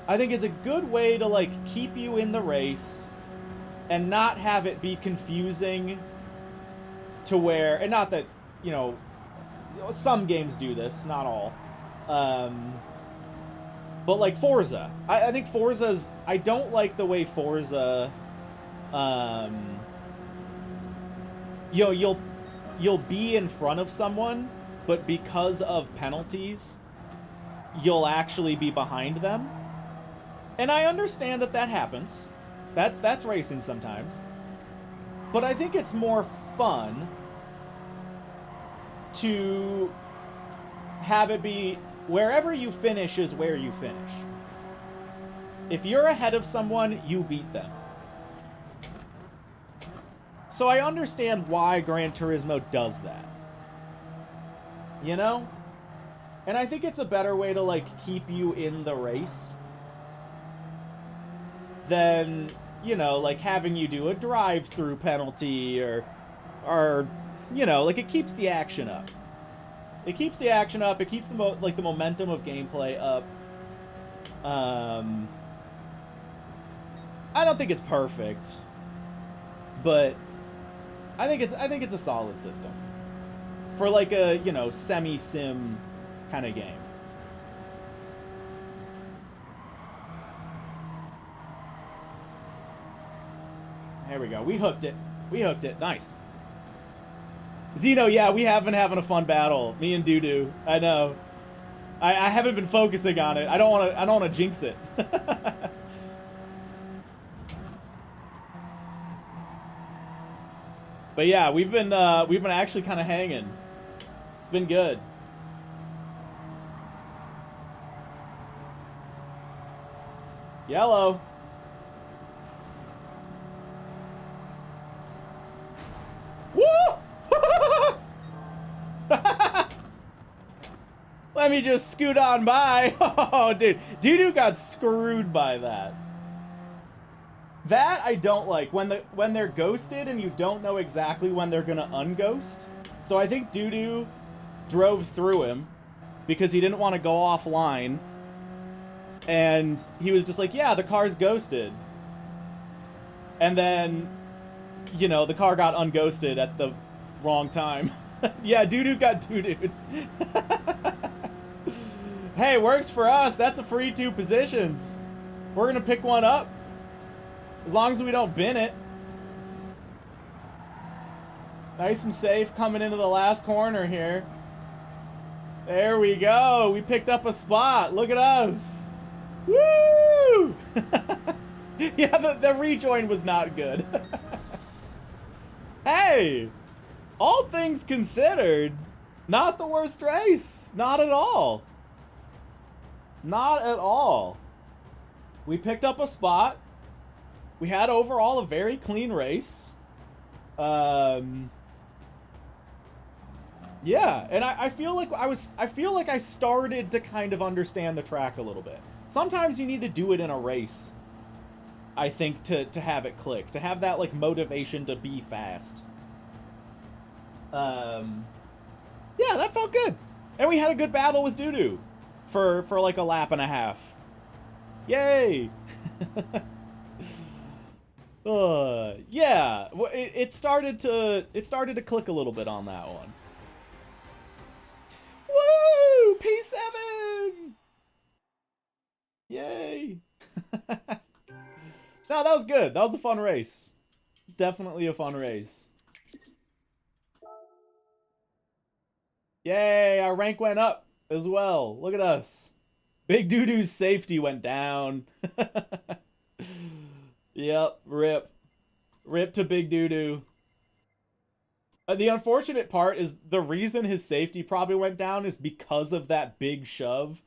I think is a good way to, like, keep you in the race and not have it be confusing to where, and not that, you know, some games do this, not all. But like Forza, I think Forza's, I don't like the way Forza, you know, you'll be in front of someone, but because of penalties, you'll actually be behind them. And I understand that that happens. That's racing sometimes. But I think it's more fun to have it be wherever you finish is where you finish. If you're ahead of someone, you beat them. So I understand why Gran Turismo does that. You know? And I think it's a better way to, like, keep you in the race than, you know, like having you do a drive-through penalty or you know, like, it keeps the action up. It keeps the action up. It keeps the the momentum of gameplay up. I don't think it's perfect, but I think it's a solid system for, like, a, you know, semi-sim kind of game. There we go. We hooked it. We hooked it. Nice. Zeno, yeah, we have been having a fun battle. Me and Doo-doo. I know. I haven't been focusing on it. I don't want to jinx it. But yeah, we've been actually kind of hanging. It's been good. Yellow. Woo! Let me just scoot on by. Oh, dude. Doo-doo got screwed by that. That I don't like. When they're ghosted and you don't know exactly when they're gonna unghost. So I think Doo-doo drove through him because he didn't want to go offline. And he was just like, yeah, the car's ghosted. And then, you know, the car got unghosted at the wrong time. Yeah, Doo-doo got doo-dooed. Hey, works for us. That's a free 2 positions. We're gonna pick one up. As long as we don't bin it. Nice and safe coming into the last corner here. There we go. We picked up a spot. Look at us. Woo! Yeah, the rejoin was not good. Hey! All things considered, not the worst race. Not at all. Not at all. We picked up a spot. We had overall a very clean race. Yeah, and I feel like I feel like I started to kind of understand the track a little bit. Sometimes you need to do it in a race, I think, to have it click, to have that like motivation to be fast. Yeah, that felt good. And we had a good battle with Doodoo for like a lap and a half. Yay! Yeah, it started to click a little bit on that one. Woo! P7! Yay! No, that was good. That was a fun race. It's definitely a fun race. Yay, our rank went up as well. Look at us. Big Doodoo's safety went down. Yep, rip. Rip to Big Doodoo. The unfortunate part is the reason his safety probably went down is because of that big shove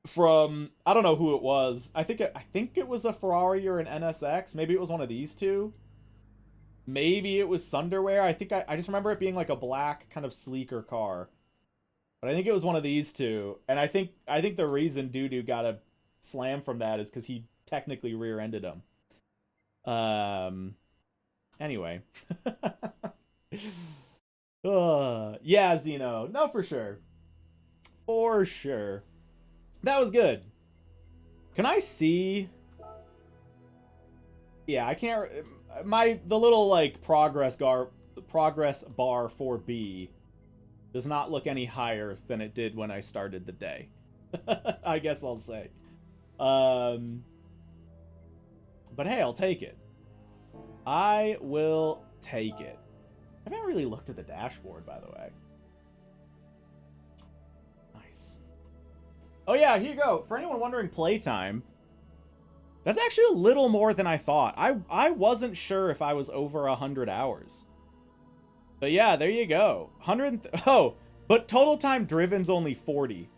from, I don't know who it was. I think it was a Ferrari or an NSX. Maybe it was one of these two. Maybe it was Sunderwear. I just remember it being like a black kind of sleeker car. But I think it was one of these two. And I think the reason Doodoo got a slam from that is because he technically rear-ended him. Anyway. Yeah, Zeno. No, for sure. For sure. That was good. Can I see? Yeah, I can't. The little like progress bar for B does not look any higher than it did when I started the day. I guess I'll say. But hey, I'll take it. I will take it. I haven't really looked at the dashboard, by the way. Nice. Oh yeah, here you go. For anyone wondering playtime, that's actually a little more than I thought. I wasn't sure if I was over 100 hours. But yeah, there you go. But total time driven's only 40.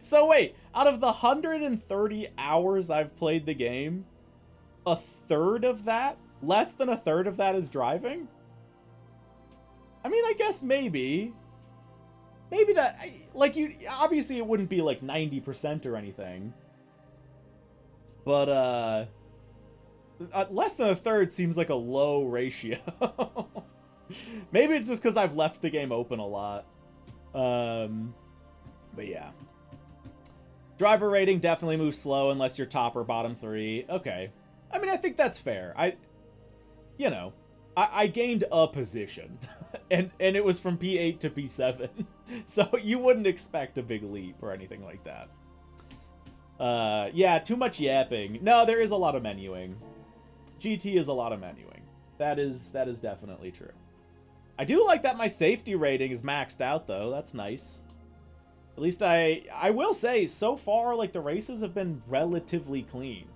So wait, out of the 130 hours I've played the game, a third of that, less than a third of that is driving? I mean, I guess maybe that, like, obviously it wouldn't be like 90% or anything. But, less than a third seems like a low ratio. Maybe it's just because I've left the game open a lot. But yeah. Driver rating definitely moves slow unless you're top or bottom 3. Okay. I mean, I think that's fair. I gained a position. and it was from P8 to P7. So you wouldn't expect a big leap or anything like that. Yeah, too much yapping. No, there is a lot of menuing. GT is a lot of menuing. That is definitely true. I do like that my safety rating is maxed out, though. That's nice. At least I will say, so far, like, the races have been relatively clean.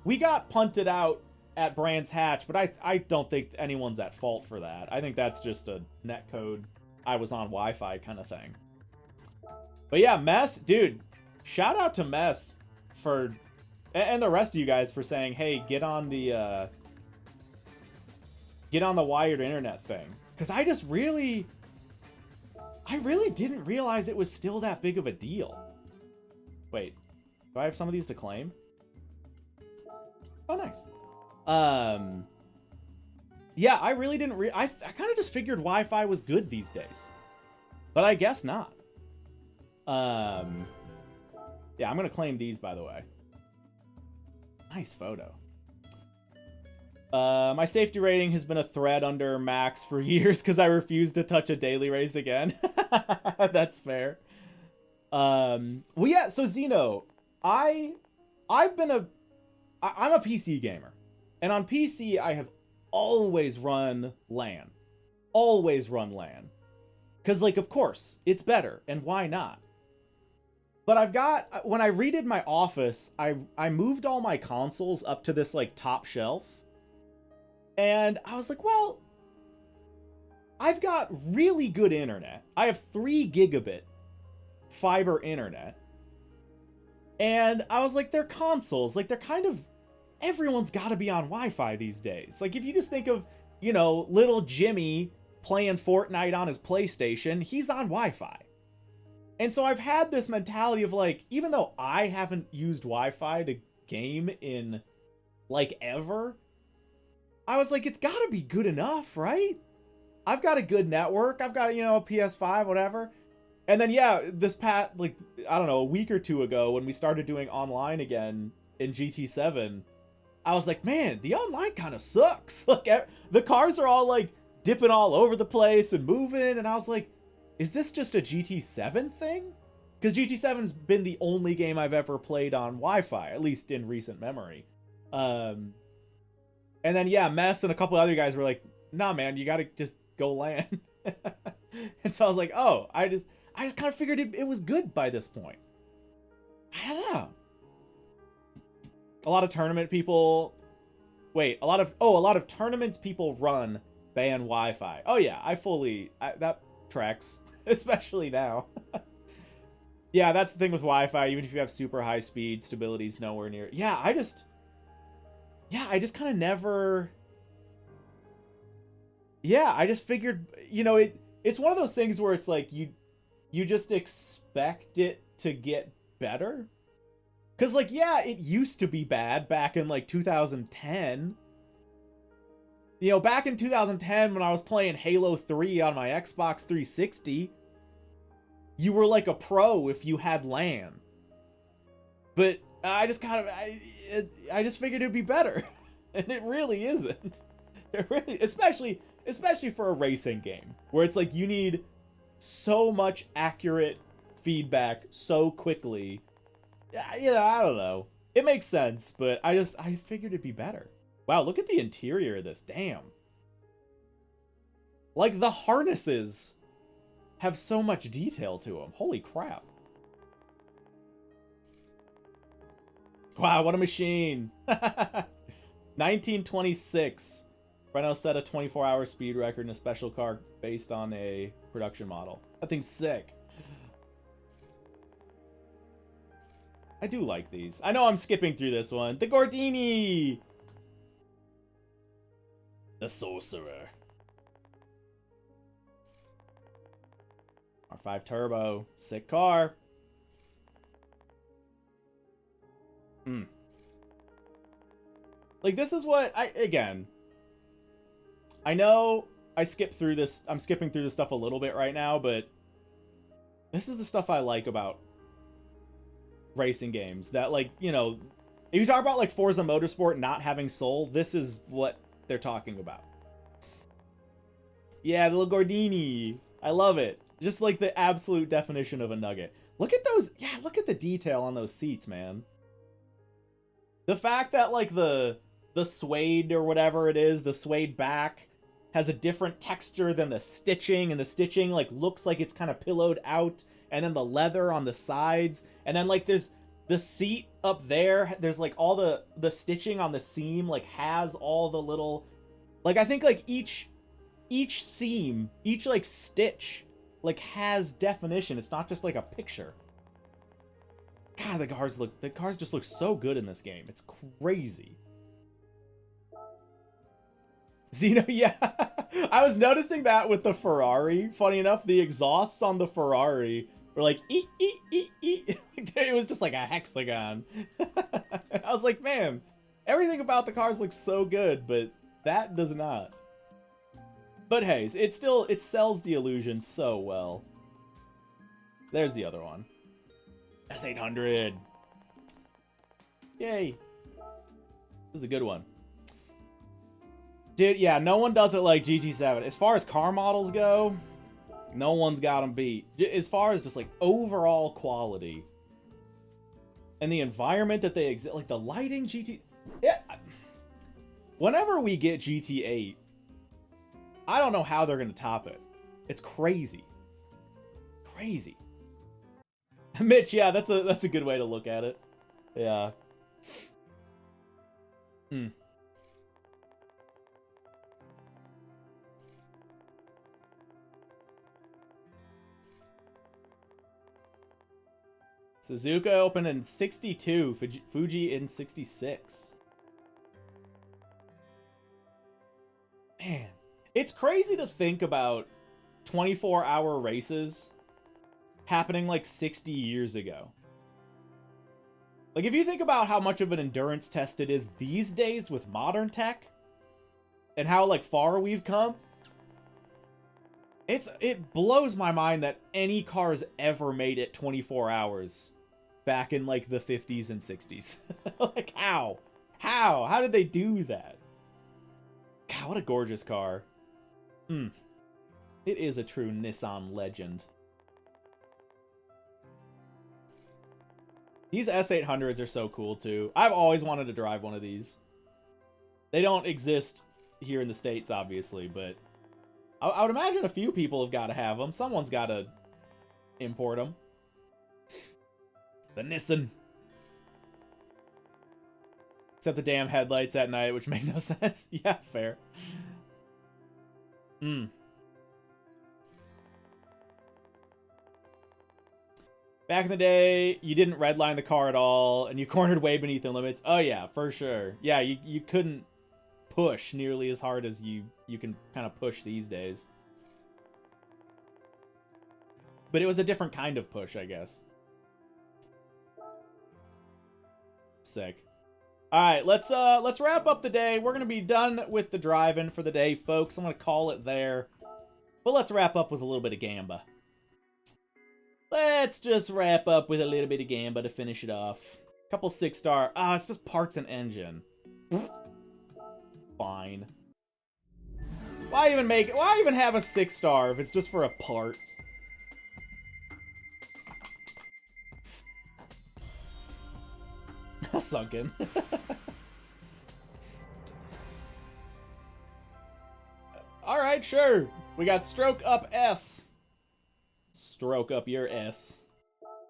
We got punted out at Brands Hatch, but I don't think anyone's at fault for that. I think that's just a netcode, I was on Wi-Fi kind of thing. But yeah, Mess, dude, shout out to Mess for, and the rest of you guys for saying, hey, get on the wired internet thing. Because I really didn't realize it was still that big of a deal. Wait, do I have some of these to claim? Oh, nice. Yeah, I really didn't I kind of just figured Wi-Fi was good these days. But I guess not. Yeah, I'm gonna claim these, by the way. Nice photo. My safety rating has been a thread under max for years because I refuse to touch a daily race again. That's fair. Well, yeah, so Zeno, I'm a PC gamer. And on PC, I have always run LAN. Always run LAN. Because, like, of course, it's better, and why not? But when I redid my office, I moved all my consoles up to this, like, top shelf. And I was like, well, I've got really good internet. I have 3 gigabit fiber internet. And I was like, they're consoles. Like, they're kind of, everyone's got to be on Wi-Fi these days. Like, if you just think of, little Jimmy playing Fortnite on his PlayStation, he's on Wi-Fi. And so I've had this mentality of like, even though I haven't used Wi-Fi to game in like ever, I was like, it's gotta be good enough, right? I've got a good network. I've got, you know, a PS5, whatever. And then, yeah, this past, like, I don't know, a week or two ago when we started doing online again in GT7, I was like, man, the online kind of sucks. Like, the cars are all, like, dipping all over the place and moving. And I was like, is this just a GT7 thing? Because GT7's been the only game I've ever played on Wi-Fi, at least in recent memory. And then, yeah, Mess and a couple other guys were like, nah, man, you gotta just go LAN. And so I was like, oh, I just kind of figured it was good by this point. I don't know. A lot of tournament people... Wait, a lot of tournaments people run ban Wi-Fi. Oh, yeah, that tracks. Especially now. Yeah, that's the thing with Wi-Fi. Even if you have super high speed, stability's nowhere near. Yeah, I just kind of never... Yeah, I just figured, you know, it's one of those things where it's like you just expect it to get better. Because, like, yeah, it used to be bad back in, like, 2010. You know, back in 2010 when I was playing Halo 3 on my Xbox 360, you were, like, a pro if you had LAN. But I just kind of, I just figured it'd be better. And it really isn't. It really, especially for a racing game, where it's like you need so much accurate feedback so quickly. You know, I don't know. It makes sense, but I figured it'd be better. Wow, look at the interior of this. Damn. Like, the harnesses have so much detail to them. Holy crap. Wow, what a machine. 1926. Renault set a 24-hour speed record in a special car based on a production model. That thing's sick. I do like these. I know I'm skipping through this one. The Gordini! The Sorcerer. R5 Turbo. Sick car. Like, this is what again, I know I'm skipping through this stuff a little bit right now, but this is the stuff I like about racing games. That, like, you know, if you talk about, like, Forza Motorsport not having soul, this is what they're talking about. Yeah, the little Gordini. I love it. Just, like, the absolute definition of a nugget. Look at those. Yeah, look at the detail on those seats, man. The fact that, like, the suede or whatever it is, the suede back, has a different texture than the stitching, and the stitching, like, looks like it's kind of pillowed out, and then the leather on the sides, and then, like, there's the seat up there, there's, like, all the stitching on the seam, like, has all the little, like, I think, like, each seam, each, like, stitch, like, has definition. It's not just, like, a picture. God, the cars just look so good in this game. It's crazy. Xeno, yeah. I was noticing that with the Ferrari. Funny enough, the exhausts on the Ferrari were like, eat, eat, eat, eat. It was just like a hexagon. I was like, man, everything about the cars looks so good, but that does not. But hey, it sells the illusion so well. There's the other one. S800. Yay. This is a good one. Dude, yeah, no one does it like GT7. As far as car models go, no one's got them beat. As far as just, like, overall quality. And the environment that they exist, like, the lighting, Yeah. Whenever we get GT8, I don't know how they're going to top it. It's crazy. Crazy. Mitch, yeah, that's a good way to look at it. Yeah. Suzuka opened in 62, Fuji in 66. Man, It's crazy to think about 24-hour races happening like 60 years ago. Like, if you think about how much of an endurance test it is these days with modern tech, and how, like, far we've come, it blows my mind that any cars ever made it 24 hours back in, like, the 50s and 60s. Like, how? How did they do that? God, what a gorgeous car. It is a true Nissan legend. These S800s are so cool, too. I've always wanted to drive one of these. They don't exist here in the States, obviously, but I would imagine a few people have got to have them. Someone's got to import them. The Nissan. Except the damn headlights at night, which make no sense. Yeah, fair. Back in the day, you didn't redline the car at all, and you cornered way beneath the limits. Oh yeah, for sure. Yeah, you couldn't push nearly as hard as you can kind of push these days. But it was a different kind of push, I guess. Sick. Alright, let's wrap up the day. We're gonna be done with the driving for the day, folks. I'm gonna call it there. But let's wrap up with a little bit of gamba. Let's just wrap up with a little bit of gamba to finish it off. Couple 6-star. Ah, it's just parts and engine. Fine. Why even have a 6-star if it's just for a part? Sunken. Alright, sure. We got Stroke Up S. Stroke up your S.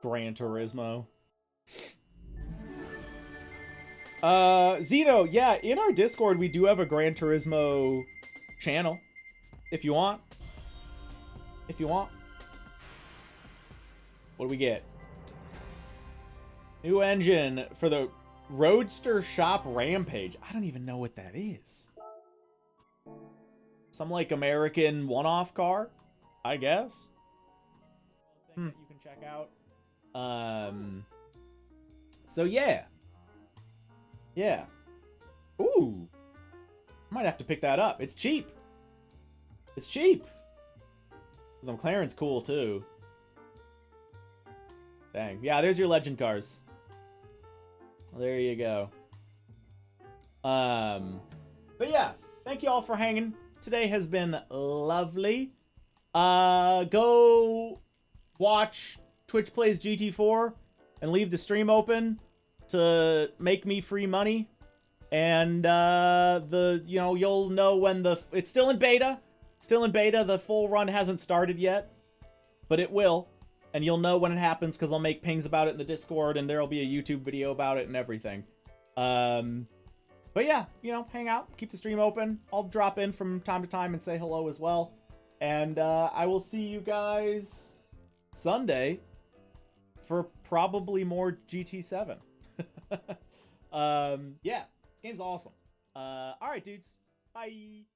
Gran Turismo. Zeno, yeah, in our Discord we do have a Gran Turismo channel. If you want. If you want. What do we get? New engine for the Roadster Shop Rampage. I don't even know what that is. Some, like, American one-off car, I guess. Thing that you can check out. So, yeah. Yeah. Ooh. I might have to pick that up. It's cheap. It's cheap. The McLaren's cool, too. Dang. Yeah, there's your legend cars. There you go. But yeah, thank you all for hanging. Today has been lovely. Go watch Twitch Plays GT4 and leave the stream open to make me free money. And you'll know when it's still in beta. Still in beta. The full run hasn't started yet, but it will. And you'll know when it happens because I'll make pings about it in the Discord, and there'll be a YouTube video about it and everything. But yeah, hang out, keep the stream open. I'll drop in from time to time and say hello as well. And I will see you guys Sunday for probably more GT7. Yeah, this game's awesome. All right, dudes. Bye.